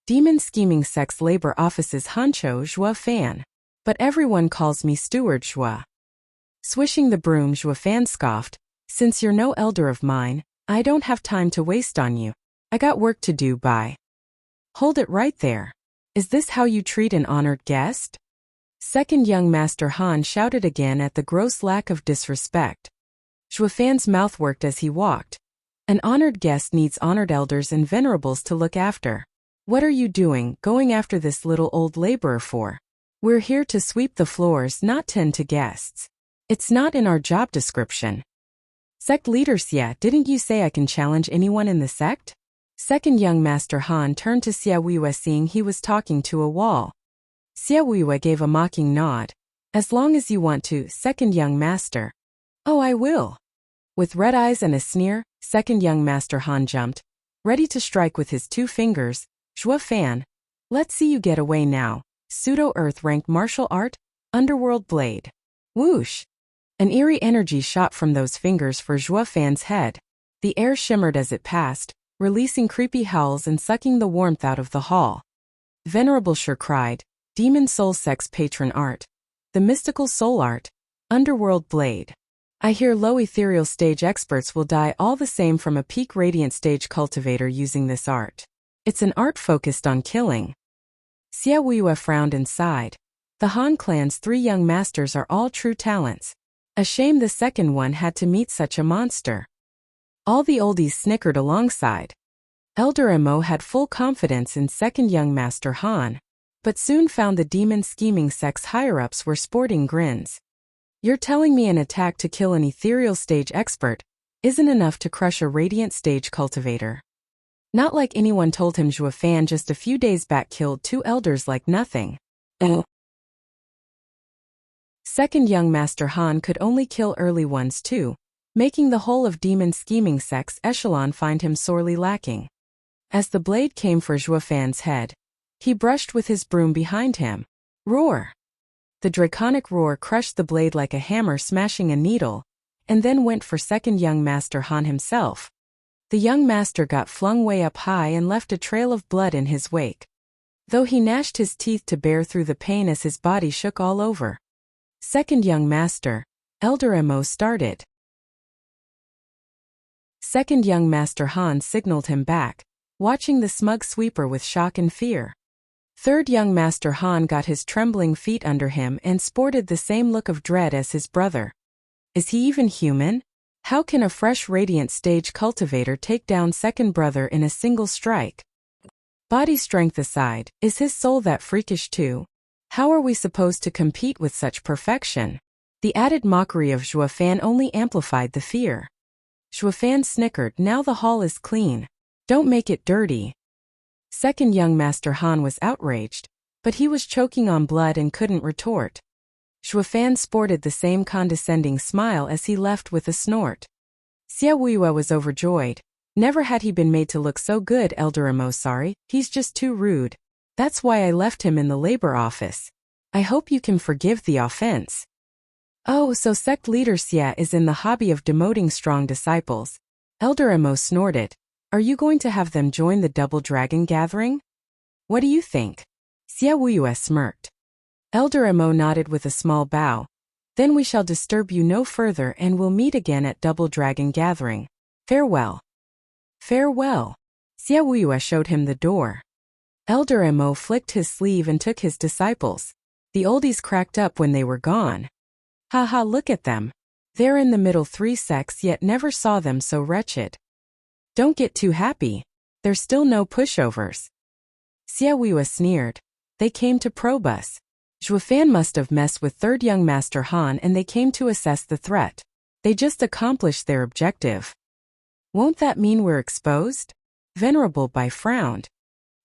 Demon scheming sect's labor office's Hancho Shuafan. But everyone calls me Steward Shua. Swishing the broom, Shuafan scoffed. Since you're no elder of mine, I don't have time to waste on you. I got work to do, bye. Hold it right there. Is this how you treat an honored guest? Second young Master Han shouted again at the gross lack of disrespect. Shuafan's mouth worked as he walked. An honored guest needs honored elders and venerables to look after. What are you doing, going after this little old laborer for? We're here to sweep the floors, not tend to guests. It's not in our job description. Sect leader Xia, didn't you say I can challenge anyone in the sect? Second young Master Han turned to Xia Weiwei, seeing he was talking to a wall. Xia Weiwei gave a mocking nod. As long as you want to, second young master. Oh, I will. With red eyes and a sneer, second young Master Han jumped, ready to strike with his 2 fingers. Shuafan, let's see you get away now. Pseudo-earth ranked martial art, underworld blade. Whoosh! An eerie energy shot from those fingers for Shuafan's head. The air shimmered as it passed, releasing creepy howls and sucking the warmth out of the hall. Venerable Sure cried, Demon Soul Sect's patron art. The mystical soul art. Underworld blade. I hear low ethereal stage experts will die all the same from a peak radiant stage cultivator using this art. It's an art focused on killing. Xia Weiwei frowned and sighed. The Han clan's 3 young masters are all true talents. A shame the second one had to meet such a monster. All the oldies snickered alongside. Elder Mo had full confidence in second young Master Han, but soon found the demon scheming sect's higher-ups were sporting grins. You're telling me an attack to kill an ethereal stage expert isn't enough to crush a radiant stage cultivator? Not like anyone told him Shuafan just a few days back killed 2 elders like nothing. Second young Master Han could only kill early ones too, making the whole of demon scheming sect's echelon find him sorely lacking. As the blade came for Shuafan's head, he brushed with his broom behind him. Roar! The draconic roar crushed the blade like a hammer smashing a needle, and then went for second young Master Han himself. The young master got flung way up high and left a trail of blood in his wake, though he gnashed his teeth to bear through the pain as his body shook all over. Second young master, Elder Mo started. Second young Master Han signaled him back, watching the smug sweeper with shock and fear. Third young Master Han got his trembling feet under him and sported the same look of dread as his brother. Is he even human? How can a fresh radiant stage cultivator take down second brother in a single strike? Body strength aside, is his soul that freakish too? How are we supposed to compete with such perfection? The added mockery of Shuafan only amplified the fear. Shuafan snickered, now the hall is clean. Don't make it dirty. Second young Master Han was outraged, but he was choking on blood and couldn't retort. Shuafan sported the same condescending smile as he left with a snort. Xia Weiwei was overjoyed. Never had he been made to look so good, Elder Mo. Sorry, he's just too rude. That's why I left him in the labor office. I hope you can forgive the offense. Oh, so sect leader Xia is in the hobby of demoting strong disciples. Elder Mo snorted. Are you going to have them join the double dragon gathering? What do you think? Xia Weiwei smirked. Elder Mo nodded with a small bow. Then we shall disturb you no further and we'll meet again at double dragon gathering. Farewell. Farewell. Xiaoyue showed him the door. Elder Mo flicked his sleeve and took his disciples. The oldies cracked up when they were gone. Haha, look at them. They're in the middle 3 sects yet never saw them so wretched. Don't get too happy. There's still no pushovers. Xiaoyue sneered. They came to probe us. Zhuofan must have messed with third young master Han and they came to assess the threat. They just accomplished their objective. Won't that mean we're exposed? Venerable Bai frowned.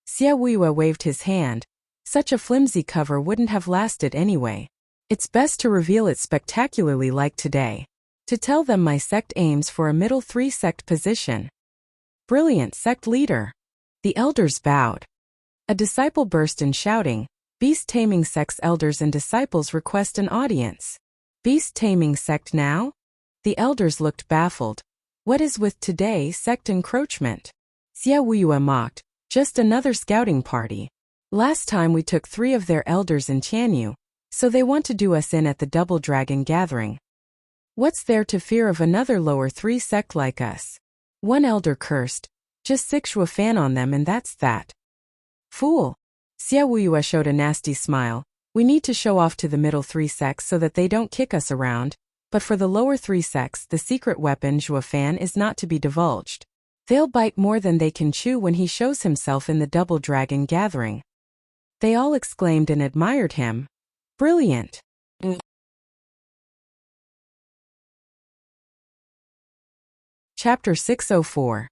Xiaoyue waved his hand. Such a flimsy cover wouldn't have lasted anyway. It's best to reveal it spectacularly like today. To tell them my sect aims for a middle 3 sect position. Brilliant, sect leader. The elders bowed. A disciple burst in shouting, beast-taming sect's elders and disciples request an audience. Beast-taming sect now? The elders looked baffled. What is with today sect encroachment? Xiaoyue mocked, just another scouting party. Last time we took 3 of their elders in Chanyu, so they want to do us in at the Double Dragon gathering. What's there to fear of another lower 3 sect like us? One elder cursed, just 6 Zhuofan on them and that's that. Fool. Xiaoyue showed a nasty smile. We need to show off to the middle 3 sects so that they don't kick us around, but for the lower 3 sects the secret weapon Zhuofan is not to be divulged. They'll bite more than they can chew when he shows himself in the Double Dragon gathering. They all exclaimed and admired him. Brilliant. Chapter 604.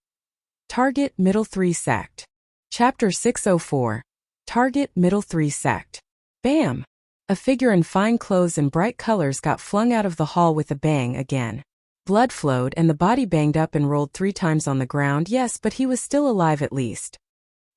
Target Middle 3 Sect. Chapter 604. Target Middle 3 Sect. Bam! A figure in fine clothes and bright colors got flung out of the hall with a bang again. Blood flowed and the body banged up and rolled 3 times on the ground. Yes, but he was still alive at least.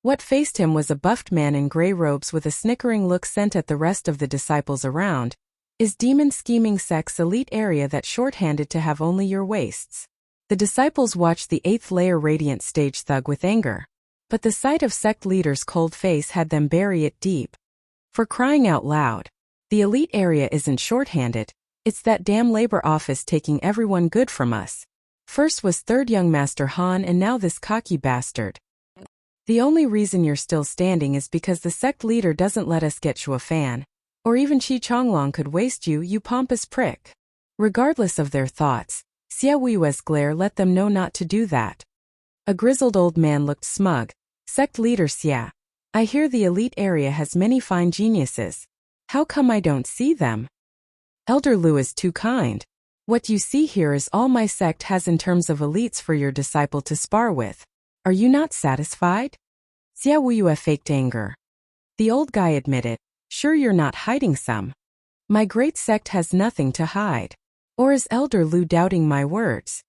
What faced him was a buffed man in gray robes with a snickering look sent at the rest of the disciples around. Is demon scheming sect's elite area that shorthanded to have only your waists? The disciples watched the 8th layer radiant stage thug with anger. But the sight of sect leader's cold face had them bury it deep. For crying out loud. The elite area isn't shorthanded, it's that damn labor office taking everyone good from us. First was third young master Han and now this cocky bastard. The only reason you're still standing is because the sect leader doesn't let us get Zhuofan. Or even Qi Chonglong could waste you, you pompous prick. Regardless of their thoughts, Xiaoyue's glare let them know not to do that. A grizzled old man looked smug. Sect leader Xia. I hear the elite area has many fine geniuses. How come I don't see them? Elder Lu is too kind. What you see here is all my sect has in terms of elites for your disciple to spar with. Are you not satisfied? Xiaoyue faked anger. The old guy admitted, sure you're not hiding some. My great sect has nothing to hide. Or is Elder Lu doubting my words?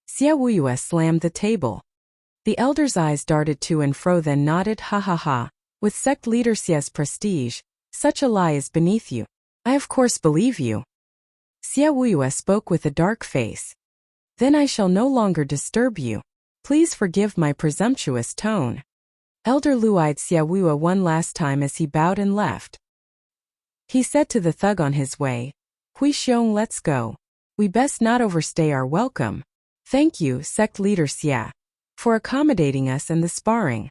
Xiaoyue slammed the table. The elder's eyes darted to and fro then nodded, ha ha ha. With sect leader Xia's prestige, such a lie is beneath you. I of course believe you. Xiaoyue spoke with a dark face. Then I shall no longer disturb you. Please forgive my presumptuous tone. Elder Lu eyed Xiaoyue one last time as he bowed and left. He said to the thug on his way, Hui Xiong, let's go. We best not overstay our welcome. Thank you, sect leader Xia, for accommodating us and the sparring.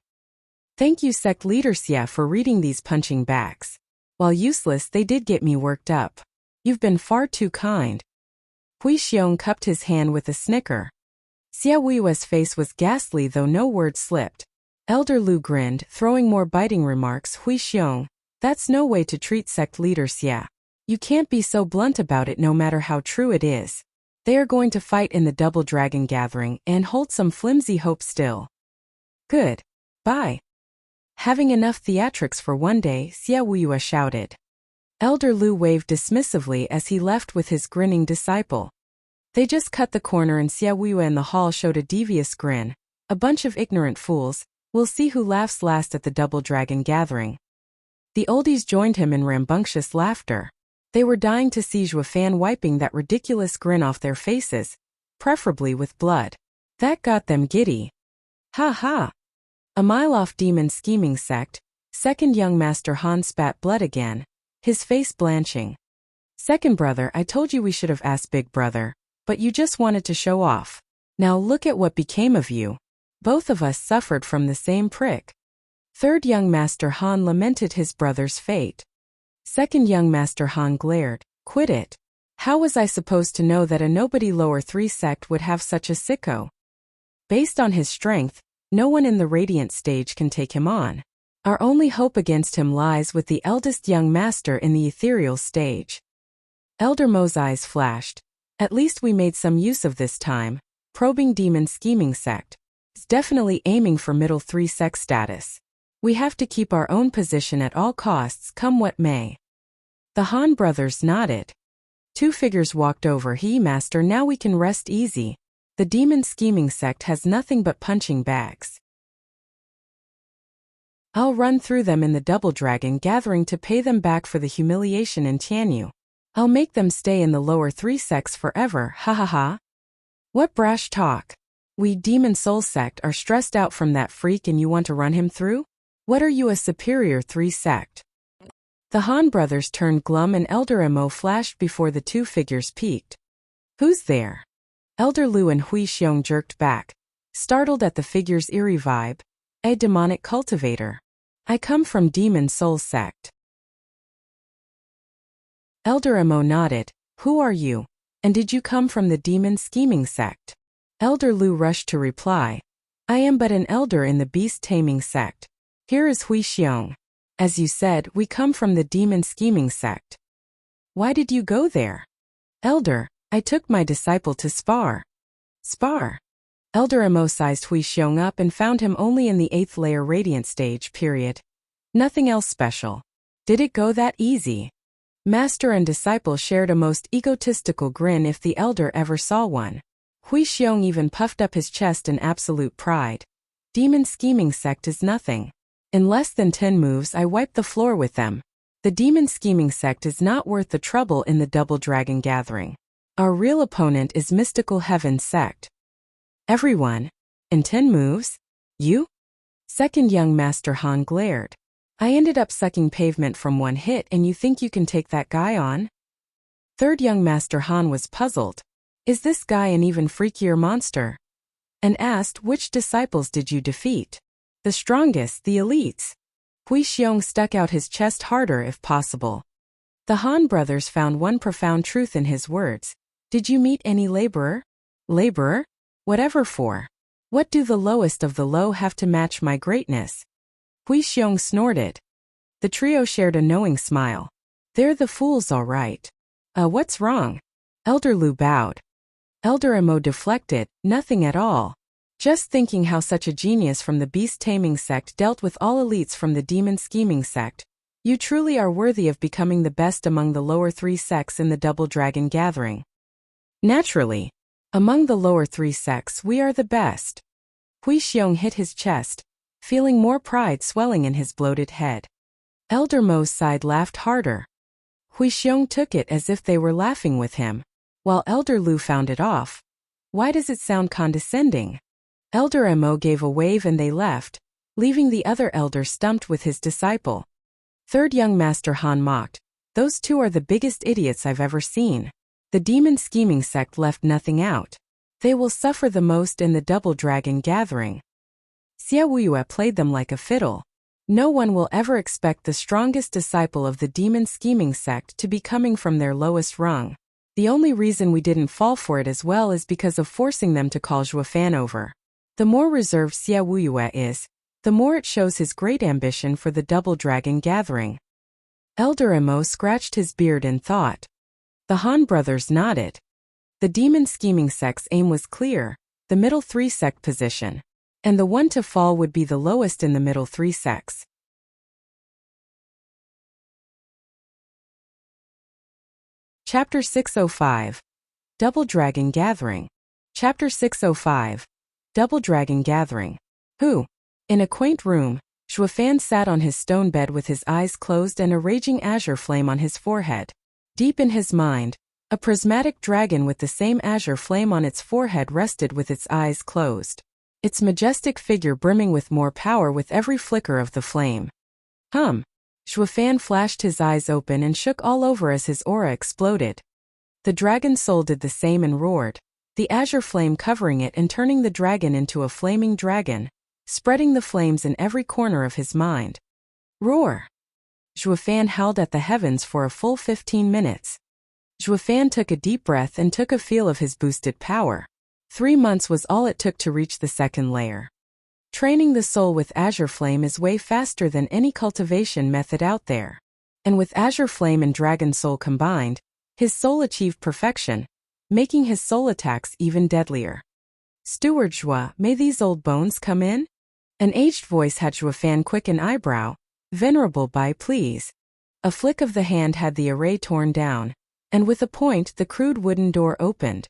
Thank you, sect leader Xia, for reading these punching backs. While useless, they did get me worked up. You've been far too kind. Hui Xiong cupped his hand with a snicker. Xiaoyue's face was ghastly though no word slipped. Elder Lu grinned, throwing more biting remarks. Hui Xiong, that's no way to treat sect leader Xia. You can't be so blunt about it no matter how true it is. They are going to fight in the Double Dragon gathering and hold some flimsy hope still. Good. Bye. Having enough theatrics for one day, Xiaoyue shouted. Elder Lu waved dismissively as he left with his grinning disciple. They just cut the corner and Xiaoyue in the hall showed a devious grin. A bunch of ignorant fools, we'll see who laughs last at the Double Dragon gathering. The oldies joined him in rambunctious laughter. They were dying to see Zhuofan wiping that ridiculous grin off their faces, preferably with blood. That got them giddy. Ha ha! A mile off demon scheming sect, second young master Han spat blood again, his face blanching. Second brother, I told you we should have asked big brother, but you just wanted to show off. Now look at what became of you. Both of us suffered from the same prick. Third young Master Han lamented his brother's fate. Second young Master Han glared. Quit it. How was I supposed to know that a nobody lower 3 sect would have such a sicko? Based on his strength, no one in the Radiant stage can take him on. Our only hope against him lies with the eldest young master in the ethereal stage. Elder Mo's eyes flashed. At least we made some use of this time. Probing demon scheming sect. It's definitely aiming for middle 3 sect status. We have to keep our own position at all costs, come what may. The Han brothers nodded. 2 figures walked over. Master, now we can rest easy. The demon scheming sect has nothing but punching bags. I'll run through them in the Double Dragon Gathering to pay them back for the humiliation in Tianyu. I'll make them stay in the lower 3 sects forever, ha ha ha. What brash talk. We Demon Soul sect are stressed out from that freak and you want to run him through? What are you, a superior 3 sect? The Han brothers turned glum and Elder Mo flashed before the 2 figures peeked. Who's there? Elder Lu and Hui Xiong jerked back, startled at the figure's eerie vibe. A demonic cultivator. I come from Demon Soul sect. Elder Mo nodded. Who are you? And did you come from the demon scheming sect? Elder Lu rushed to reply. I am but an elder in the beast taming sect. Here is Hui Xiong. As you said, we come from the demon scheming sect. Why did you go there? Elder, I took my disciple to spar. Spar? Elder Mo sized Hui Xiong up and found him only in the 8th layer Radiant stage, period. Nothing else special. Did it go that easy? Master and disciple shared a most egotistical grin if the elder ever saw one. Hui Xiong even puffed up his chest in absolute pride. Demon scheming sect is nothing. In less than 10 moves I wiped the floor with them. The demon scheming sect is not worth the trouble in the Double Dragon Gathering. Our real opponent is Mystical Heaven sect. Everyone? In 10 moves? You? Second young Master Han glared. I ended up sucking pavement from 1 hit and you think you can take that guy on? Third young Master Han was puzzled. Is this guy an even freakier monster? And asked, which disciples did you defeat? The strongest, the elites. Hui Xiong stuck out his chest harder if possible. The Han brothers found one profound truth in his words. Did you meet any laborer? Laborer? Whatever for. What do the lowest of the low have to match my greatness? Hui Xiong snorted. The trio shared a knowing smile. They're the fools all right. What's wrong? Elder Lu bowed. Elder Mo deflected, nothing at all. Just thinking how such a genius from the beast taming sect dealt with all elites from the demon scheming sect. You truly are worthy of becoming the best among the lower 3 sects in the Double Dragon Gathering. Naturally. Among the lower 3 sects we are the best. Hui Xiong hit his chest, feeling more pride swelling in his bloated head. Elder Mo's side laughed harder. Hui Xiong took it as if they were laughing with him, while Elder Lu found it off. Why does it sound condescending? Elder Mo gave a wave and they left, leaving the other elder stumped with his disciple. Third young Master Han mocked. Those 2 are the biggest idiots I've ever seen. The demon scheming sect left nothing out. They will suffer the most in the Double Dragon Gathering. Xia Wuyue played them like a fiddle. No one will ever expect the strongest disciple of the demon scheming sect to be coming from their lowest rung. The only reason we didn't fall for it as well is because of forcing them to call Zhuofan over. The more reserved Xia Wuyue is, the more it shows his great ambition for the Double Dragon Gathering. Elder Mo scratched his beard in thought. The Han brothers nodded. The demon scheming sect's aim was clear, the middle 3 sect position. And the one to fall would be the lowest in the middle 3 sects. Chapter 605. Double Dragon Gathering. Chapter 605. Double Dragon Gathering. Who? In a quaint room, Zhuofan sat on his stone bed with his eyes closed and a raging azure flame on his forehead. Deep in his mind, a prismatic dragon with the same azure flame on its forehead rested with its eyes closed. Its majestic figure brimming with more power with every flicker of the flame. Zhuofan flashed his eyes open and shook all over as his aura exploded. The dragon soul did the same and roared. the azure flame covering it and turning the dragon into a flaming dragon, spreading the flames in every corner of his mind. Roar! Zhuofan howled at the heavens for a full 15 minutes. Zhuofan took a deep breath and took a feel of his boosted power. 3 months was all it took to reach the second layer. Training the soul with azure flame is way faster than any cultivation method out there. And with azure flame and dragon soul combined, his soul achieved perfection, making his soul attacks even deadlier. Steward Zhua, may these old bones come in? An aged voice had Zhuofan quick an eyebrow. Venerable Bai, please. A flick of the hand had the array torn down, and with a point the crude wooden door opened.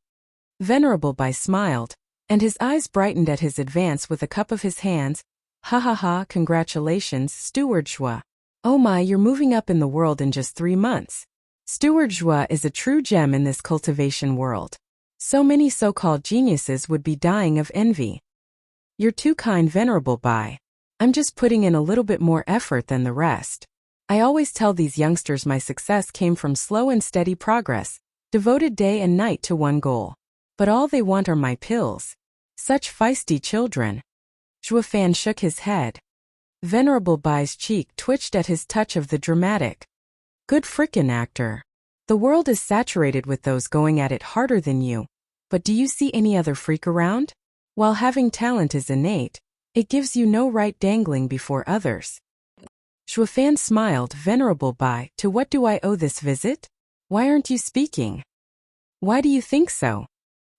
Venerable Bai smiled, and his eyes brightened at his advance with a cup of his hands. Ha ha ha, congratulations, Steward Zhua. Oh my, you're moving up in the world in just 3 months. Steward Zhua is a true gem in this cultivation world. So many so-called geniuses would be dying of envy. You're too kind, Venerable Bai. I'm just putting in a little bit more effort than the rest. I always tell these youngsters my success came from slow and steady progress, devoted day and night to one goal. But all they want are my pills. Such feisty children. Zhuofan shook his head. Venerable Bai's cheek twitched at his touch of the dramatic. Good frickin' actor. The world is saturated with those going at it harder than you. But do you see any other freak around? While having talent is innate, it gives you no right dangling before others. Zhuofan smiled. Venerable Bai, to what do I owe this visit? Why aren't you speaking? Why do you think so?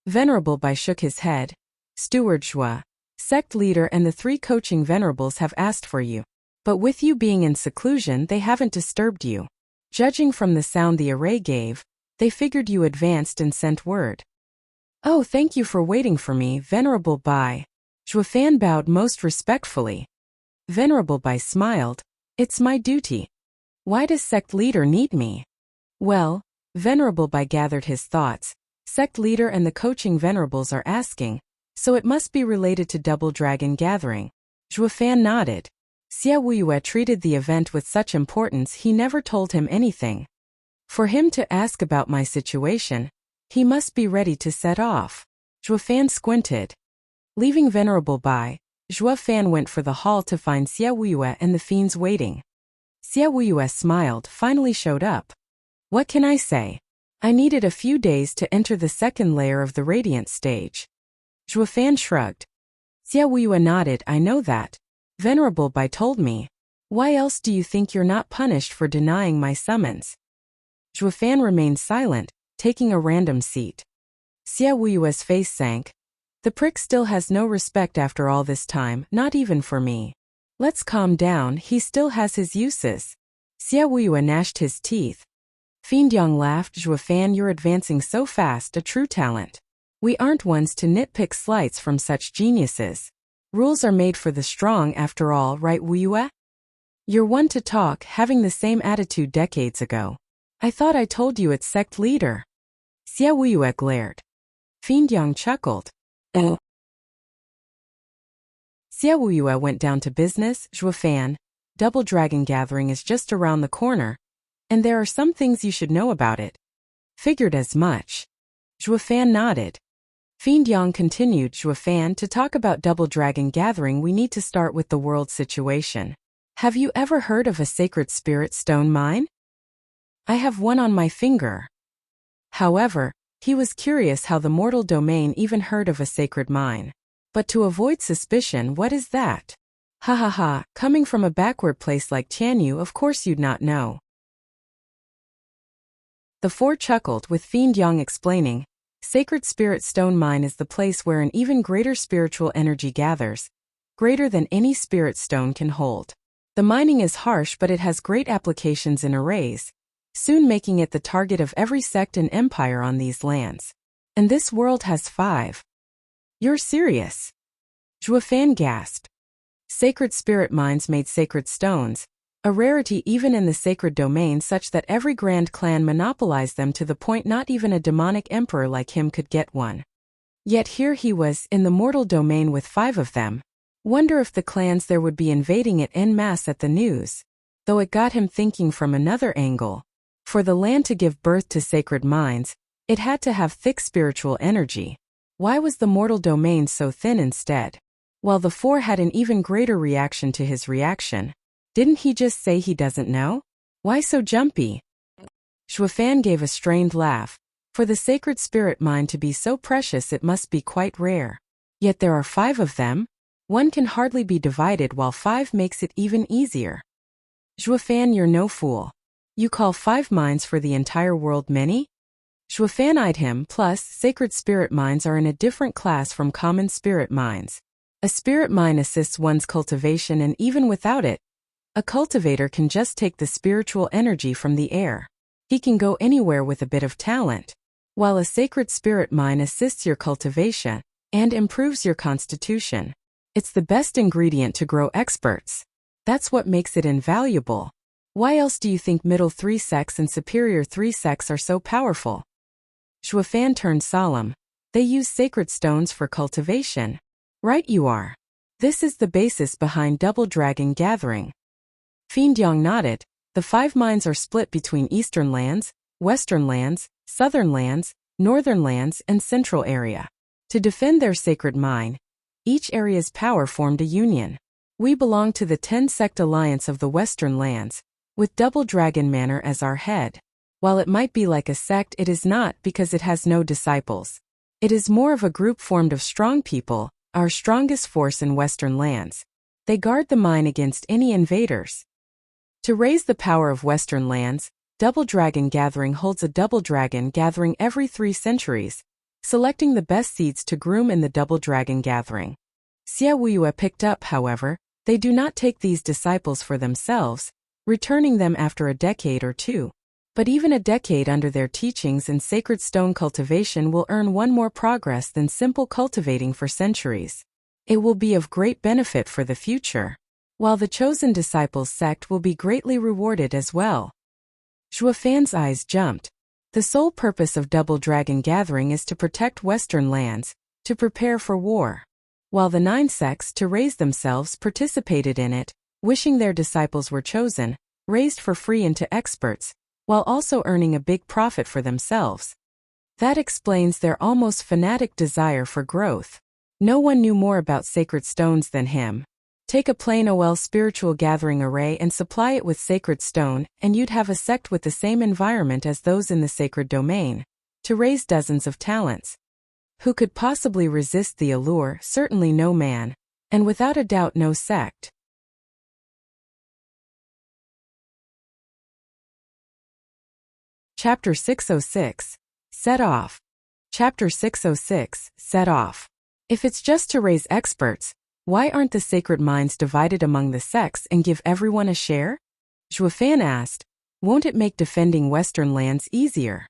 Venerable Bai shook his head. Steward Zhua, sect leader and the 3 coaching venerables have asked for you. But with you being in seclusion, they haven't disturbed you. Judging from the sound the array gave, they figured you advanced and sent word. Oh, thank you for waiting for me, Venerable Bai. Zhuofan bowed most respectfully. Venerable Bai smiled. It's my duty. Why does sect leader need me? Well, Venerable Bai gathered his thoughts. Sect leader and the coaching venerables are asking, so it must be related to Double Dragon Gathering. Zhuofan nodded. Xie Wuyue treated the event with such importance he never told him anything. For him to ask about my situation, he must be ready to set off. Zhuofan squinted. Leaving Venerable Bai, Zhuofan went for the hall to find Xie Wuyue and the fiends waiting. Xie Wuyue smiled, finally showed up. What can I say? I needed a few days to enter the second layer of the Radiant stage. Zhuofan shrugged. Xie Wuyue nodded. I know that. Venerable Bai told me. Why else do you think you're not punished for denying my summons? Zhuofan remained silent, taking a random seat. Xie Wuyue's face sank. The prick still has no respect after all this time, not even for me. Let's calm down, he still has his uses. Xie Wuyue gnashed his teeth. Fiend Yang laughed. Zhuofan, you're advancing so fast, a true talent. We aren't ones to nitpick slights from such geniuses. Rules are made for the strong after all, right Wuyue? You're one to talk, having the same attitude decades ago. I thought I told you it's sect leader. Xie Wuyue glared. Fiend Yang chuckled. Oh. Xie Wuyue went down to business. Zhuofan, Double Dragon Gathering is just around the corner, and there are some things you should know about it. Figured as much. Zhuofan nodded. Fiend Yang continued. Zhuofan, to talk about Double Dragon Gathering we need to start with the world situation. Have you ever heard of a sacred spirit stone mine? I have one on my finger. However, he was curious how the mortal domain even heard of a sacred mine. But to avoid suspicion, what is that? Ha ha ha, coming from a backward place like Tianyu, of course you'd not know. The 4 chuckled, with Fiend Yang explaining, Sacred Spirit Stone Mine is the place where an even greater spiritual energy gathers, greater than any spirit stone can hold. The mining is harsh, but it has great applications in arrays, soon making it the target of every sect and empire on these lands. And this world has 5. You're serious? Zhuofan gasped. Sacred spirit mines made sacred stones, a rarity even in the sacred domain, such that every grand clan monopolized them to the point not even a demonic emperor like him could get one. Yet here he was, in the mortal domain with 5 of them. Wonder if the clans there would be invading it en masse at the news. Though it got him thinking from another angle. For the land to give birth to sacred mines, it had to have thick spiritual energy. Why was the mortal domain so thin instead? While the four had an even greater reaction to his reaction. Didn't he just say he doesn't know? Why so jumpy? Shuafan gave a strained laugh. For the sacred spirit mind to be so precious, it must be quite rare. Yet there are 5 of them? One can hardly be divided, while 5 makes it even easier. Shuafan, you're no fool. You call 5 minds for the entire world many? Shuafan eyed him. Plus, sacred spirit minds are in a different class from common spirit minds. A spirit mind assists one's cultivation, and even without it, a cultivator can just take the spiritual energy from the air. He can go anywhere with a bit of talent. While a sacred spirit mind assists your cultivation and improves your constitution. It's the best ingredient to grow experts. That's what makes it invaluable. Why else do you think middle 3 sects and superior 3 sects are so powerful? Shuafan turned solemn. They use sacred stones for cultivation. Right you are. This is the basis behind Double Dragon Gathering. Fiend Yang nodded. The 5 minds are split between Eastern lands, Western lands, Southern lands, Northern lands, and Central area. To defend their sacred mine, each area's power formed a union. We belong to the 10-sect alliance of the Western lands, with Double Dragon Manor as our head. While it might be like a sect, it is not, because it has no disciples. It is more of a group formed of strong people, our strongest force in Western lands. They guard the mine against any invaders. To raise the power of Western lands, Double Dragon Gathering holds a Double Dragon Gathering every 3 centuries, selecting the best seeds to groom in the Double Dragon Gathering. Xia Wuyue picked up, however, they do not take these disciples for themselves, returning them after a decade or 2. But even a decade under their teachings and sacred stone cultivation will earn one more progress than simple cultivating for centuries. It will be of great benefit for the future. While the chosen disciples sect will be greatly rewarded as well. Shuafan's eyes jumped. The sole purpose of Double Dragon Gathering is to protect Western lands, to prepare for war. While the 9 sects to raise themselves participated in it, wishing their disciples were chosen, raised for free into experts, while also earning a big profit for themselves. That explains their almost fanatic desire for growth. No one knew more about sacred stones than him. Take a plain OL spiritual gathering array and supply it with sacred stone, and you'd have a sect with the same environment as those in the sacred domain, to raise dozens of talents. Who could possibly resist the allure? Certainly no man, and without a doubt no sect. Chapter 606. Set off. Chapter 606. Set off. If it's just to raise experts, why aren't the sacred minds divided among the sects and give everyone a share? Shuafan asked. Won't it make defending Western lands easier?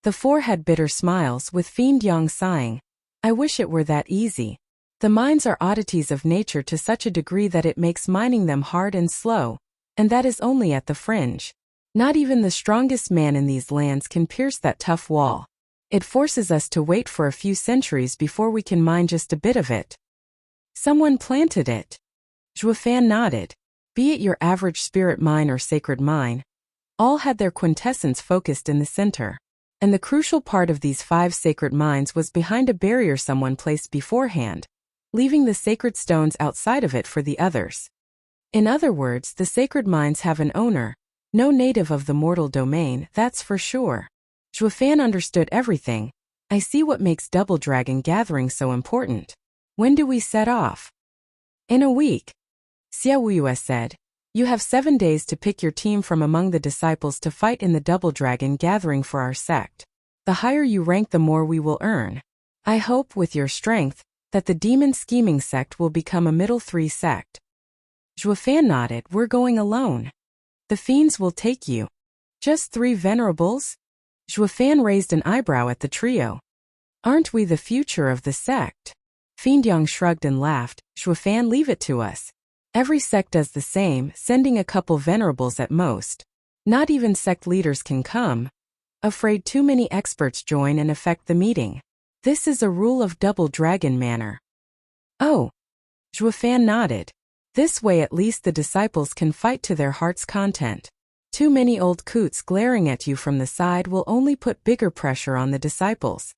The 4 had bitter smiles, with Fiend Yang sighing. I wish it were that easy. The mines are oddities of nature to such a degree that it makes mining them hard and slow, and that is only at the fringe. Not even the strongest man in these lands can pierce that tough wall. It forces us to wait for a few centuries before we can mine just a bit of it. Someone planted it. Shuafan nodded. Be it your average spirit mine or sacred mine, all had their quintessence focused in the center. And the crucial part of these 5 sacred mines was behind a barrier someone placed beforehand, leaving the sacred stones outside of it for the others. In other words, the sacred mines have an owner, no native of the mortal domain, that's for sure. Shuafan understood everything. I see what makes Double Dragon Gathering so important. When do we set off? In a week. Xia Wuyue said. You have 7 days to pick your team from among the disciples to fight in the Double Dragon Gathering for our sect. The higher you rank, the more we will earn. I hope, with your strength, that the Demon Scheming sect will become a middle 3 sect. Shuafan nodded. We're going alone. The fiends will take you. Just 3 venerables? Shuafan raised an eyebrow at the trio. Aren't we the future of the sect? Fiend Yang shrugged and laughed. Shuafan, leave it to us. Every sect does the same, sending a couple venerables at most. Not even sect leaders can come. Afraid too many experts join and affect the meeting. This is a rule of Double Dragon Manor. Oh. Shuafan nodded. This way at least the disciples can fight to their heart's content. Too many old coots glaring at you from the side will only put bigger pressure on the disciples.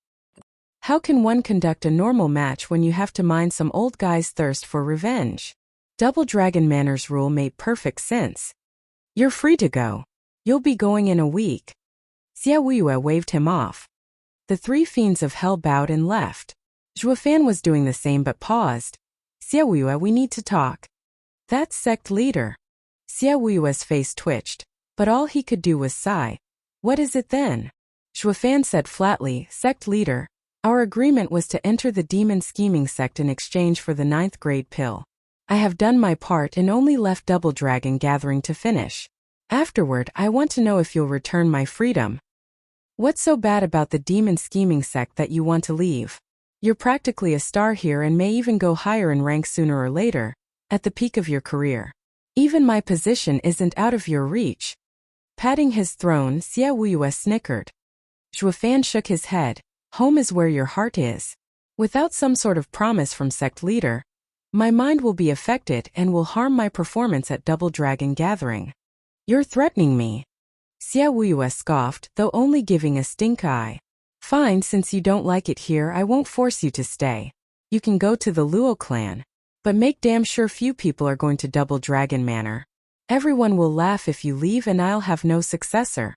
How can one conduct a normal match when you have to mind some old guy's thirst for revenge? Double Dragon Manor's rule made perfect sense. You're free to go. You'll be going in a week. Xia Wuyue waved him off. The three fiends of hell bowed and left. Zhuo Fan was doing the same but paused. Xia Wuyue, we need to talk. That's sect leader. Xia Wuyue's face twitched, but all he could do was sigh. What is it then? Zhuo Fan said flatly, sect leader, our agreement was to enter the demon scheming sect in exchange for the 9th grade pill. I have done my part and only left Double Dragon Gathering to finish. Afterward, I want to know if you'll return my freedom. What's so bad about the demon scheming sect that you want to leave? You're practically a star here and may even go higher in rank sooner or later, at the peak of your career. Even my position isn't out of your reach. Patting his throne, Xia Wuyue snickered. Zhuo Fan shook his head. Home is where your heart is. Without some sort of promise from sect leader, my mind will be affected and will harm my performance at Double Dragon Gathering. You're threatening me. Xia Wuyue scoffed, though only giving a stink eye. Fine, since you don't like it here, I won't force you to stay. You can go to the Luo clan. But make damn sure few people are going to Double Dragon Manor. Everyone will laugh if you leave and I'll have no successor.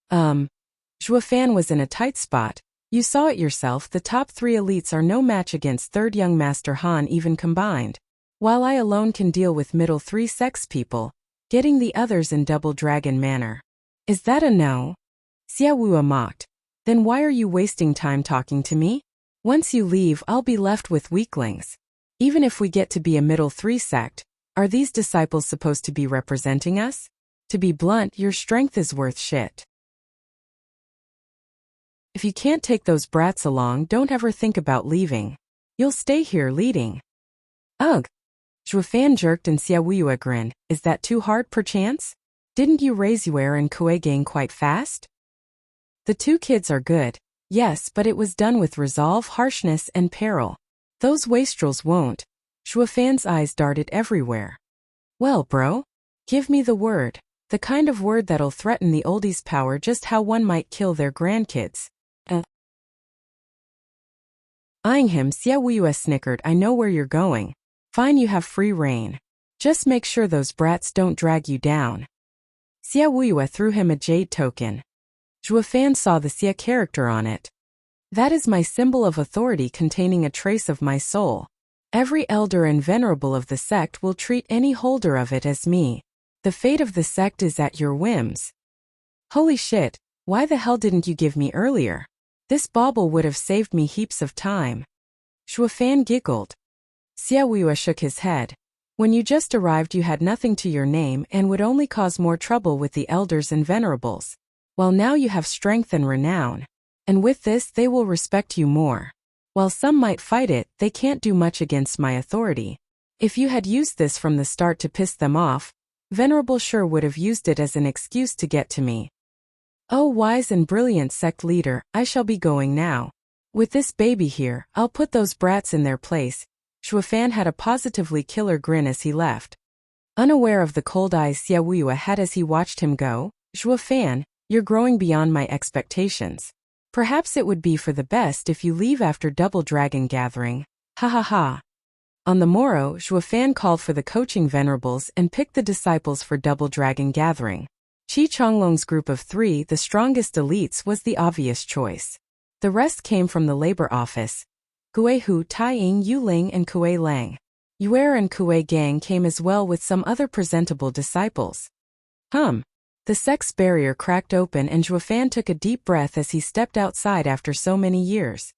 Zhuo Fan was in a tight spot. You saw it yourself, the top 3 elites are no match against 3rd Young Master Han even combined. While I alone can deal with middle 3 sex people, getting the others in Double Dragon Manor. Is that a no? Xia Wuyue mocked. Then why are you wasting time talking to me? Once you leave, I'll be left with weaklings. Even if we get to be a middle 3 sect, are these disciples supposed to be representing us? To be blunt, your strength is worth shit. If you can't take those brats along, don't ever think about leaving. You'll stay here leading. Ugh. Zhuo Fan jerked and Xia Wuyue grinned. Is that too hard perchance? Didn't you raise Yuer and Kue Gang quite fast? The 2 kids are good, yes, but it was done with resolve, harshness, and peril. Those wastrels won't. Zhuo Fan's eyes darted everywhere. Well, bro? Give me the word. The kind of word that'll threaten the oldies' power, just how one might kill their grandkids. Eyeing him, Xia Wuyue snickered. I know where you're going. Fine, you have free rein. Just make sure those brats don't drag you down. Xia Wuyue threw him a jade token. Zhuo Fan saw the Xia character on it. That is my symbol of authority containing a trace of my soul. Every elder and venerable of the sect will treat any holder of it as me. The fate of the sect is at your whims. Holy shit, why the hell didn't you give me earlier? This bauble would have saved me heaps of time. Zhuo Fan giggled. Xia Wuyue shook his head. When you just arrived you had nothing to your name and would only cause more trouble with the elders and venerables. While now you have strength and renown. And with this they will respect you more. While some might fight it, they can't do much against my authority. If you had used this from the start to piss them off, Venerable sure would have used it as an excuse to get to me. Oh wise and brilliant sect leader, I shall be going now. With this baby here, I'll put those brats in their place. Zhuo Fan had a positively killer grin as he left. Unaware of the cold eyes Xia Wuyue had as he watched him go, Zhuo Fan, you're growing beyond my expectations. Perhaps it would be for the best if you leave after Double Dragon Gathering. Ha ha ha. On the morrow, Zhuo Fan called for the coaching venerables and picked the disciples for Double Dragon Gathering. Qi Chonglong's group of 3, the strongest elites, was the obvious choice. The rest came from the labor office. Gui Hu, Tai Ying, Yu Ling, and Kue Lang. Yuer and Kue Gang came as well with some other presentable disciples. The sex barrier cracked open and Zhuo Fan took a deep breath as he stepped outside after so many years.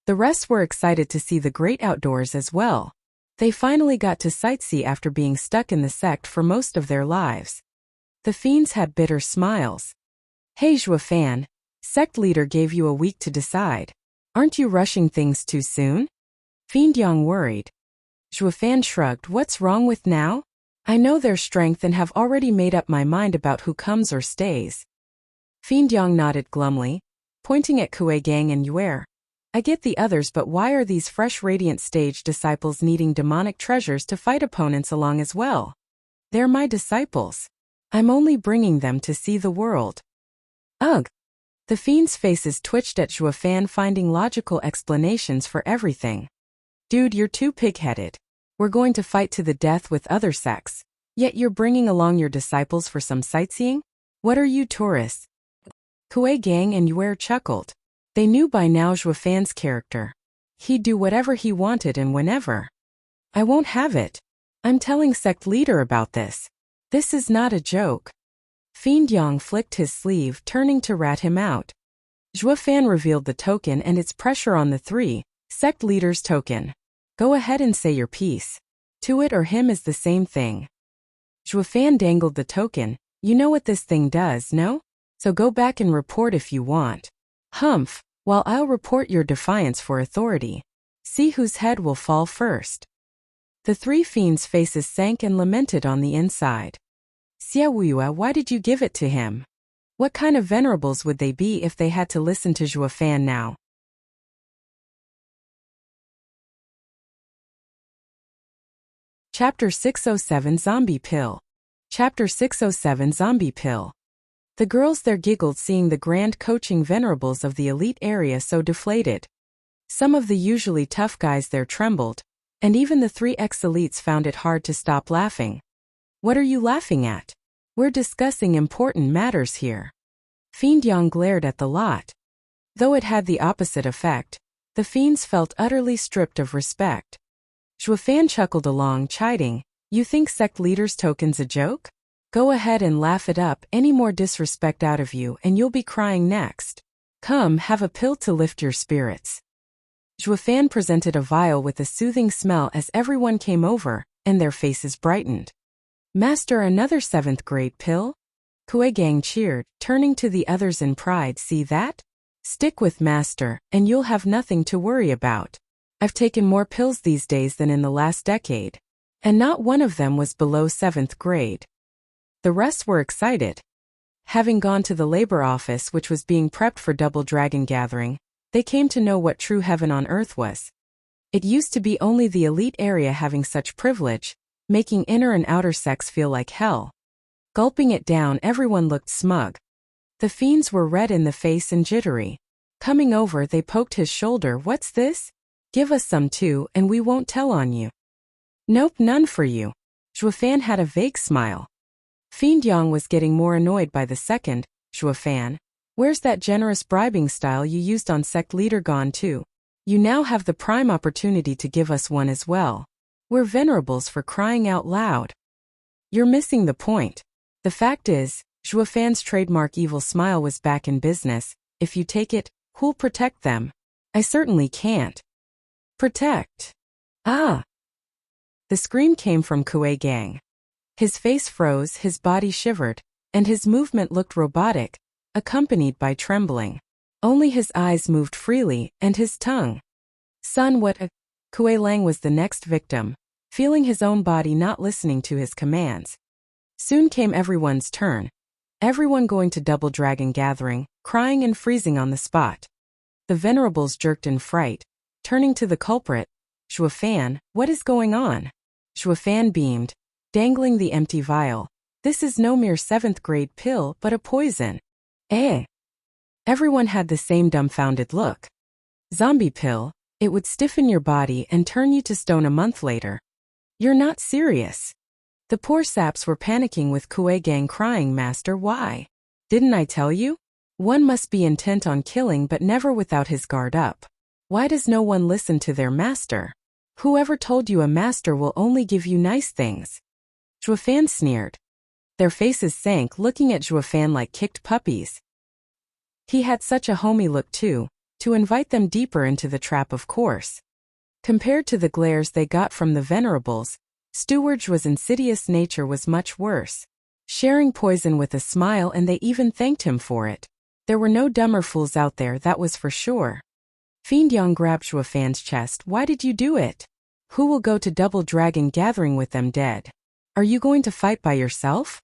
The rest were excited to see the great outdoors as well. They finally got to sightsee after being stuck in the sect for most of their lives. The fiends had bitter smiles. Hey Zhuo Fan, sect leader gave you a week to decide. Aren't you rushing things too soon? Fiend Yang worried. Zhuo Fan shrugged. What's wrong with now? I know their strength and have already made up my mind about who comes or stays. Fiend Yang nodded glumly, pointing at Kue Gang and Yuer. I get the others, but why are these fresh radiant stage disciples needing demonic treasures to fight opponents along as well? They're my disciples. I'm only bringing them to see the world. Ugh. The fiends' faces twitched at Zhuo Fan, finding logical explanations for everything. Dude, you're too pig-headed. We're going to fight to the death with other sects. Yet you're bringing along your disciples for some sightseeing? What are you, tourists? Kuei Gang and Yuer chuckled. They knew by now Zhuo Fan's character. He'd do whatever he wanted and whenever. I won't have it. I'm telling sect leader about this. This is not a joke. Fiend Yang flicked his sleeve, turning to rat him out. Zhuo Fan revealed the token and its pressure on the 3 sect leaders' token. Go ahead and say your piece. To it or him is the same thing. Zhuo Fan dangled the token. You know what this thing does, no? So go back and report if you want. Humph, while I'll report your defiance for authority. See whose head will fall first. The 3 fiends' faces sank and lamented on the inside. Xia Wuya, why did you give it to him? What kind of venerables would they be if they had to listen to Zhuo Fan now? Chapter 607 Zombie Pill. Chapter 607 Zombie Pill. The girls there giggled seeing the grand coaching venerables of the elite area so deflated. Some of the usually tough guys there trembled, and even the 3 ex-elites found it hard to stop laughing. What are you laughing at? We're discussing important matters here. Fiend Yang glared at the lot. Though it had the opposite effect, the fiends felt utterly stripped of respect. Zhuo Fan chuckled along, chiding, You think sect leaders' token's a joke? Go ahead and laugh it up. Any more disrespect out of you and you'll be crying next. Come, have a pill to lift your spirits. Zhuo Fan presented a vial with a soothing smell as everyone came over, and their faces brightened. Master, another 7th grade pill? Kuei Gang cheered, turning to the others in pride. See that? Stick with Master, and you'll have nothing to worry about. I've taken more pills these days than in the last decade. And not one of them was below 7th grade. The rest were excited. Having gone to the labor office which was being prepped for Double Dragon Gathering, they came to know what true heaven on earth was. It used to be only the elite area having such privilege, making inner and outer sects feel like hell. Gulping it down, everyone looked smug. The fiends were red in the face and jittery. Coming over, they poked his shoulder. What's this? Give us some too, and we won't tell on you. Nope, none for you. Zhuo Fan had a vague smile. Fiend Yang was getting more annoyed by the second. Zhuo Fan, where's that generous bribing style you used on sect leader gone to? You now have the prime opportunity to give us one as well. We're venerables, for crying out loud. You're missing the point. The fact is, Zhuo Fan's trademark evil smile was back in business. If you take it, who'll protect them? I certainly can't. Protect. Ah! The scream came from Kuei Gang. His face froze, his body shivered, and his movement looked robotic, accompanied by trembling. Only his eyes moved freely, and his tongue. Son, what a... Kuei Lang was the next victim, feeling his own body not listening to his commands. Soon came everyone's turn. Everyone going to Double Dragon Gathering, crying and freezing on the spot. The venerables jerked in fright, turning to the culprit. Zhuo Fan, what is going on? Zhuo Fan beamed, dangling the empty vial. This is no mere 7th grade pill, but a poison. Eh? Everyone had the same dumbfounded look. Zombie pill, it would stiffen your body and turn you to stone a month later. You're not serious. The poor saps were panicking with Kuei Gang crying, Master, why? Didn't I tell you? One must be intent on killing but never without his guard up. Why does no one listen to their master? Whoever told you a master will only give you nice things? Zhuo Fan sneered. Their faces sank, looking at Zhuo Fan like kicked puppies. He had such a homey look too, to invite them deeper into the trap, of course. Compared to the glares they got from the venerables, Steward's insidious nature was much worse. Sharing poison with a smile, and they even thanked him for it. There were no dumber fools out there, that was for sure. Fiend Yang grabbed Zhuo Fan's chest. Why did you do it? Who will go to Double Dragon Gathering with them dead? Are you going to fight by yourself?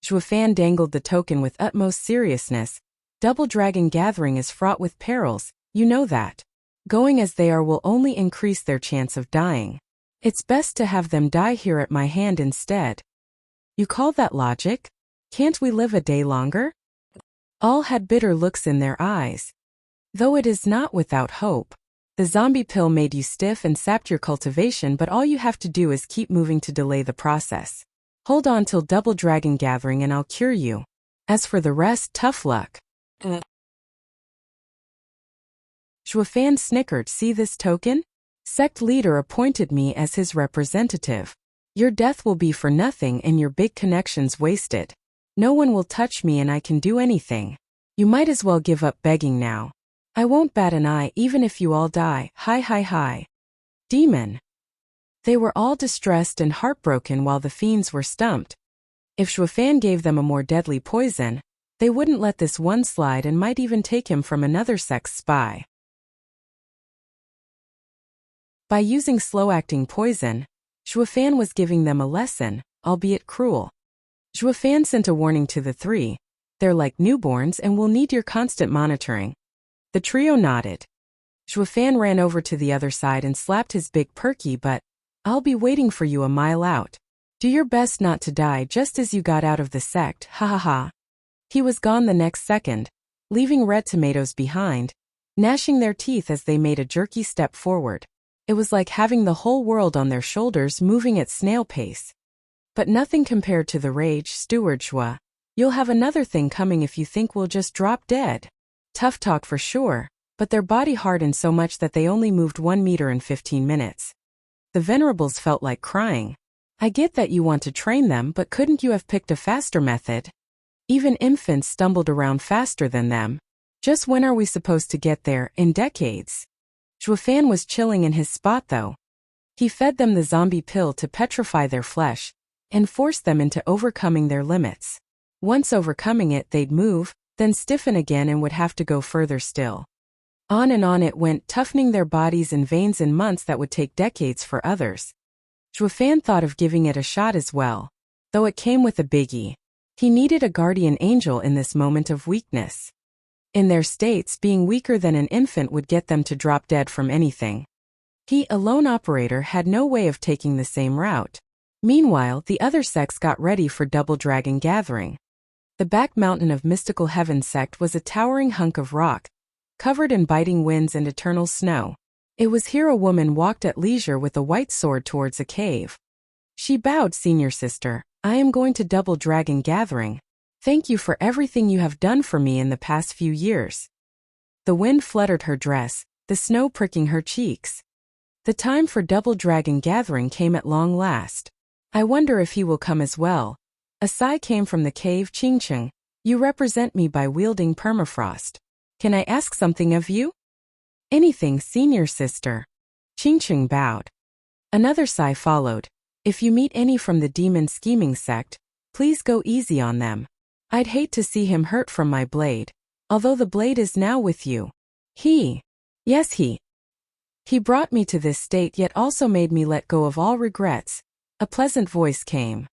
Zhuo Fan dangled the token with utmost seriousness. Double Dragon Gathering is fraught with perils, you know that. Going as they are will only increase their chance of dying. It's best to have them die here at my hand instead. You call that logic? Can't we live a day longer? All had bitter looks in their eyes. Though it is not without hope. The zombie pill made you stiff and sapped your cultivation, but all you have to do is keep moving to delay the process. Hold on till double dragon gathering and I'll cure you. As for the rest, tough luck. Zhuofan snickered. See this token? Sect leader appointed me as his representative. Your death will be for nothing and your big connections wasted. No one will touch me and I can do anything. You might as well give up begging now. I won't bat an eye even if you all die. Hi. Demon. They were all distressed and heartbroken while the fiends were stumped. If Zhuofan gave them a more deadly poison, they wouldn't let this one slide and might even take him from another sect's spy. By using slow-acting poison, Zhuofan was giving them a lesson, albeit cruel. Zhuofan sent a warning to the three. They're like newborns and will need your constant monitoring. The trio nodded. Zhuofan ran over to the other side and slapped his big perky butt. I'll be waiting for you a mile out. Do your best not to die just as you got out of the sect, ha. He was gone the next second, leaving red tomatoes behind, gnashing their teeth as they made a jerky step forward. It was like having the whole world on their shoulders moving at snail pace. But nothing compared to the rage. Steward Shua. You'll have another thing coming if you think we'll just drop dead. Tough talk for sure, but their body hardened so much that they only moved 1 meter in 15 minutes. The venerables felt like crying. I get that you want to train them, but couldn't you have picked a faster method? Even infants stumbled around faster than them. Just when are we supposed to get there? In decades. Zhuofan was chilling in his spot though. He fed them the zombie pill to petrify their flesh and force them into overcoming their limits. Once overcoming it, they'd move, then stiffen again and would have to go further still. On and on it went, toughening their bodies and veins in months that would take decades for others. Zhuofan thought of giving it a shot as well, though it came with a biggie. He needed a guardian angel in this moment of weakness. In their states, being weaker than an infant would get them to drop dead from anything. He, a lone operator, had no way of taking the same route. Meanwhile, the other sects got ready for double dragon gathering. The back mountain of Mystical Heaven sect was a towering hunk of rock, covered in biting winds and eternal snow. It was here a woman walked at leisure with a white sword towards a cave. She bowed. Senior sister, I am going to double dragon gathering. Thank you for everything you have done for me in the past few years. The wind fluttered her dress, the snow pricking her cheeks. The time for double dragon gathering came at long last. I wonder if he will come as well. A sigh came from the cave. Ching, you represent me by wielding permafrost. Can I ask something of you? Anything, senior sister. Ching bowed. Another sigh followed. If you meet any from the demon scheming sect, please go easy on them. I'd hate to see him hurt from my blade, although the blade is now with you. Yes, he brought me to this state yet also made me let go of all regrets. A pleasant voice came.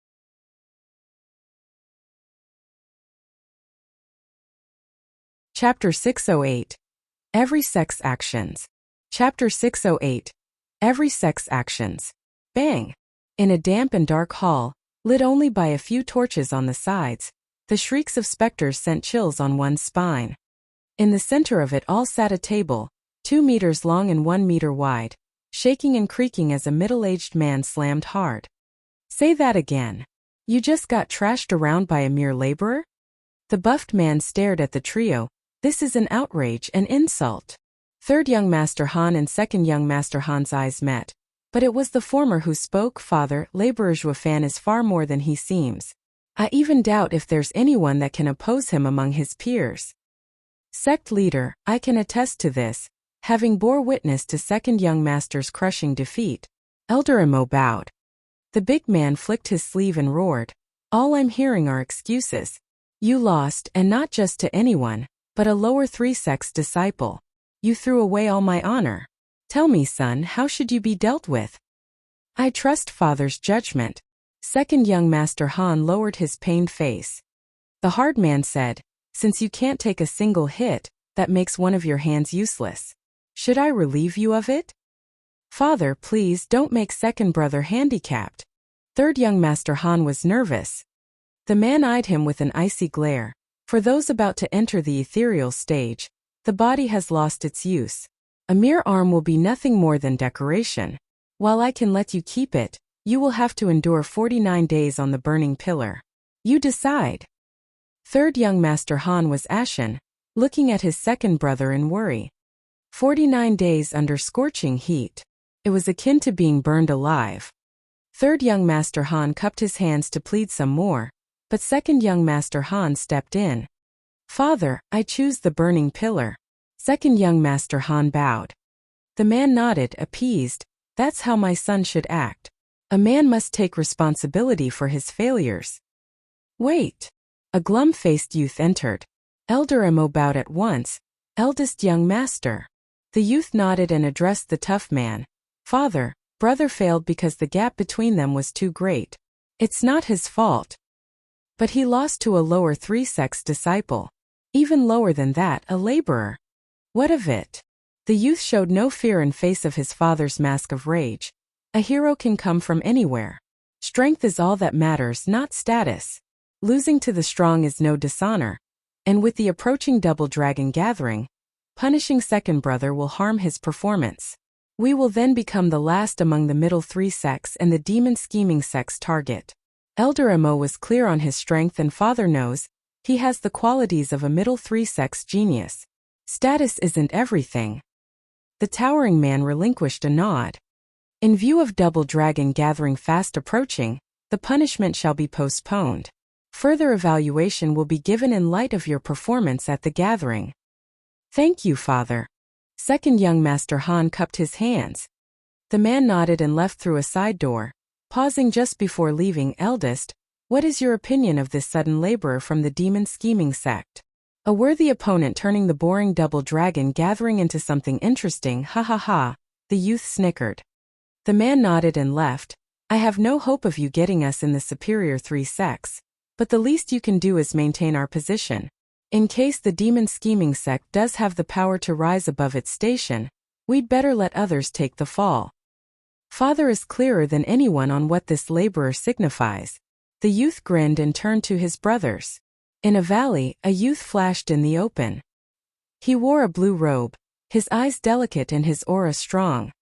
Chapter 608. Every Sect's Actions. Chapter 608. Every Sect's Actions. Bang! In a damp and dark hall, lit only by a few torches on the sides, the shrieks of specters sent chills on one's spine. In the center of it all sat a table, 2 meters long and 1 meter wide, shaking and creaking as a middle-aged man slammed hard. Say that again. You just got trashed around by a mere laborer? The buffed man stared at the trio. This is an outrage, an insult. Third young Master Han and second young Master Han's eyes met. But it was the former who spoke. Father, laborer Zhuofan is far more than he seems. I even doubt if there's anyone that can oppose him among his peers. Sect leader, I can attest to this, having bore witness to second young master's crushing defeat. Elder Imo bowed. The big man flicked his sleeve and roared. All I'm hearing are excuses. You lost, and not just to anyone, but a lower 3 sect's disciple. You threw away all my honor. Tell me, son, how should you be dealt with? I trust father's judgment. Second young Master Han lowered his pained face. The hard man said, since you can't take a single hit, that makes one of your hands useless. Should I relieve you of it? Father, please don't make second brother handicapped. Third young Master Han was nervous. The man eyed him with an icy glare. For those about to enter the ethereal stage, the body has lost its use. A mere arm will be nothing more than decoration. While I can let you keep it, you will have to endure 49 days on the burning pillar. You decide. Third young Master Han was ashen, looking at his second brother in worry. 49 days under scorching heat. It was akin to being burned alive. Third young Master Han cupped his hands to plead some more, but second young Master Han stepped in. Father, I choose the burning pillar. Second young Master Han bowed. The man nodded, appeased. That's how my son should act. A man must take responsibility for his failures. Wait. A glum-faced youth entered. Elder Mo bowed at once. Eldest young master. The youth nodded and addressed the tough man. Father, brother failed because the gap between them was too great. It's not his fault. But he lost to a lower 3-sex disciple. Even lower than that, a laborer. What of it? The youth showed no fear in face of his father's mask of rage. A hero can come from anywhere. Strength is all that matters, not status. Losing to the strong is no dishonor. And with the approaching Double Dragon gathering, punishing second brother will harm his performance. We will then become the last among the middle 3-sex and the demon scheming sex target. Elder Mo was clear on his strength, and father knows he has the qualities of a middle 3-sex genius. Status isn't everything. The towering man relinquished a nod. In view of Double Dragon gathering fast approaching, the punishment shall be postponed. Further evaluation will be given in light of your performance at the gathering. Thank you, father. Second young Master Han cupped his hands. The man nodded and left through a side door, pausing just before leaving. Eldest, what is your opinion of this sudden laborer from the demon scheming sect? A worthy opponent turning the boring Double Dragon gathering into something interesting. Ha ha ha, the youth snickered. The man nodded and left. I have no hope of you getting us in the superior 3-sex, but the least you can do is maintain our position. In case the demon scheming sect does have the power to rise above its station, we'd better let others take the fall. Father is clearer than anyone on what this laborer signifies. The youth grinned and turned to his brothers. In a valley, a youth flashed in the open. He wore a blue robe, his eyes delicate and his aura strong.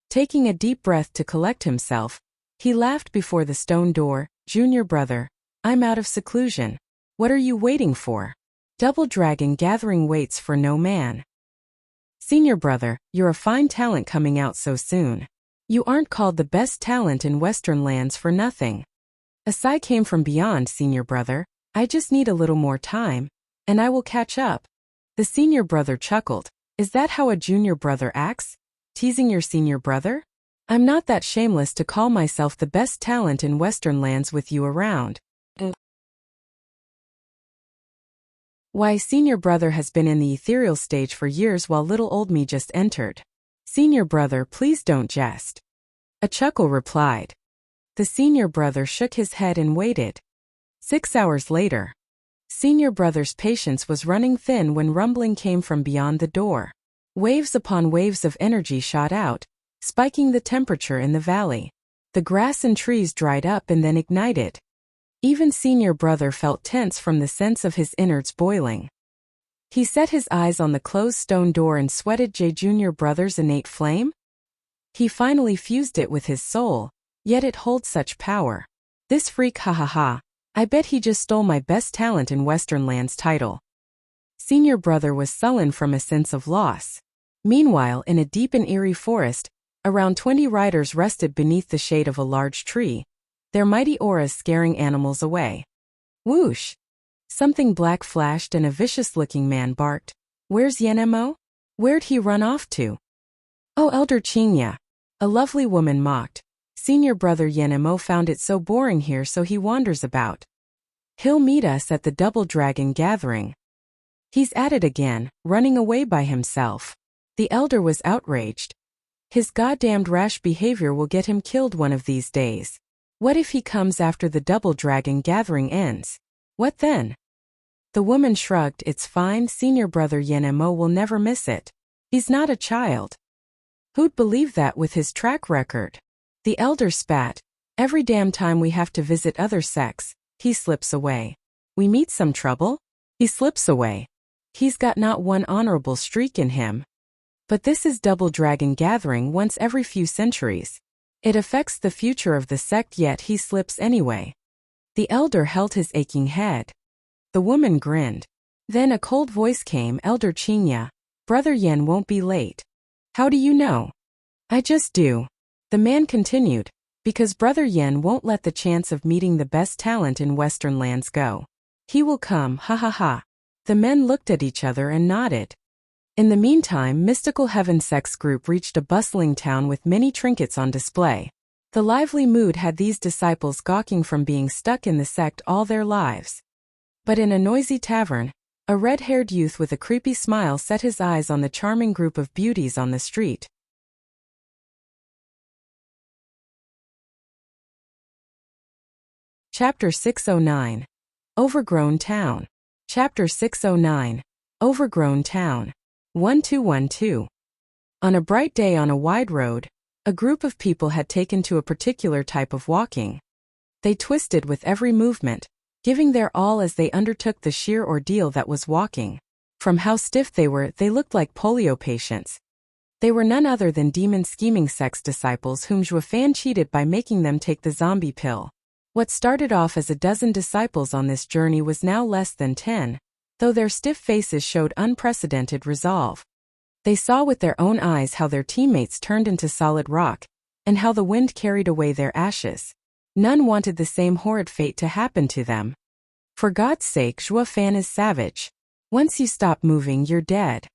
Taking a deep breath to collect himself, he laughed before the stone door. Junior brother, I'm out of seclusion. What are you waiting for? Double Dragon gathering waits for no man. Senior brother, you're a fine talent coming out so soon. You aren't called the best talent in Western lands for nothing. A sigh came from beyond. Senior brother, I just need a little more time, and I will catch up. The senior brother chuckled. Is that how a junior brother acts? Teasing your senior brother? I'm not that shameless to call myself the best talent in Western lands with you around. Why, senior brother has been in the ethereal stage for years while little old me just entered. Senior brother, please don't jest. A chuckle replied. The senior brother shook his head and waited. 6 hours later. Senior brother's patience was running thin when rumbling came from beyond the door. Waves upon waves of energy shot out, spiking the temperature in the valley. The grass and trees dried up and then ignited. Even senior brother felt tense from the sense of his innards boiling. He set his eyes on the closed stone door and sweated. Junior brother's innate flame? He finally fused it with his soul, yet it holds such power. This freak, ha ha ha, I bet he just stole my best talent in Western lands title. Senior brother was sullen from a sense of loss. Meanwhile, in a deep and eerie forest, around 20 riders rested beneath the shade of a large tree, their mighty auras scaring animals away. Whoosh! Something black flashed and a vicious-looking man barked. Where's Mo? Where'd he run off to? Oh, Elder Qingya, a lovely woman mocked. Senior brother Mo found it so boring here, so he wanders about. He'll meet us at the Double Dragon gathering. He's at it again, running away by himself. The elder was outraged. His goddamned rash behavior will get him killed one of these days. What if he comes after the Double Dragon gathering ends? What then? The woman shrugged. It's fine, senior brother Mo will never miss it. He's not a child. Who'd believe that with his track record? The elder spat. Every damn time we have to visit other sects, He slips away. We meet some trouble? He slips away. He's got not one honorable streak in him. But this is double dragon gathering once every few centuries. It affects the future of the sect, yet he slips anyway. The elder held his aching head. The woman grinned. Then a cold voice came, Elder Qingya, Brother Yen won't be late. How do you know? I just do. The man continued, because Brother Yen won't let the chance of meeting the best talent in Western lands go. He will come, ha ha ha. The men looked at each other and nodded. In the meantime, Mystical Heaven Sect's group reached a bustling town with many trinkets on display. The lively mood had these disciples gawking from being stuck in the sect all their lives. But in a noisy tavern, a red-haired youth with a creepy smile set his eyes on the charming group of beauties on the street. Chapter 609. Overgrown Town. Chapter 609. Overgrown Town. 1212. On a bright day on a wide road, a group of people had taken to a particular type of walking. They twisted with every movement, giving their all as they undertook the sheer ordeal that was walking. From how stiff they were, they looked like polio patients. They were none other than demon scheming sect's disciples whom Zhuofan cheated by making them take the zombie pill. What started off as a dozen disciples on this journey was now less than 10, though their stiff faces showed unprecedented resolve. They saw with their own eyes how their teammates turned into solid rock, and how the wind carried away their ashes. None wanted the same horrid fate to happen to them. For God's sake, Zhuofan is savage. Once you stop moving, you're dead.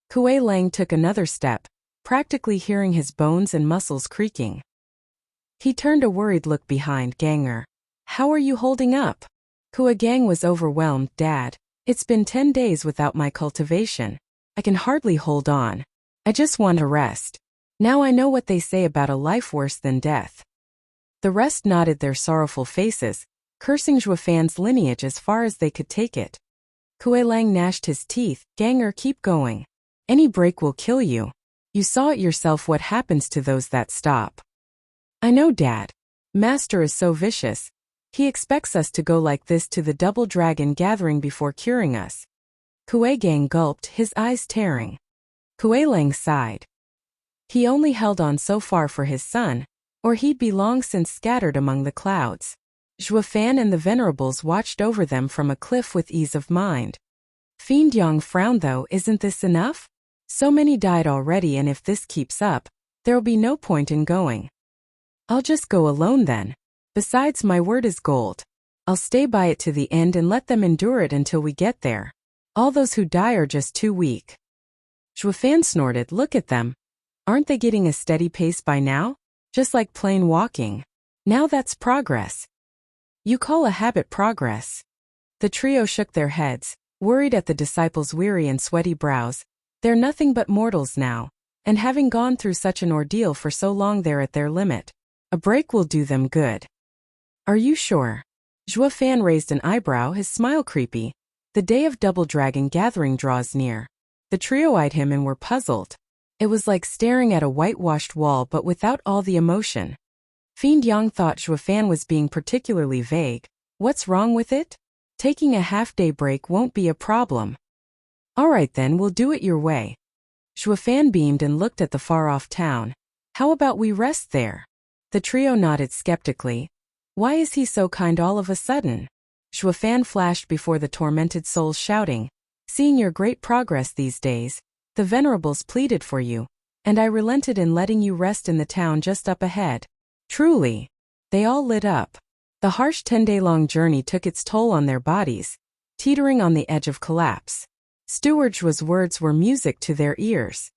Kuei Lang took another step, practically hearing his bones and muscles creaking. He turned a worried look behind Ganger. How are you holding up? Kuei Gang was overwhelmed. Dad, it's been 10 days without my cultivation. I can hardly hold on. I just want a rest. Now I know what they say about a life worse than death. The rest nodded their sorrowful faces, cursing Zhuofan's lineage as far as they could take it. Kuei Lang gnashed his teeth. Ganger, keep going. Any break will kill you. You saw it yourself what happens to those that stop. I know, Dad. Master is so vicious. He expects us to go like this to the double dragon gathering before curing us. Kuei Gang gulped, his eyes tearing. Kuei Lang sighed. He only held on so far for his son, or he'd be long since scattered among the clouds. Zhuofan and the Venerables watched over them from a cliff with ease of mind. Fiend Yang frowned though, isn't this enough? So many died already, and if this keeps up, there'll be no point in going. I'll just go alone then. Besides, my word is gold. I'll stay by it to the end and let them endure it until we get there. All those who die are just too weak. Zhuofan snorted, look at them. Aren't they getting a steady pace by now? Just like plain walking. Now that's progress. You call a habit progress? The trio shook their heads, worried at the disciples' weary and sweaty brows. They're nothing but mortals now, and having gone through such an ordeal for so long, they're at their limit. A break will do them good. Are you sure? Zhuofan raised an eyebrow, his smile creepy. The day of Double Dragon gathering draws near. The trio eyed him and were puzzled. It was like staring at a whitewashed wall but without all the emotion. Fiend Yang thought Zhuofan was being particularly vague. What's wrong with it? Taking a half-day break won't be a problem. All right then, we'll do it your way. Zhuofan beamed and looked at the far-off town. How about we rest there? The trio nodded skeptically. Why is he so kind all of a sudden? Zhuofan flashed before the tormented souls, shouting, seeing your great progress these days, the Venerables pleaded for you, and I relented in letting you rest in the town just up ahead. Truly. They all lit up. The harsh 10-day-long journey took its toll on their bodies, teetering on the edge of collapse. Steward's words were music to their ears.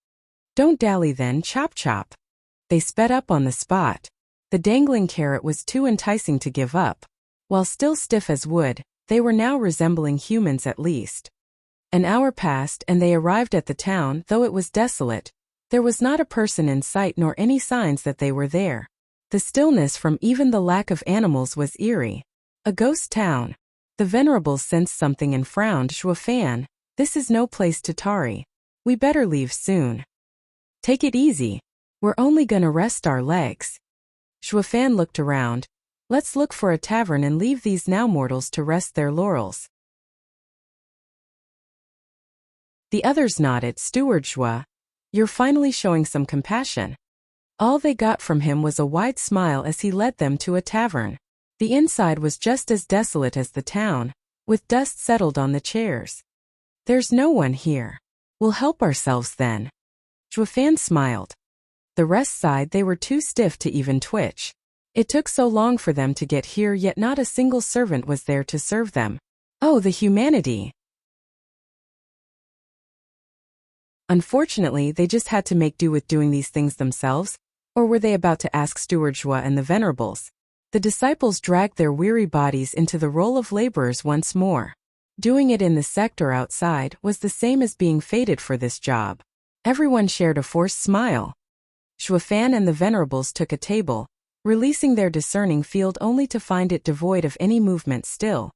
Don't dally then, chop chop. They sped up on the spot. The dangling carrot was too enticing to give up. While still stiff as wood, they were now resembling humans at least. An hour passed and they arrived at the town. Though it was desolate, there was not a person in sight nor any signs that they were there. The stillness from even the lack of animals was eerie. A ghost town. The Venerables sensed something and frowned. Zhuofan, this is no place to tarry. We better leave soon. Take it easy. We're only gonna rest our legs. Zhuofan looked around. Let's look for a tavern and leave these now mortals to rest their laurels. The others nodded. Steward Zhua, you're finally showing some compassion. All they got from him was a wide smile as he led them to a tavern. The inside was just as desolate as the town, with dust settled on the chairs. There's no one here. We'll help ourselves then. Zhuofan smiled. The rest sighed. They were too stiff to even twitch. It took so long for them to get here, yet not a single servant was there to serve them. Oh, the humanity! Unfortunately, they just had to make do with doing these things themselves, or were they about to ask Steward Zhua and the Venerables? The disciples dragged their weary bodies into the role of laborers once more. Doing it in the sector outside was the same as being fated for this job. Everyone shared a forced smile. Zhuofan and the Venerables took a table, releasing their discerning field only to find it devoid of any movement still.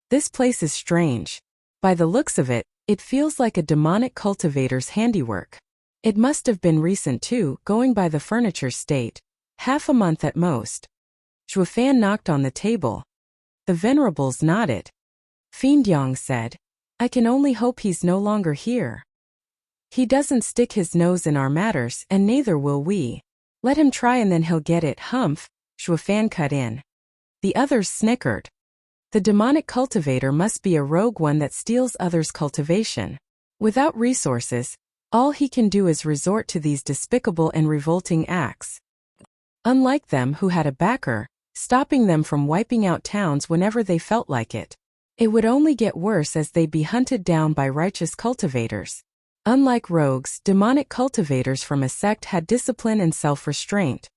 This place is strange. By the looks of it, it feels like a demonic cultivator's handiwork. It must have been recent too, going by the furniture state. Half a month at most. Zhuofan knocked on the table. The Venerables nodded. Fiend Yang said, I can only hope he's no longer here. He doesn't stick his nose in our matters, and neither will we. Let him try and then he'll get it. Humph, Zhuofan cut in. The others snickered. The demonic cultivator must be a rogue one that steals others' cultivation. Without resources, all he can do is resort to these despicable and revolting acts. Unlike them who had a backer, stopping them from wiping out towns whenever they felt like it. It would only get worse as they'd be hunted down by righteous cultivators. Unlike rogues, demonic cultivators from a sect had discipline and self-restraint.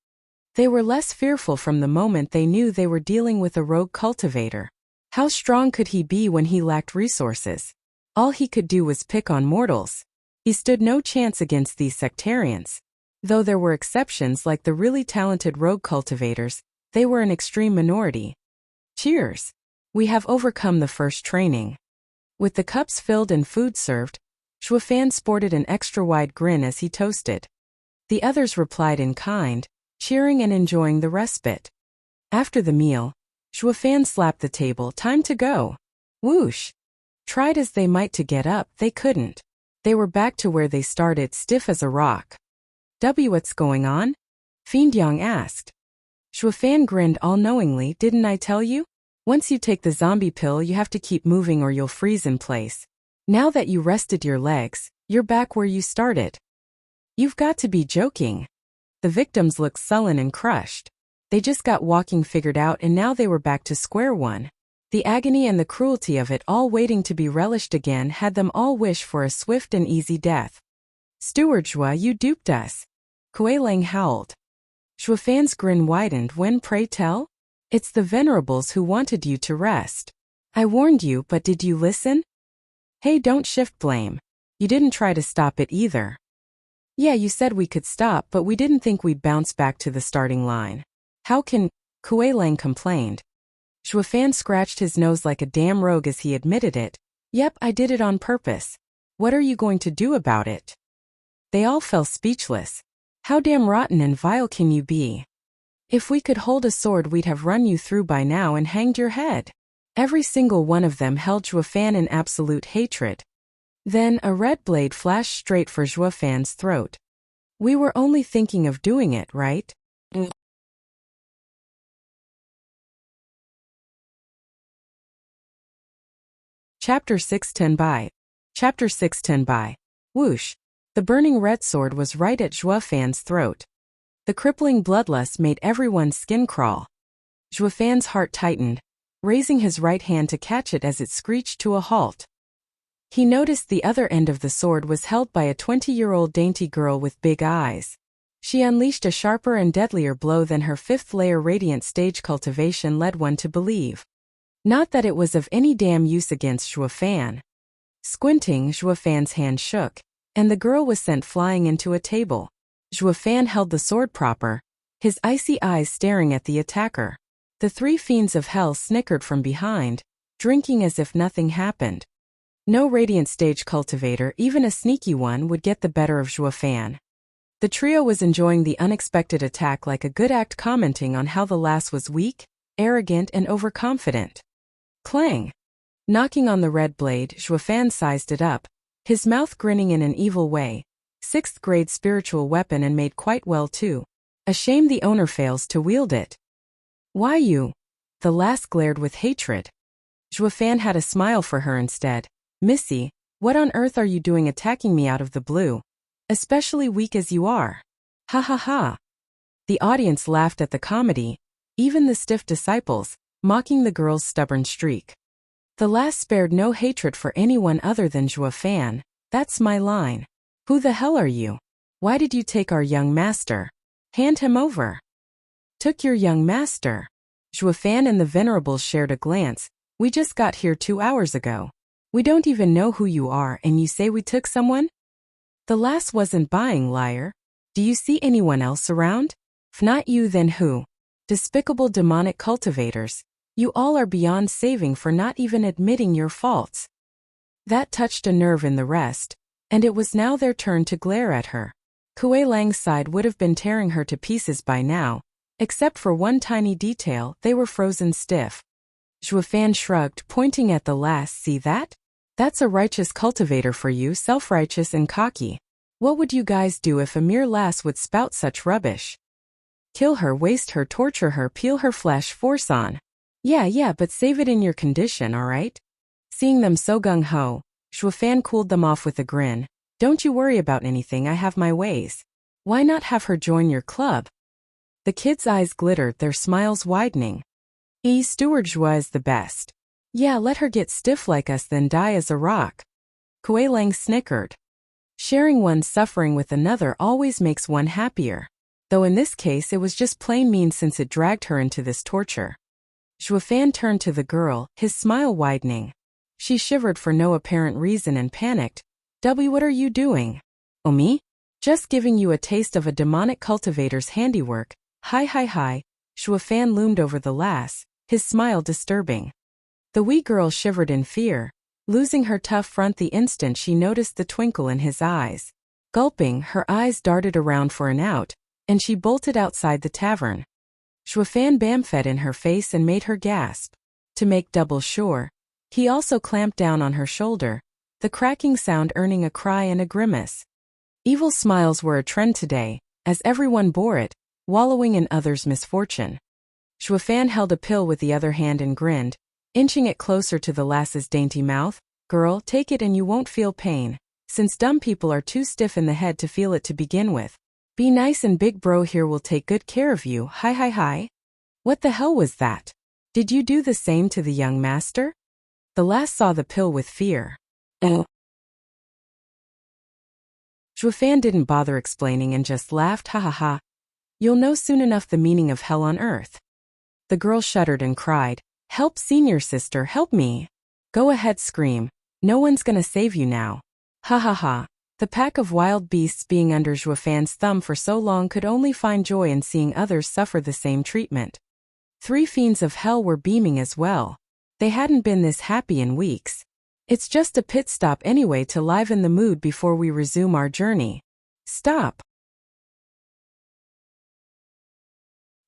They were less fearful from the moment they knew they were dealing with a rogue cultivator. How strong could he be when he lacked resources? All he could do was pick on mortals. He stood no chance against these sectarians. Though there were exceptions like the really talented rogue cultivators, they were an extreme minority. Cheers! We have overcome the first training. With the cups filled and food served, Zhuofan sported an extra-wide grin as he toasted. The others replied in kind, cheering and enjoying the respite. After the meal, Zhuofan slapped the table. Time to go. Whoosh! Tried as they might to get up, they couldn't. They were back to where they started, stiff as a rock. What's going on? Fiend Yang asked. Zhuofan grinned all-knowingly. Didn't I tell you? Once you take the zombie pill, you have to keep moving or you'll freeze in place. Now that you rested your legs, you're back where you started. You've got to be joking. The victims looked sullen and crushed. They just got walking figured out and now they were back to square one. The agony and the cruelty of it all waiting to be relished again had them all wish for a swift and easy death. Steward Zhua, you duped us. Kuei-Lang howled. Zhuofan's grin widened. When, pray tell? It's the Venerables who wanted you to rest. I warned you, but did you listen? Hey, don't shift blame. You didn't try to stop it either. Yeah, you said we could stop, but we didn't think we'd bounce back to the starting line. How can... Kuei-Lang complained. Zhuofan scratched his nose like a damn rogue as he admitted it. Yep, I did it on purpose. What are you going to do about it? They all fell speechless. How damn rotten and vile can you be? If we could hold a sword, we'd have run you through by now and hanged your head. Every single one of them held Zhuofan in absolute hatred. Then a red blade flashed straight for Zhuofan's throat. We were only thinking of doing it, right? Chapter 610 by. Chapter 610 by. Whoosh. The burning red sword was right at Zhuofan's throat. The crippling bloodlust made everyone's skin crawl. Zhuofan's heart tightened, raising his right hand to catch it as it screeched to a halt. He noticed the other end of the sword was held by a 20-year-old dainty girl with big eyes. She unleashed a sharper and deadlier blow than her fifth-layer radiant stage cultivation led one to believe. Not that it was of any damn use against Zhuofan. Squinting, Zhuofan's hand shook, and the girl was sent flying into a table. Zhuofan held the sword proper, his icy eyes staring at the attacker. The three fiends of hell snickered from behind, drinking as if nothing happened. No radiant stage cultivator, even a sneaky one, would get the better of Zhuofan. The trio was enjoying the unexpected attack like a good act, commenting on how the lass was weak, arrogant and overconfident. Clang! Knocking on the red blade, Zhuofan sized it up, his mouth grinning in an evil way. 6th grade spiritual weapon and made quite well too. A shame the owner fails to wield it. Why you? The lass glared with hatred. Zhuofan had a smile for her instead. Missy, what on earth are you doing attacking me out of the blue? Especially weak as you are. Ha ha ha. The audience laughed at the comedy, even the stiff disciples, mocking the girl's stubborn streak. The lass spared no hatred for anyone other than Zhuofan. That's my line. Who the hell are you? Why did you take our young master? Hand him over. Took your young master? Zhuofan and the venerables shared a glance. We just got here 2 hours ago. We don't even know who you are and you say we took someone? The lass wasn't buying, liar. Do you see anyone else around? If not you, then who? Despicable demonic cultivators. You all are beyond saving for not even admitting your faults. That touched a nerve in the rest, and it was now their turn to glare at her. Kuei Lang's side would have been tearing her to pieces by now, except for one tiny detail, they were frozen stiff. Zhuofan shrugged, pointing at the lass. See that? That's a righteous cultivator for you, self-righteous and cocky. What would you guys do if a mere lass would spout such rubbish? Kill her, waste her, torture her, peel her flesh, force on. Yeah, but save it in your condition, alright? Seeing them so gung-ho, Zhuofan cooled them off with a grin. Don't you worry about anything, I have my ways. Why not have her join your club? The kids' eyes glittered, their smiles widening. Steward Zhua is the best. Yeah, let her get stiff like us then die as a rock. Kuei Lang snickered. Sharing one's suffering with another always makes one happier. Though in this case it was just plain mean since it dragged her into this torture. Zhuofan turned to the girl, his smile widening. She shivered for no apparent reason and panicked. What are you doing? Oh, me? Just giving you a taste of a demonic cultivator's handiwork. Hi. Zhuofan loomed over the lass, his smile disturbing. The wee girl shivered in fear, losing her tough front the instant she noticed the twinkle in his eyes. Gulping, her eyes darted around for an out, and she bolted outside the tavern. Zhuofan bamfed in her face and made her gasp. To make double sure, he also clamped down on her shoulder, the cracking sound earning a cry and a grimace. Evil smiles were a trend today, as everyone bore it, wallowing in others' misfortune. Zhuofan held a pill with the other hand and grinned, inching it closer to the lass's dainty mouth. Girl, take it and you won't feel pain, since dumb people are too stiff in the head to feel it to begin with. Be nice and big bro here will take good care of you. Hi. What the hell was that? Did you do the same to the young master? The lass saw the pill with fear. Zhuofan didn't bother explaining and just laughed. Ha. You'll know soon enough the meaning of hell on earth. The girl shuddered and cried, help senior sister, help me. Go ahead, scream. No one's gonna save you now. Ha. The pack of wild beasts being under Zhuofan's thumb for so long could only find joy in seeing others suffer the same treatment. 3 fiends of hell were beaming as well. They hadn't been this happy in weeks. It's just a pit stop anyway to liven the mood before we resume our journey. Stop.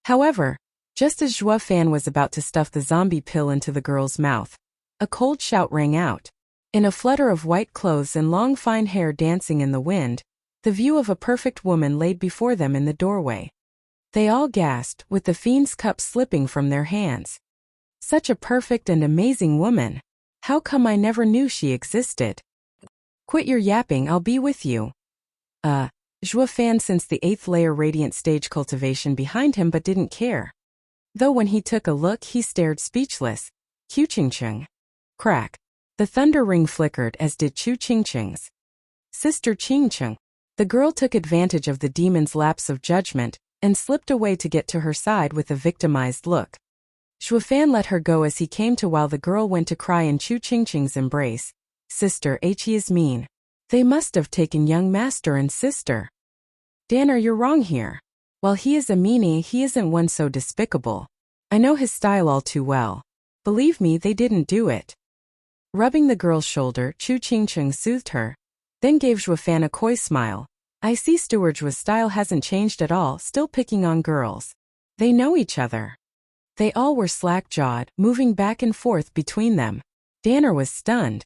However, just as Zhuofan was about to stuff the zombie pill into the girl's mouth, a cold shout rang out. In a flutter of white clothes and long fine hair dancing in the wind, the view of a perfect woman laid before them in the doorway. They all gasped, with the fiend's cup slipping from their hands. Such a perfect and amazing woman. How come I never knew she existed? Quit your yapping, I'll be with you. Zhuofan sensed the 8th layer radiant stage cultivation behind him but didn't care. Though when he took a look he stared speechless. Chu-ching-ching. Crack. The thunder ring flickered as did Chu-ching-ching's. Sister Ching-ching. The girl took advantage of the demon's lapse of judgment and slipped away to get to her side with a victimized look. Zhuofan let her go as he came to while the girl went to cry in Chu-ching-ching's embrace. Sister, he is mean. They must have taken young master and sister. Danner, you're wrong here. While he is a meanie, he isn't one so despicable. I know his style all too well. Believe me, they didn't do it. Rubbing the girl's shoulder, Chu-ching-ching soothed her, then gave Zhuofan a coy smile. I see Steward Zhua's style hasn't changed at all, still picking on girls. They know each other. They all were slack-jawed, moving back and forth between them. Danner was stunned.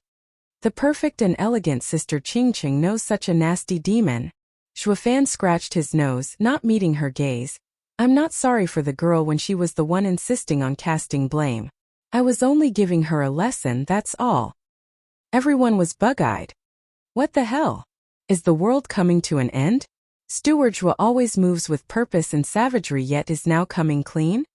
The perfect and elegant Sister Qingqing knows such a nasty demon. Zhuofan scratched his nose, not meeting her gaze. I'm not sorry for the girl when she was the one insisting on casting blame. I was only giving her a lesson, that's all. Everyone was bug-eyed. What the hell? Is the world coming to an end? Steward Zhuo always moves with purpose and savagery yet is now coming clean?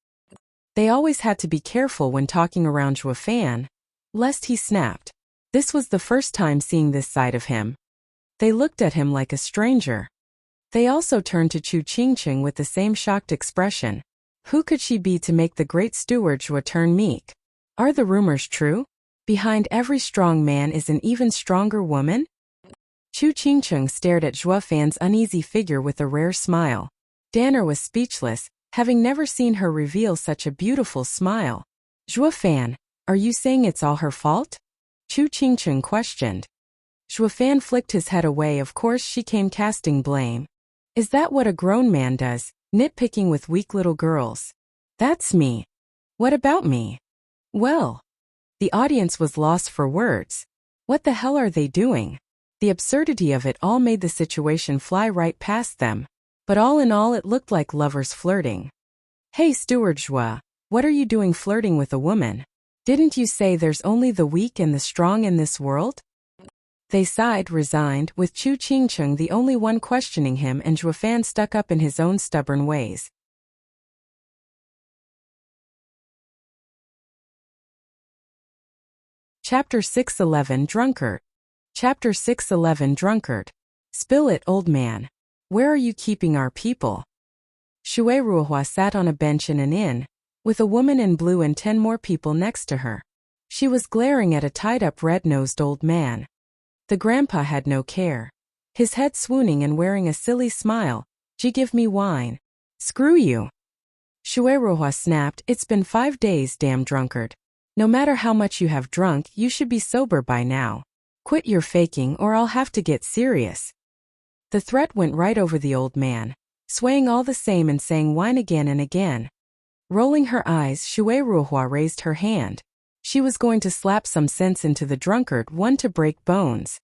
They always had to be careful when talking around Zhuofan, lest he snapped. This was the first time seeing this side of him. They looked at him like a stranger. They also turned to Chu Qingqing with the same shocked expression. Who could she be to make the great Steward Zhuo turn meek? Are the rumors true? Behind every strong man is an even stronger woman? Chu Qingqing stared at Zhuofan's uneasy figure with a rare smile. Danner was speechless, having never seen her reveal such a beautiful smile. Zhuofan, are you saying it's all her fault? Chu Qingqing questioned. Zhuofan flicked his head away. Of course she came casting blame. Is that what a grown man does, nitpicking with weak little girls? That's me. What about me? Well. The audience was lost for words. What the hell are they doing? The absurdity of it all made the situation fly right past them. But all in all it looked like lovers flirting. Hey Steward Zhuo, what are you doing flirting with a woman? Didn't you say there's only the weak and the strong in this world? They sighed, resigned, with Chu Qingqing the only one questioning him and Zhuofan stuck up in his own stubborn ways. Chapter 611 Drunkard. Chapter 611 Drunkard. Spill it, old man. Where are you keeping our people? Shui Ruohua sat on a bench in an inn, with a woman in blue and 10 more people next to her. She was glaring at a tied-up red-nosed old man. The grandpa had no care. His head swooning and wearing a silly smile. Gee, give me wine. Screw you. Shui Ruohua snapped, it's been 5 days, damn drunkard. No matter how much you have drunk, you should be sober by now. Quit your faking or I'll have to get serious. The threat went right over the old man, swaying all the same and saying wine again and again. Rolling her eyes, Shui Ruohua raised her hand. She was going to slap some sense into the drunkard, one to break bones.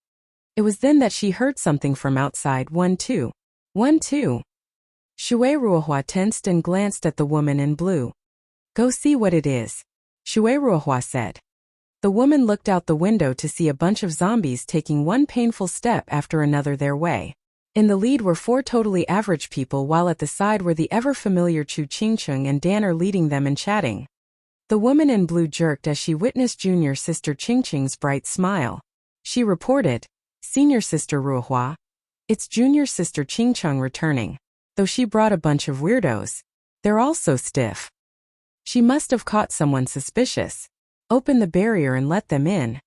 It was then that she heard something from outside. 1 2. 1 2. Shui Ruohua tensed and glanced at the woman in blue. Go see what it is, Shui Ruohua said. The woman looked out the window to see a bunch of zombies taking one painful step after another their way. In the lead were 4 totally average people, while at the side were the ever-familiar Chu Qingqing and Danner leading them and chatting. The woman in blue jerked as she witnessed junior sister Qingqing's bright smile. She reported, Senior sister Ruohua. It's junior sister Qingqing returning. Though she brought a bunch of weirdos. They're all so stiff. She must have caught someone suspicious. Open the barrier and let them in.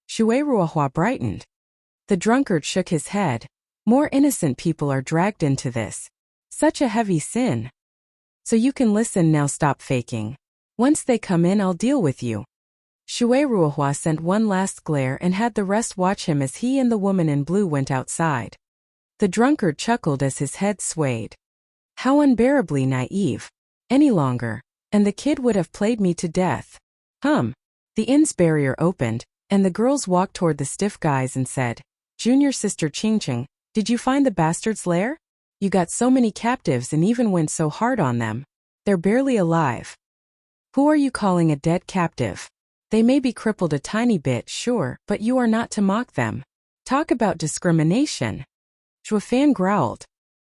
Shui Ruohua brightened. The drunkard shook his head. More innocent people are dragged into this. Such a heavy sin. So you can listen now, stop faking. Once they come in I'll deal with you. Shui Ruohua sent one last glare and had the rest watch him as he and the woman in blue went outside. The drunkard chuckled as his head swayed. How unbearably naive. Any longer, and the kid would have played me to death. The inn's barrier opened, and the girls walked toward the stiff guys and said, Junior sister Qingqing, did you find the bastard's lair? You got so many captives and even went so hard on them. They're barely alive. Who are you calling a dead captive? They may be crippled a tiny bit, sure, but you are not to mock them. Talk about discrimination. Zhuofan growled.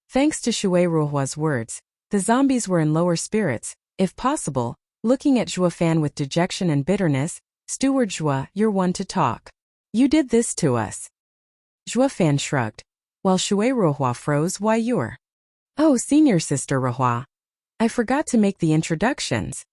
Thanks to Shui Ruohua's words, the zombies were in lower spirits, if possible, looking at Zhuofan with dejection and bitterness. Steward Zhuo, you're one to talk. You did this to us. Zhuofan shrugged, while Shui Ruohua froze. Why you're? Oh, senior sister Ruohua. I forgot to make the introductions.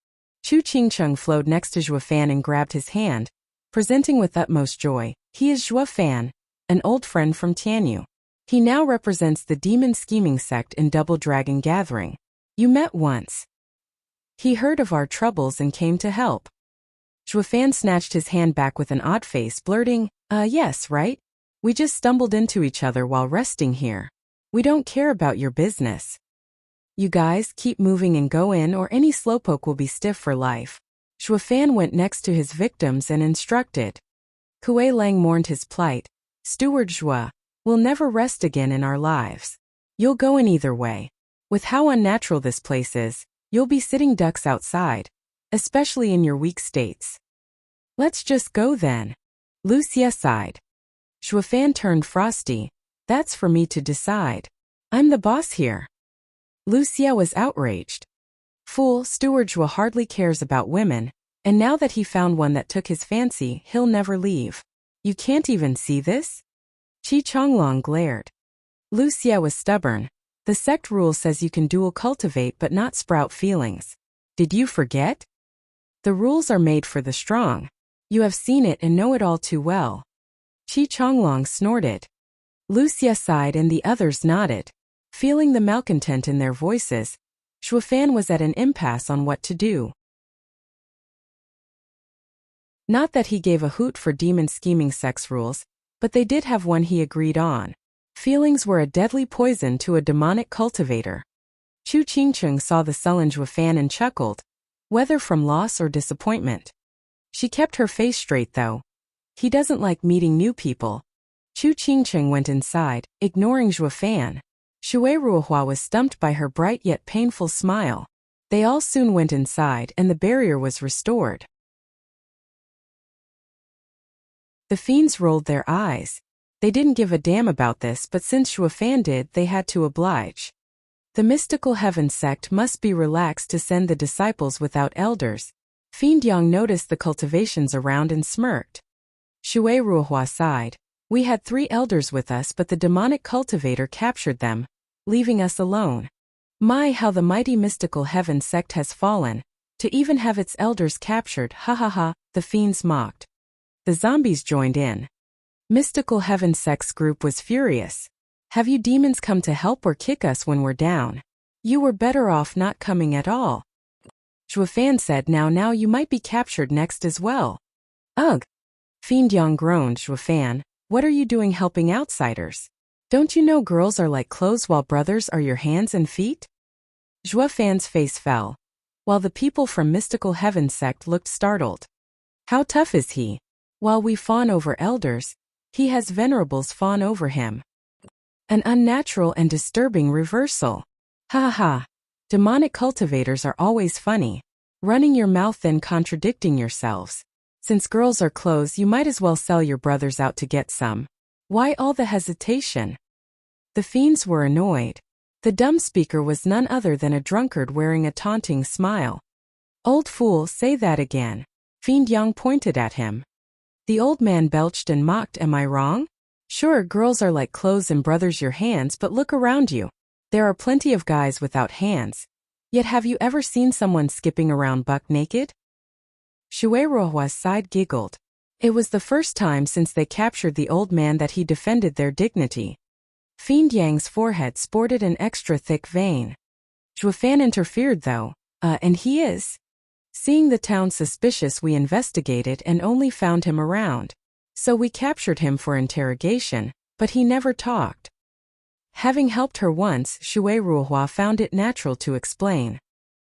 Chu Qingqing flowed next to Zhuofan and grabbed his hand, presenting with utmost joy. He is Zhuofan, an old friend from Tianyu. He now represents the demon scheming sect in Double Dragon Gathering. You met once. He heard of our troubles and came to help. Zhuofan snatched his hand back with an odd face, blurting, yes, right? We just stumbled into each other while resting here. We don't care about your business. You guys keep moving and go in or any slowpoke will be stiff for life. Shuafan went next to his victims and instructed. Kuei Lang mourned his plight. Steward Zhua, we'll never rest again in our lives. You'll go in either way. With how unnatural this place is, you'll be sitting ducks outside, especially in your weak states. Let's just go then. Wuxia sighed. Shuafan turned frosty. That's for me to decide. I'm the boss here. Wuxia was outraged. Fool, Steward Zhua hardly cares about women, and now that he found one that took his fancy, he'll never leave. You can't even see this? Qi Chonglong glared. Wuxia was stubborn. The sect rule says you can dual cultivate but not sprout feelings. Did you forget? The rules are made for the strong. You have seen it and know it all too well. Qi Chonglong snorted. Wuxia sighed and the others nodded. Feeling the malcontent in their voices, Shuafan was at an impasse on what to do. Not that he gave a hoot for demon scheming sex rules, but they did have one he agreed on. Feelings were a deadly poison to a demonic cultivator. Chu Qingcheng saw the sullen Shuafan and chuckled, whether from loss or disappointment. She kept her face straight though. He doesn't like meeting new people. Chu Qingcheng went inside, ignoring Shuafan. Shui Ruohua was stumped by her bright yet painful smile. They all soon went inside and the barrier was restored. The fiends rolled their eyes. They didn't give a damn about this, but since Shuafan did, they had to oblige. The mystical heaven sect must be relaxed to send the disciples without elders. Fiend Yang noticed the cultivations around and smirked. Shui Ruohua sighed. We had 3 elders with us, but the demonic cultivator captured them, leaving us alone. My, how the mighty mystical heaven sect has fallen, to even have its elders captured, ha ha ha, the fiends mocked. The zombies joined in. Mystical heaven sect's group was furious. Have you demons come to help or kick us when we're down? You were better off not coming at all. Shuafan said now you might be captured next as well. Ugh. Fiend Yang groaned. Shuafan, what are you doing helping outsiders? Don't you know girls are like clothes while brothers are your hands and feet? Shuafan's face fell, while the people from Mystical Heaven sect looked startled. How tough is he? While we fawn over elders, he has venerables fawn over him. An unnatural and disturbing reversal. Ha ha. Demonic cultivators are always funny. Running your mouth then contradicting yourselves. Since girls are clothes, you might as well sell your brothers out to get some. Why all the hesitation? The fiends were annoyed. The dumb speaker was none other than a drunkard wearing a taunting smile. Old fool, say that again. Fiend Yang pointed at him. The old man belched and mocked. Am I wrong? Sure, girls are like clothes and brothers your hands, but look around you. There are plenty of guys without hands. Yet have you ever seen someone skipping around buck naked? Shui Ruohua's side giggled. It was the first time since they captured the old man that he defended their dignity. Fiend Yang's forehead sported an extra thick vein. Shuafan interfered though. And he is? Seeing the town suspicious, we investigated and only found him around. So we captured him for interrogation, but he never talked. Having helped her once, Shui Ruohua found it natural to explain.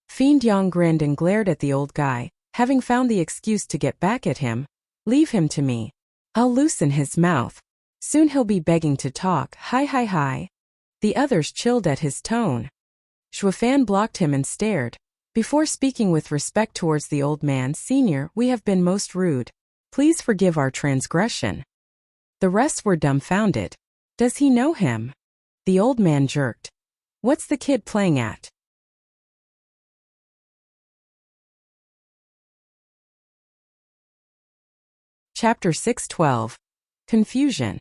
Fiend Yang grinned and glared at the old guy, having found the excuse to get back at him. Leave him to me. I'll loosen his mouth. Soon he'll be begging to talk. Hi. The others chilled at his tone. Shuafan blocked him and stared. Before speaking with respect towards the old man, Senior, we have been most rude. Please forgive our transgression. The rest were dumbfounded. Does he know him? The old man jerked. What's the kid playing at? Chapter 612. Confusion.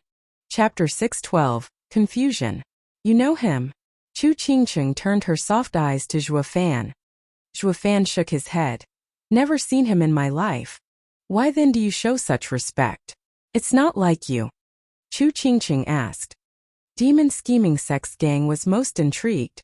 Chapter 612. Confusion. You know him? Chu Qingcheng turned her soft eyes to Shuafan. Shuafan shook his head. Never seen him in my life. Why then do you show such respect? It's not like you. Chu Qingcheng asked. Demon scheming sex gang was most intrigued.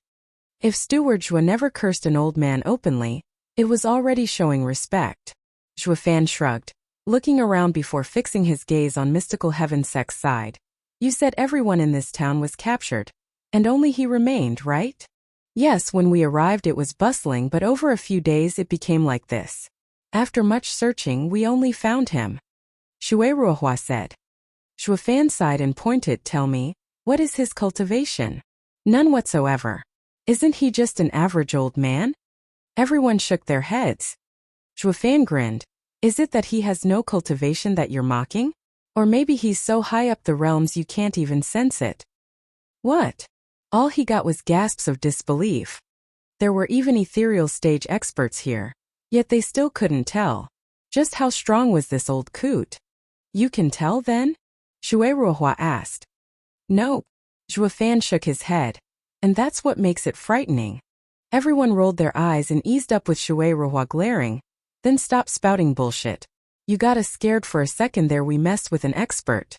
If Steward Zhua never cursed an old man openly, it was already showing respect. Shuafan shrugged, looking around before fixing his gaze on Mystical Heaven sect's side. You said everyone in this town was captured, and only he remained, right? Yes, when we arrived it was bustling, but over a few days it became like this. After much searching, we only found him. Shui Ruohua said. Shui Fan sighed and pointed. Tell me, what is his cultivation? None whatsoever. Isn't he just an average old man? Everyone shook their heads. Shui Fan grinned. Is it that he has no cultivation that you're mocking? Or maybe he's so high up the realms you can't even sense it. What? All he got was gasps of disbelief. There were even ethereal stage experts here, yet they still couldn't tell. Just how strong was this old coot? You can tell then? Shui Ruohua asked. Nope. Shui Fan shook his head. And that's what makes it frightening. Everyone rolled their eyes and eased up with Shui Ruohua glaring, then stopped spouting bullshit. You got us scared for a second there. We messed with an expert.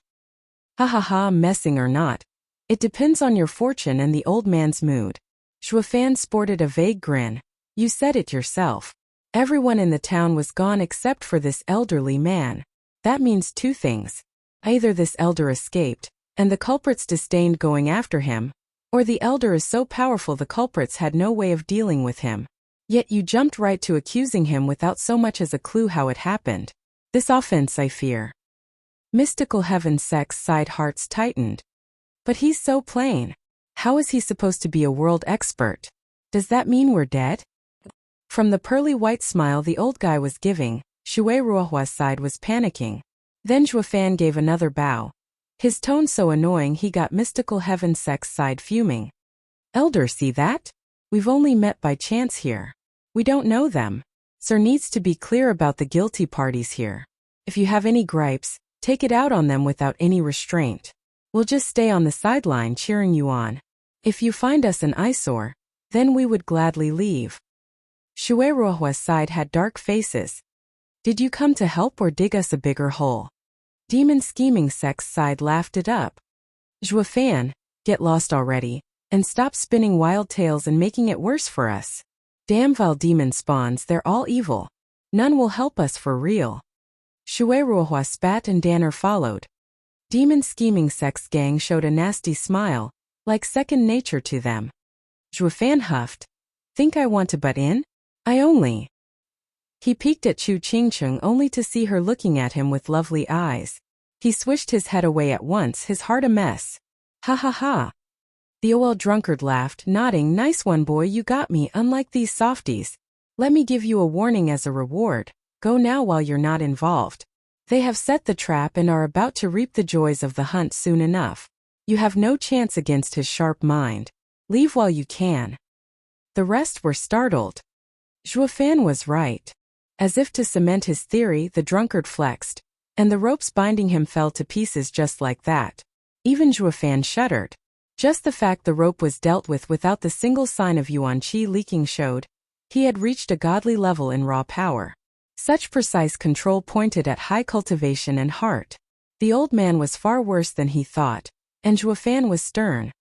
Ha ha ha, messing or not. It depends on your fortune and the old man's mood. Shui Fan sported a vague grin. You said it yourself. Everyone in the town was gone except for this elderly man. That means two things. Either this elder escaped, and the culprits disdained going after him, or the elder is so powerful the culprits had no way of dealing with him. Yet you jumped right to accusing him without so much as a clue how it happened. This offense, I fear. Mystical Heaven Sex side hearts tightened. But he's so plain. How is he supposed to be a world expert? Does that mean we're dead? From the pearly white smile the old guy was giving, Shui Ruohua's side was panicking. Then Shui Fan gave another bow. His tone so annoying he got Mystical Heaven Sex side fuming. Elder, see that? We've only met by chance here. We don't know them. Sir needs to be clear about the guilty parties here. If you have any gripes, take it out on them without any restraint. We'll just stay on the sideline cheering you on. If you find us an eyesore, then we would gladly leave. Shui Ruohua's side had dark faces. Did you come to help or dig us a bigger hole? Demon Scheming Sex side laughed it up. Shui Fan, get lost already, and stop spinning wild tales and making it worse for us. Damn vile demon spawns, they're all evil. None will help us for real. Shui Ruohua spat and Danner followed. Demon Scheming Sex gang showed a nasty smile, like second nature to them. Shui Fan huffed. Think I want to butt in? I only. He peeked at Chu Qingcheng only to see her looking at him with lovely eyes. He swished his head away at once, his heart a mess. Ha ha ha. The OL drunkard laughed, nodding. Nice one, boy, you got me. Unlike these softies. Let me give you a warning as a reward. Go now while you're not involved. They have set the trap and are about to reap the joys of the hunt soon enough. You have no chance against his sharp mind. Leave while you can. The rest were startled. Shui Fan was right. As if to cement his theory, the drunkard flexed, and the ropes binding him fell to pieces just like that. Even Shui Fan shuddered. Just the fact the rope was dealt with without the single sign of yuan qi leaking showed he had reached a godly level in raw power. Such precise control pointed at high cultivation and heart. The old man was far worse than he thought, and Shui Fan was stern.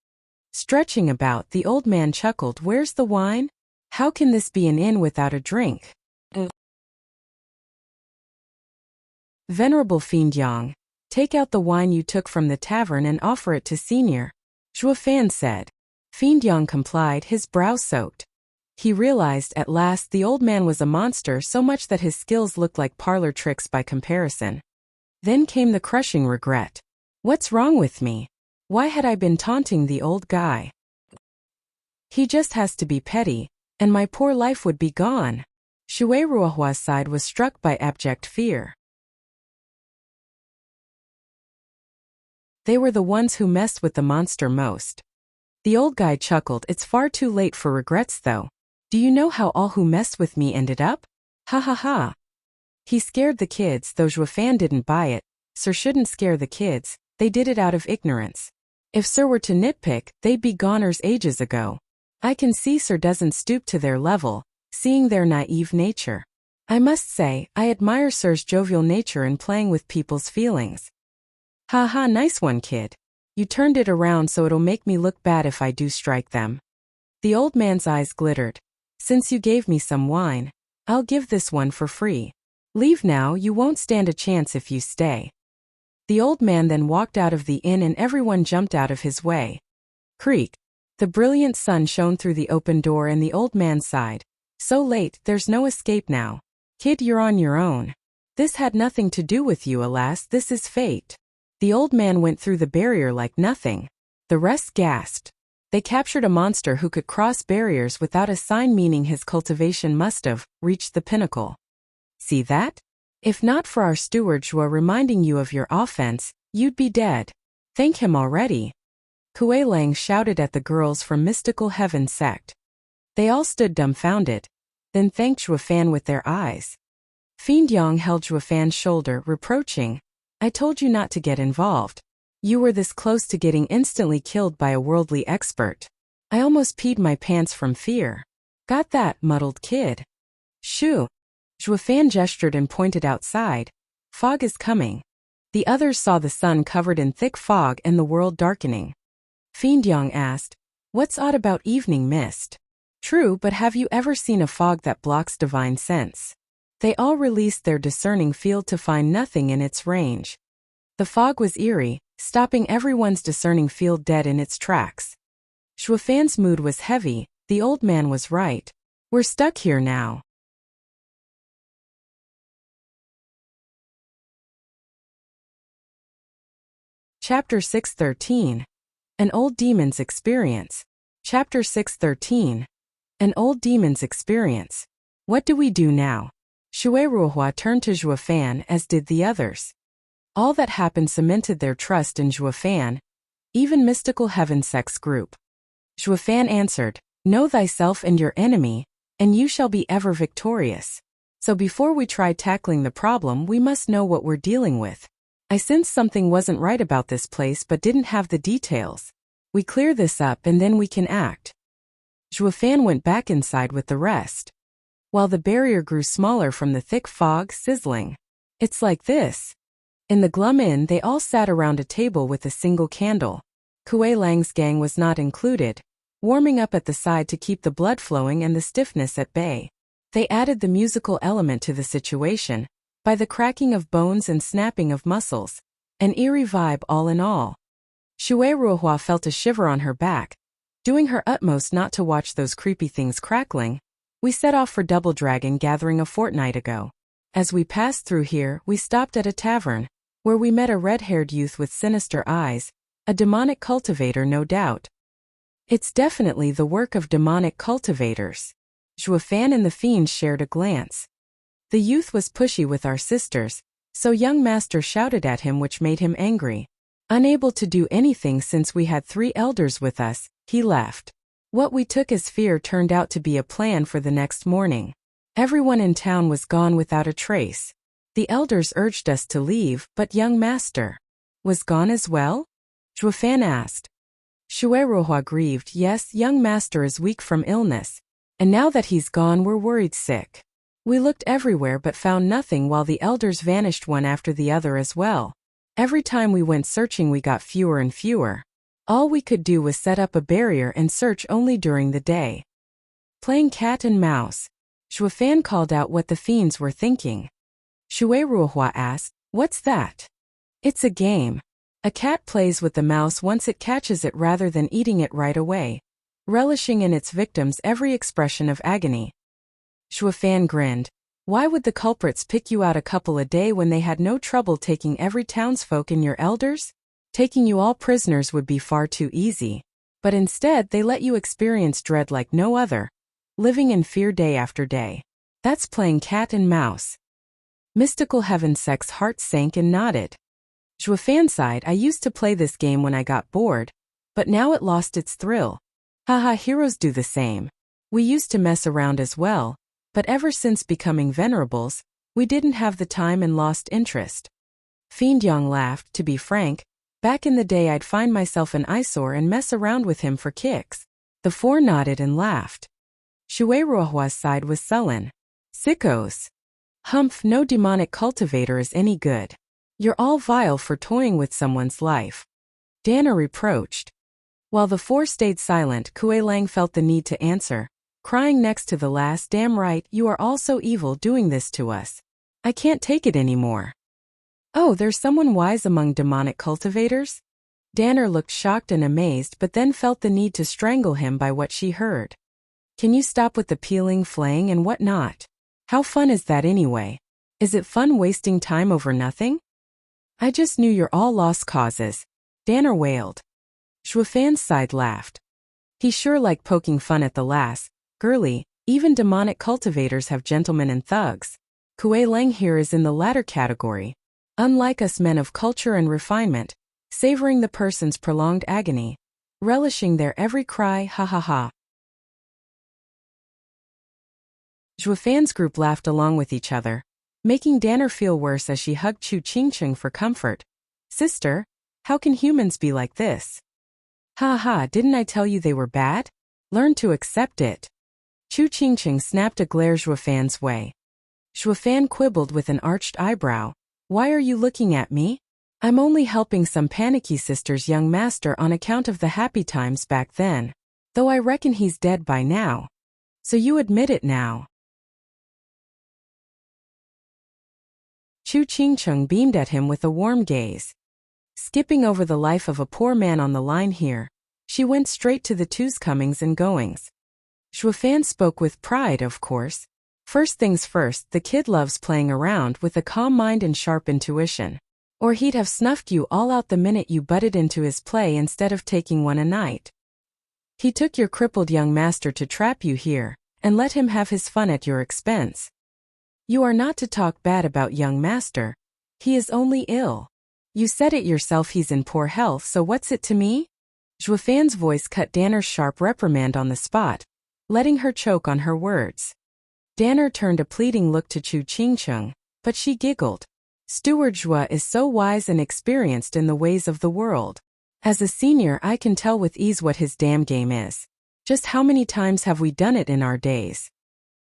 Stretching about, the old man chuckled. Where's the wine? How can this be an inn without a drink? Venerable Fiend Yang, take out the wine you took from the tavern and offer it to Senior, Shui Fan said. Fiend Yang complied, his brow soaked. He realized at last the old man was a monster, so much that his skills looked like parlor tricks by comparison. Then came the crushing regret. What's wrong with me? Why had I been taunting the old guy? He just has to be petty, and my poor life would be gone. Shui Ruohua's side was struck by abject fear. They were the ones who messed with the monster most. The old guy chuckled. It's far too late for regrets though. Do you know how all who messed with me ended up? Ha ha ha. He scared the kids, though Shui Fan didn't buy it. Sir shouldn't scare the kids, they did it out of ignorance. If Sir were to nitpick, they'd be goners ages ago. I can see Sir doesn't stoop to their level, seeing their naive nature. I must say, I admire Sir's jovial nature in playing with people's feelings. Ha ha, nice one, kid. You turned it around so it'll make me look bad if I do strike them. The old man's eyes glittered. Since you gave me some wine, I'll give this one for free. Leave now, you won't stand a chance if you stay. The old man then walked out of the inn and everyone jumped out of his way. Creak. The brilliant sun shone through the open door and the old man sighed. So late, there's no escape now. Kid, you're on your own. This had nothing to do with you, alas, this is fate. The old man went through the barrier like nothing. The rest gasped. They captured a monster who could cross barriers without a sign, meaning his cultivation must have reached the pinnacle. See that? If not for our steward Zhua reminding you of your offense, you'd be dead. Thank him already. Kuei Lang shouted at the girls from Mystical Heaven sect. They all stood dumbfounded, then thanked Zhua Fan with their eyes. Fiend Yang held Zhua Fan's shoulder, reproaching, I told you not to get involved. You were this close to getting instantly killed by a worldly expert. I almost peed my pants from fear. Got that, muddled kid. Shoo. Zhua Fan gestured and pointed outside. Fog is coming. The others saw the sun covered in thick fog and the world darkening. Fiend Yang asked, what's odd about evening mist? True, but have you ever seen a fog that blocks divine sense? They all released their discerning field to find nothing in its range. The fog was eerie, stopping everyone's discerning field dead in its tracks. Zhua Fan's mood was heavy. The old man was right. We're stuck here now. Chapter 613. An Old Demon's Experience. Chapter 613. An Old Demon's Experience. What do we do now? Shui Ruohua turned to Zhua Fan, as did the others. All that happened cemented their trust in Zhua Fan, even Mystical Heaven sect's group. Zhua Fan answered, know thyself and your enemy, and you shall be ever victorious. So before we try tackling the problem, we must know what we're dealing with. I sensed something wasn't right about this place but didn't have the details. We clear this up and then we can act. Zhua Fan went back inside with the rest, while the barrier grew smaller from the thick fog sizzling. It's like this. In the glum inn, they all sat around a table with a single candle. Kuei Lang's gang was not included, warming up at the side to keep the blood flowing and the stiffness at bay. They added the musical element to the situation, by the cracking of bones and snapping of muscles. An eerie vibe all in all. Shui Ruohua felt a shiver on her back, doing her utmost not to watch those creepy things crackling. We set off for Double Dragon Gathering a fortnight ago. As we passed through here, we stopped at a tavern, where we met a red-haired youth with sinister eyes, a demonic cultivator no doubt. It's definitely the work of demonic cultivators. Zhua Fan and the fiends shared a glance. The youth was pushy with our sisters, so young master shouted at him, which made him angry. Unable to do anything since we had 3 elders with us, he left. What we took as fear turned out to be a plan for the next morning. Everyone in town was gone without a trace. The elders urged us to leave, but young master was gone as well? Zhua Fan asked. Shui Ruohua grieved. Yes, young master is weak from illness, and now that he's gone we're worried sick. We looked everywhere but found nothing, while the elders vanished one after the other as well. Every time we went searching we got fewer and fewer. All we could do was set up a barrier and search only during the day. Playing cat and mouse. Zhua Fan called out what the fiends were thinking. Shui Ruohua asked, what's that? It's a game. A cat plays with the mouse once it catches it rather than eating it right away, relishing in its victim's every expression of agony. Zhua Fan grinned. Why would the culprits pick you out a couple a day when they had no trouble taking every townsfolk and your elders? Taking you all prisoners would be far too easy. But instead they let you experience dread like no other, living in fear day after day. That's playing cat and mouse. Mystical Heaven sect's heart sank and nodded. Zhua Fan sighed. I used to play this game when I got bored, but now it lost its thrill. Haha, heroes do the same. We used to mess around as well, but ever since becoming venerables, we didn't have the time and lost interest. Fiend Yang laughed. To be frank, back in the day I'd find myself an eyesore and mess around with him for kicks. The 4 nodded and laughed. Shui Ruohua's side was sullen. Sickos. Humph, no demonic cultivator is any good. You're all vile for toying with someone's life. Dana reproached. While the 4 stayed silent, Kuei Lang felt the need to answer, crying next to the last. Damn right, you are all so evil doing this to us. I can't take it anymore. Oh, there's someone wise among demonic cultivators? Danner looked shocked and amazed but then felt the need to strangle him by what she heard. Can you stop with the peeling, flaying and whatnot? How fun is that anyway? Is it fun wasting time over nothing? I just knew you're all lost causes, Danner wailed. Zhuofan's side laughed. He sure liked poking fun at the lass, girly, even demonic cultivators have gentlemen and thugs. Kuei Leng here is in the latter category. Unlike us men of culture and refinement, savoring the person's prolonged agony, relishing their every cry, ha ha ha. Zhuofan's group laughed along with each other, making Danner feel worse as she hugged Chu Qingqing for comfort. Sister, how can humans be like this? Ha ha, didn't I tell you they were bad? Learn to accept it. Chu Qingqing snapped a glare Zhuofan's way. Zhuofan quibbled with an arched eyebrow. Why are you looking at me? I'm only helping some panicky sister's young master on account of the happy times back then. Though I reckon he's dead by now. So you admit it now. Chu Qingqing beamed at him with a warm gaze. Skipping over the life of a poor man on the line here, she went straight to the two's comings and goings. Zhuofan spoke with pride, of course. First things first, the kid loves playing around with a calm mind and sharp intuition. Or he'd have snuffed you all out the minute you butted into his play instead of taking one a night. He took your crippled young master to trap you here, and let him have his fun at your expense. You are not to talk bad about young master. He is only ill. You said it yourself, he's in poor health, so what's it to me? Zhuofan's voice cut Danner's sharp reprimand on the spot, letting her choke on her words. Danner turned a pleading look to Chu Qingqing, but she giggled. Steward Zhua is so wise and experienced in the ways of the world. As a senior, I can tell with ease what his damn game is. Just how many times have we done it in our days?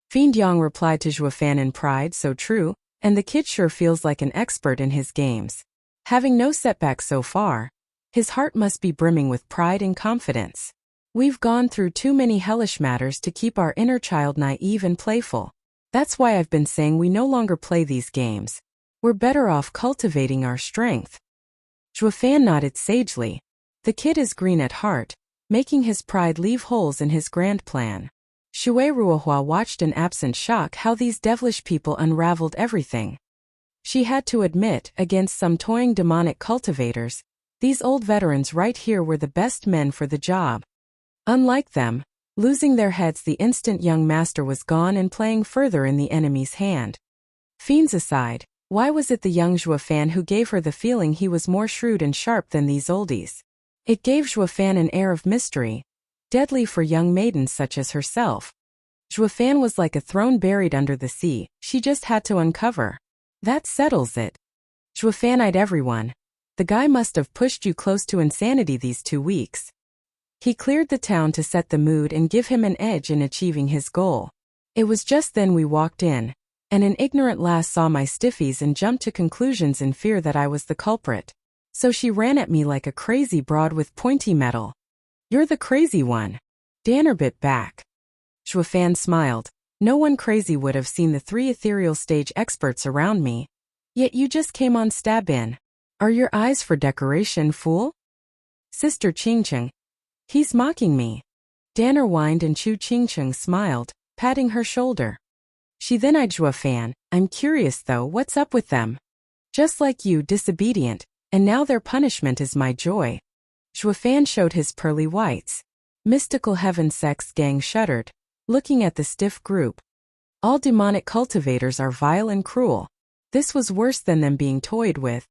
Fiend Yang replied to Zhuofan in pride, so true, and the kid sure feels like an expert in his games. Having no setbacks so far, his heart must be brimming with pride and confidence. We've gone through too many hellish matters to keep our inner child naive and playful. That's why I've been saying we no longer play these games. We're better off cultivating our strength. Zhuofan nodded sagely. The kid is green at heart, making his pride leave holes in his grand plan. Shui Ruohua watched in absent shock how these devilish people unraveled everything. She had to admit, against some toying demonic cultivators, these old veterans right here were the best men for the job. Unlike them, losing their heads the instant young master was gone and playing further in the enemy's hand. Fiends aside, why was it the young Zhuofan who gave her the feeling he was more shrewd and sharp than these oldies? It gave Zhuofan an air of mystery, deadly for young maidens such as herself. Zhuofan was like a throne buried under the sea, she just had to uncover. That settles it. Zhuofan eyed everyone. The guy must have pushed you close to insanity these 2 weeks. He cleared the town to set the mood and give him an edge in achieving his goal. It was just then we walked in, and an ignorant lass saw my stiffies and jumped to conclusions in fear that I was the culprit. So she ran at me like a crazy broad with pointy metal. You're the crazy one. Danner bit back. Zhuofan smiled. No one crazy would have seen the 3 ethereal stage experts around me. Yet you just came on stab in. Are your eyes for decoration, fool? Sister Qingqing. He's mocking me. Danner whined and Chu Qingqing smiled, patting her shoulder. She then eyed Zhuofan. I'm curious though, what's up with them? Just like you, disobedient, and now their punishment is my joy. Zhuofan showed his pearly whites. Mystical Heaven Sex Gang shuddered, looking at the stiff group. All demonic cultivators are vile and cruel. This was worse than them being toyed with.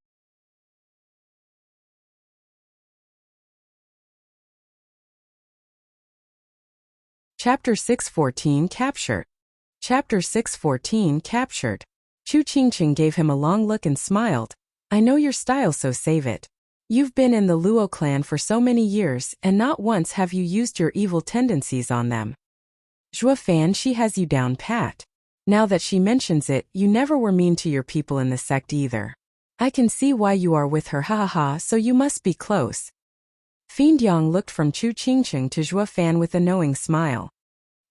Chapter 614 Captured. Chapter 614 Captured. Chu Qingqing gave him a long look and smiled. I know your style, so save it. You've been in the Luo clan for so many years, and not once have you used your evil tendencies on them. Zhuofan, she has you down pat. Now that she mentions it, you never were mean to your people in the sect either. I can see why you are with her, ha ha ha, so you must be close. Fiend Yang looked from Chu Qingqing to Zhuofan with a knowing smile.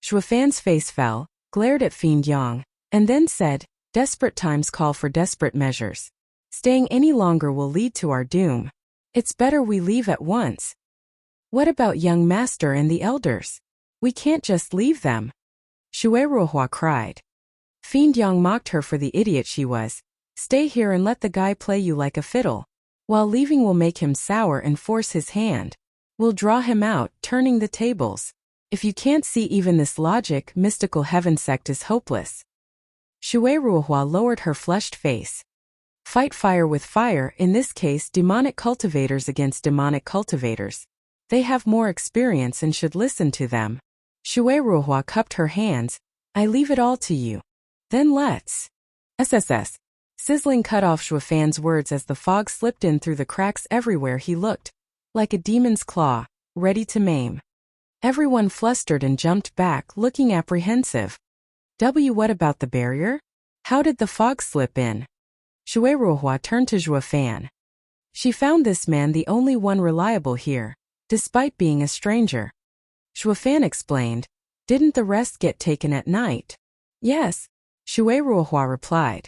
Zhuofan's face fell, glared at Fiend Yang, and then said, desperate times call for desperate measures. Staying any longer will lead to our doom. It's better we leave at once. What about young master and the elders? We can't just leave them. Shueruohua cried. Fiend Yang mocked her for the idiot she was. Stay here and let the guy play you like a fiddle. While leaving will make him sour and force his hand. We'll draw him out, turning the tables. If you can't see even this logic, mystical heaven sect is hopeless. Shueruohua lowered her flushed face. Fight fire with fire, in this case demonic cultivators against demonic cultivators. They have more experience and should listen to them. Shueruohua cupped her hands. I leave it all to you. Then let's. SSS. Sizzling cut off Shuefan's words as the fog slipped in through the cracks everywhere he looked. Like a demon's claw, ready to maim. Everyone flustered and jumped back, looking apprehensive. What about the barrier? How did the fog slip in? Shueruohua turned to Shuefan. She found this man the only one reliable here, despite being a stranger. Shuefan explained. Didn't the rest get taken at night? Yes, Shueruohua replied.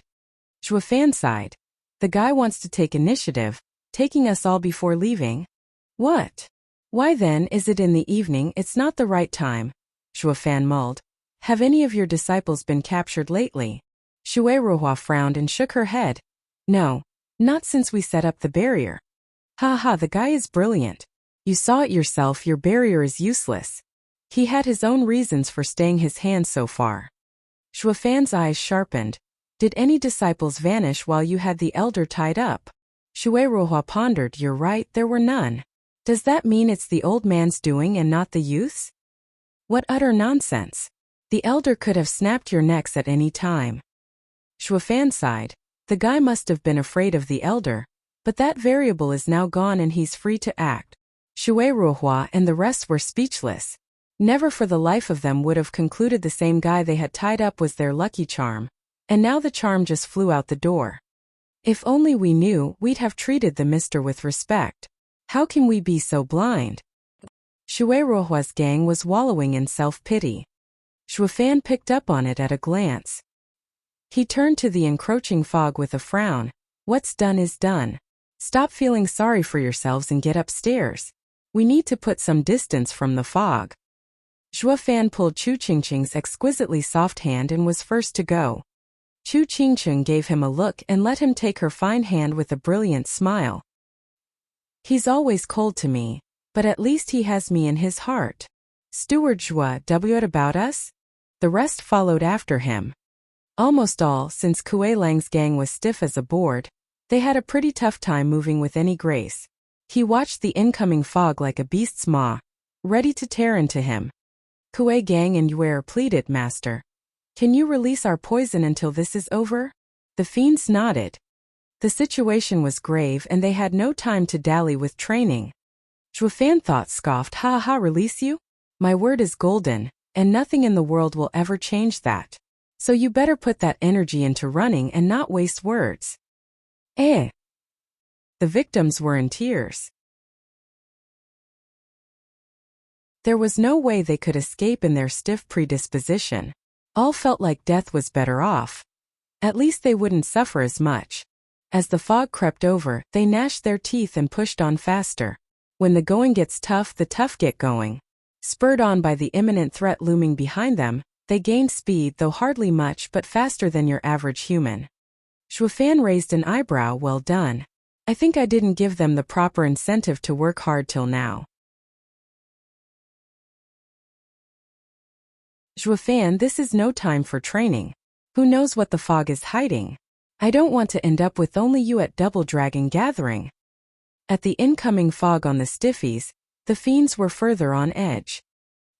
Shuefan sighed. The guy wants to take initiative, taking us all before leaving. What? Why then is it in the evening? It's not the right time. Shuefan mulled. Have any of your disciples been captured lately? Shueruohua frowned and shook her head. No, not since we set up the barrier. Ha, the guy is brilliant. You saw it yourself, your barrier is useless. He had his own reasons for staying his hand so far. Shuefan's eyes sharpened. Did any disciples vanish while you had the elder tied up? Shueruohua pondered. You're right, there were none. Does that mean it's the old man's doing and not the youth's? What utter nonsense. The elder could have snapped your necks at any time. Shuefan sighed. The guy must have been afraid of the elder, but that variable is now gone and he's free to act. Shueruohua and the rest were speechless. Never for the life of them would have concluded the same guy they had tied up was their lucky charm. And now the charm just flew out the door. If only we knew, we'd have treated the mister with respect. How can we be so blind? Shueruohua's gang was wallowing in self-pity. Shuefan picked up on it at a glance. He turned to the encroaching fog with a frown. What's done is done. Stop feeling sorry for yourselves and get upstairs. We need to put some distance from the fog. Shuefan pulled Chu Qingqing's exquisitely soft hand and was first to go. Chu Qingqing gave him a look and let him take her fine hand with a brilliant smile. He's always cold to me, but at least he has me in his heart. Steward What about us? The rest followed after him. Almost all, since Kuei Lang's gang was stiff as a board, they had a pretty tough time moving with any grace. He watched the incoming fog like a beast's maw, ready to tear into him. Kuei gang and Yuer pleaded, Master. Can you release our poison until this is over? The fiends nodded. The situation was grave and they had no time to dally with training. Shuefan thought scoffed, release you? My word is golden, and nothing in the world will ever change that. So you better put that energy into running and not waste words. The victims were in tears. There was no way they could escape in their stiff predisposition. All felt like death was better off. At least they wouldn't suffer as much. As the fog crept over, they gnashed their teeth and pushed on faster. When the going gets tough, the tough get going. Spurred on by the imminent threat looming behind them, they gained speed, though hardly much, but faster than your average human. Shuefan raised an eyebrow. Well done. I think I didn't give them the proper incentive to work hard till now. Shuefan, this is no time for training. Who knows what the fog is hiding? I don't want to end up with only you at Double Dragon Gathering. At the incoming fog on the stiffies, the fiends were further on edge.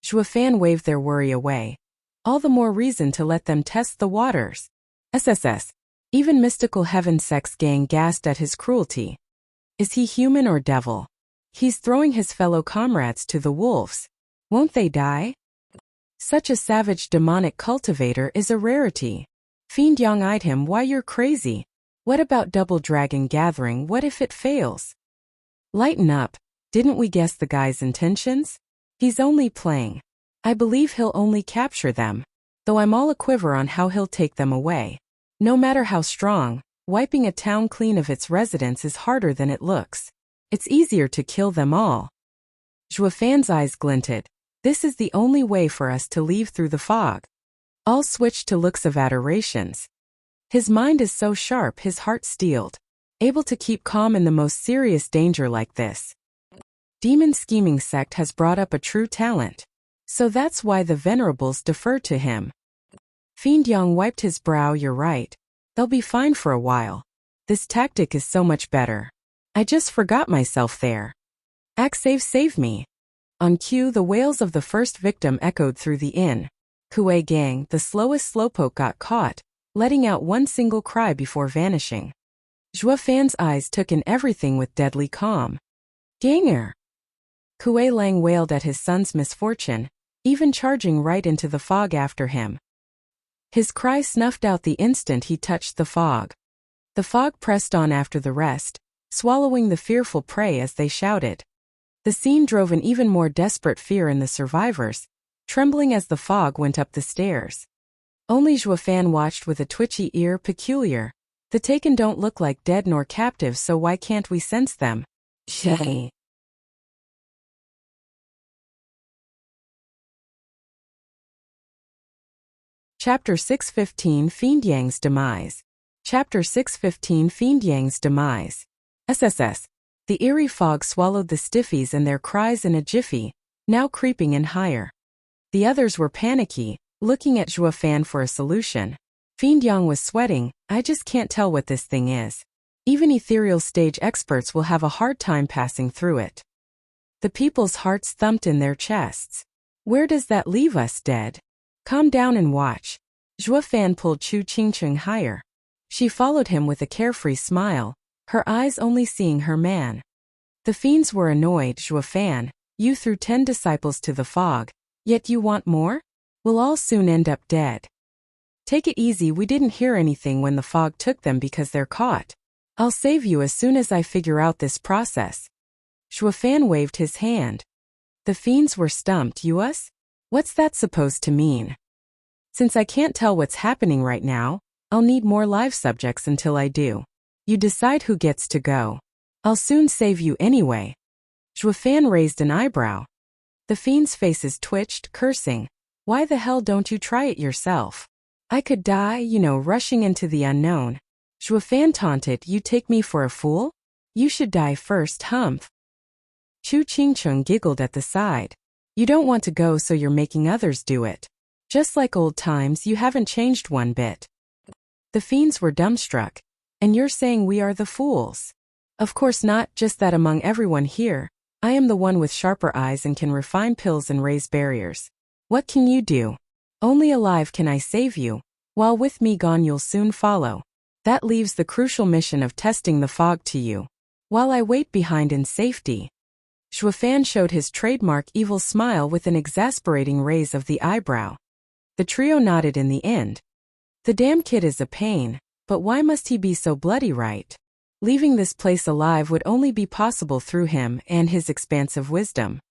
Shuefan waved their worry away. All the more reason to let them test the waters. SSS. Even mystical heaven sex gang gasped at his cruelty. Is he human or devil? He's throwing his fellow comrades to the wolves. Won't they die? Such a savage demonic cultivator is a rarity. Fiend Yang eyed him. Why, you're crazy. What about Double Dragon Gathering? What if it fails? Lighten up. Didn't we guess the guy's intentions? He's only playing. I believe he'll only capture them, though I'm all a-quiver on how he'll take them away. No matter how strong, wiping a town clean of its residents is harder than it looks. It's easier to kill them all. Zhuofan's eyes glinted. This is the only way for us to leave through the fog. All switched to looks of adorations. His mind is so sharp, his heart steeled, able to keep calm in the most serious danger like this. Demon scheming sect has brought up a true talent. So that's why the venerables defer to him. Fiend Yang wiped his brow. You're right. They'll be fine for a while. This tactic is so much better. I just forgot myself there. Save me. On cue, the wails of the first victim echoed through the inn. Kuei Gang, the slowest slowpoke, got caught, letting out one single cry before vanishing. Zhuofan's eyes took in everything with deadly calm. Ganger! Kuei Lang wailed at his son's misfortune, even charging right into the fog after him. His cry snuffed out the instant he touched the fog. The fog pressed on after the rest, swallowing the fearful prey as they shouted. The scene drove an even more desperate fear in the survivors, trembling as the fog went up the stairs. Only Zhuofan watched with a twitchy ear. Peculiar. The taken don't look like dead nor captive, so why can't we sense them? Shay. Chapter 615 Fiend Yang's Demise. Chapter 615 Fiend Yang's Demise. SSS. The eerie fog swallowed the stiffies and their cries in a jiffy, now creeping in higher. The others were panicky, looking at Zhuofan for a solution. Fiend Yang was sweating. I just can't tell what this thing is. Even ethereal stage experts will have a hard time passing through it. The people's hearts thumped in their chests. Where does that leave us, dead? Calm down and watch. Zhuofan pulled Chu Qingcheng higher. She followed him with a carefree smile, her eyes only seeing her man. The fiends were annoyed. Zhuofan, you threw 10 disciples to the fog, yet you want more? We'll all soon end up dead. Take it easy, we didn't hear anything when the fog took them because they're caught. I'll save you as soon as I figure out this process. Zhuofan waved his hand. The fiends were stumped. You us? What's that supposed to mean? Since I can't tell what's happening right now, I'll need more live subjects until I do. You decide who gets to go. I'll soon save you anyway. Zhuofan raised an eyebrow. The fiends' faces twitched, cursing. Why the hell don't you try it yourself? I could die, rushing into the unknown. Zhuofan taunted, you take me for a fool? You should die first, humph. Chu Qingcheng giggled at the side. You don't want to go, so you're making others do it. Just like old times, you haven't changed one bit. The fiends were dumbstruck. And you're saying we are the fools? Of course not, just that among everyone here, I am the one with sharper eyes and can refine pills and raise barriers. What can you do? Only alive can I save you. While with me gone you'll soon follow. That leaves the crucial mission of testing the fog to you. While I wait behind in safety. Zhuofan showed his trademark evil smile with an exasperating raise of the eyebrow. The trio nodded in the end. The damn kid is a pain. But why must he be so bloody, right? Leaving this place alive would only be possible through him and his expansive wisdom.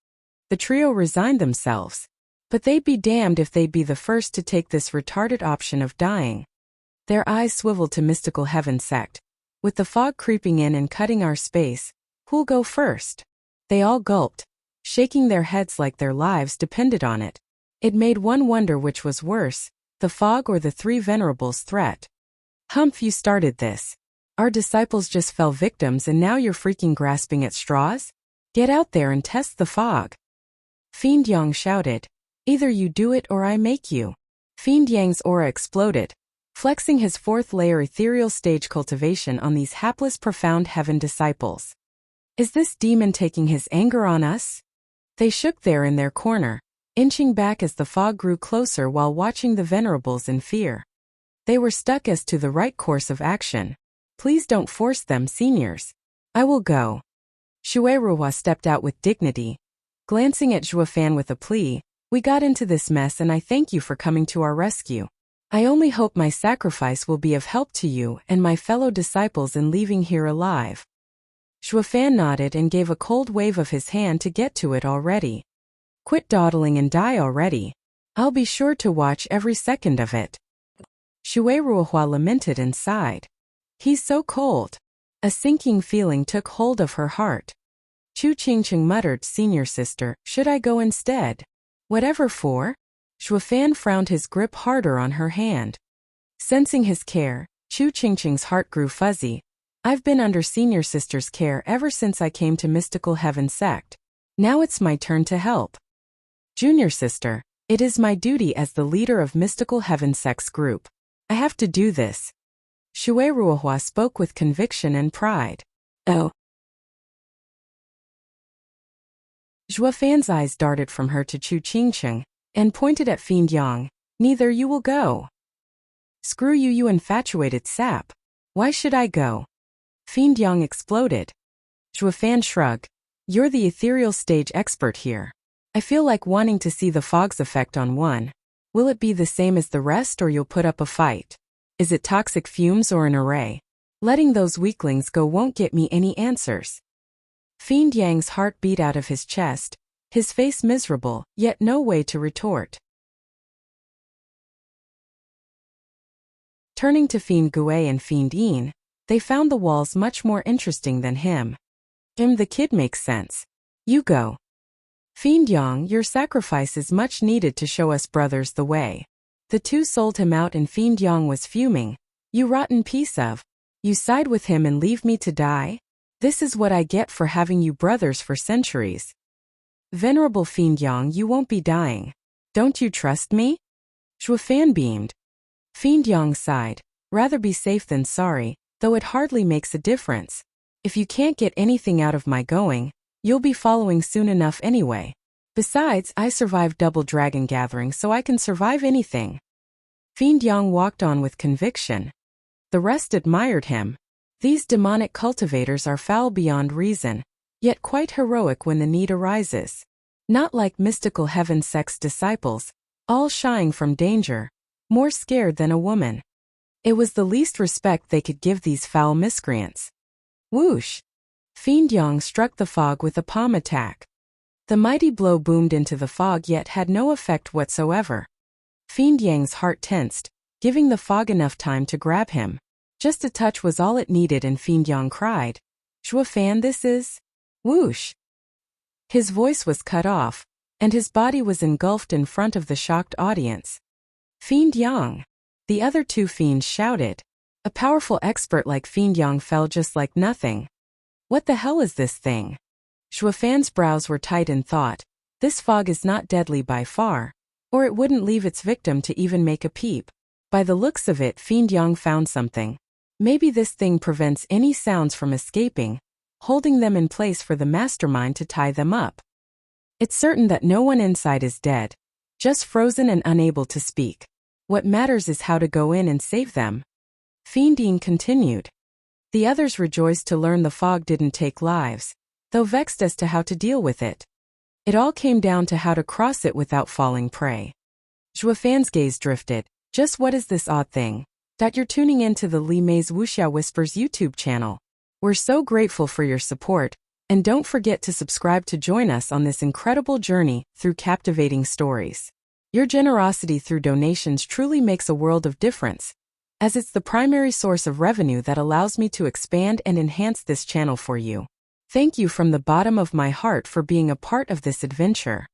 The trio resigned themselves. But they'd be damned if they'd be the first to take this retarded option of dying. Their eyes swiveled to mystical heaven sect. With the fog creeping in and cutting our space, who'll go first? They all gulped, shaking their heads like their lives depended on it. It made one wonder which was worse, the fog or the 3 venerables' threat. Humph, you started this. Our disciples just fell victims and now you're freaking grasping at straws? Get out there and test the fog. Fiend Yang shouted. Either you do it or I make you. Fiend Yang's aura exploded, flexing his 4th layer ethereal stage cultivation on these hapless profound heaven disciples. Is this demon taking his anger on us? They shook there in their corner, inching back as the fog grew closer while watching the venerables in fear. They were stuck as to the right course of action. Please don't force them, seniors. I will go. Shueruhua stepped out with dignity, glancing at Zhuofan with a plea. We got into this mess and I thank you for coming to our rescue. I only hope my sacrifice will be of help to you and my fellow disciples in leaving here alive. Zhuofan nodded and gave a cold wave of his hand to get to it already. Quit dawdling and die already. I'll be sure to watch every second of it. Shueruhua lamented and sighed. He's so cold. A sinking feeling took hold of her heart. Chu Qingqing muttered, "Senior sister, should I go instead?" "Whatever for?" Shuofan frowned, his grip harder on her hand. Sensing his care, Chu Qingqing's heart grew fuzzy. "I've been under senior sister's care ever since I came to Mystical Heaven Sect. Now it's my turn to help. Junior sister, it is my duty as the leader of Mystical Heaven Sect's group. I have to do this." Shui Ruohua spoke with conviction and pride. "Oh." Zhuofan's eyes darted from her to Chu Qingqing and pointed at Fiend Yang. "Neither you will go." "Screw you, you infatuated sap. Why should I go?" Fiend Yang exploded. Zhuofan shrugged. "You're the ethereal stage expert here. I feel like wanting to see the fog's effect on one. Will it be the same as the rest, or you'll put up a fight? Is it toxic fumes or an array? Letting those weaklings go won't get me any answers." Fiend Yang's heart beat out of his chest, his face miserable, yet no way to retort. Turning to Fiend Gui and Fiend Yin, they found the walls much more interesting than him. "The kid makes sense. You go. Fiend Yang, your sacrifice is much needed to show us brothers the way." The two sold him out and Fiend Yang was fuming. "You rotten piece of. You side with him and leave me to die? This is what I get for having you brothers for centuries." "Venerable Fiend Yang, you won't be dying. Don't you trust me?" Zhuofan beamed. Fiend Yang sighed. "Rather be safe than sorry, though it hardly makes a difference. If you can't get anything out of my going, you'll be following soon enough anyway. Besides, I survived Double Dragon Gathering, so I can survive anything." Fiend Yang walked on with conviction. The rest admired him. These demonic cultivators are foul beyond reason, yet quite heroic when the need arises. Not like Mystical Heaven Sect's disciples, all shying from danger, more scared than a woman. It was the least respect they could give these foul miscreants. Whoosh! Fiend Yang struck the fog with a palm attack. The mighty blow boomed into the fog yet had no effect whatsoever. Fiend Yang's heart tensed, giving the fog enough time to grab him. Just a touch was all it needed and Fiend Yang cried, "Zhuofan, this is..." Whoosh! His voice was cut off, and his body was engulfed in front of the shocked audience. "Fiend Yang!" The other two fiends shouted. A powerful expert like Fiend Yang fell just like nothing. What the hell is this thing? Zhuofan's brows were tight in thought. This fog is not deadly by far, or it wouldn't leave its victim to even make a peep. By the looks of it, Fiend Yang found something. Maybe this thing prevents any sounds from escaping, holding them in place for the mastermind to tie them up. It's certain that no one inside is dead, just frozen and unable to speak. What matters is how to go in and save them. Fiend Yin continued. The others rejoiced to learn the fog didn't take lives, though vexed as to how to deal with it. It all came down to how to cross it without falling prey. Zhuofan's gaze drifted. "Just what is this odd thing that you're tuning into the Li Mei's Wuxia Whispers YouTube channel? We're so grateful for your support, and don't forget to subscribe to join us on this incredible journey through captivating stories. Your generosity through donations truly makes a world of difference, as it's the primary source of revenue that allows me to expand and enhance this channel for you. Thank you from the bottom of my heart for being a part of this adventure."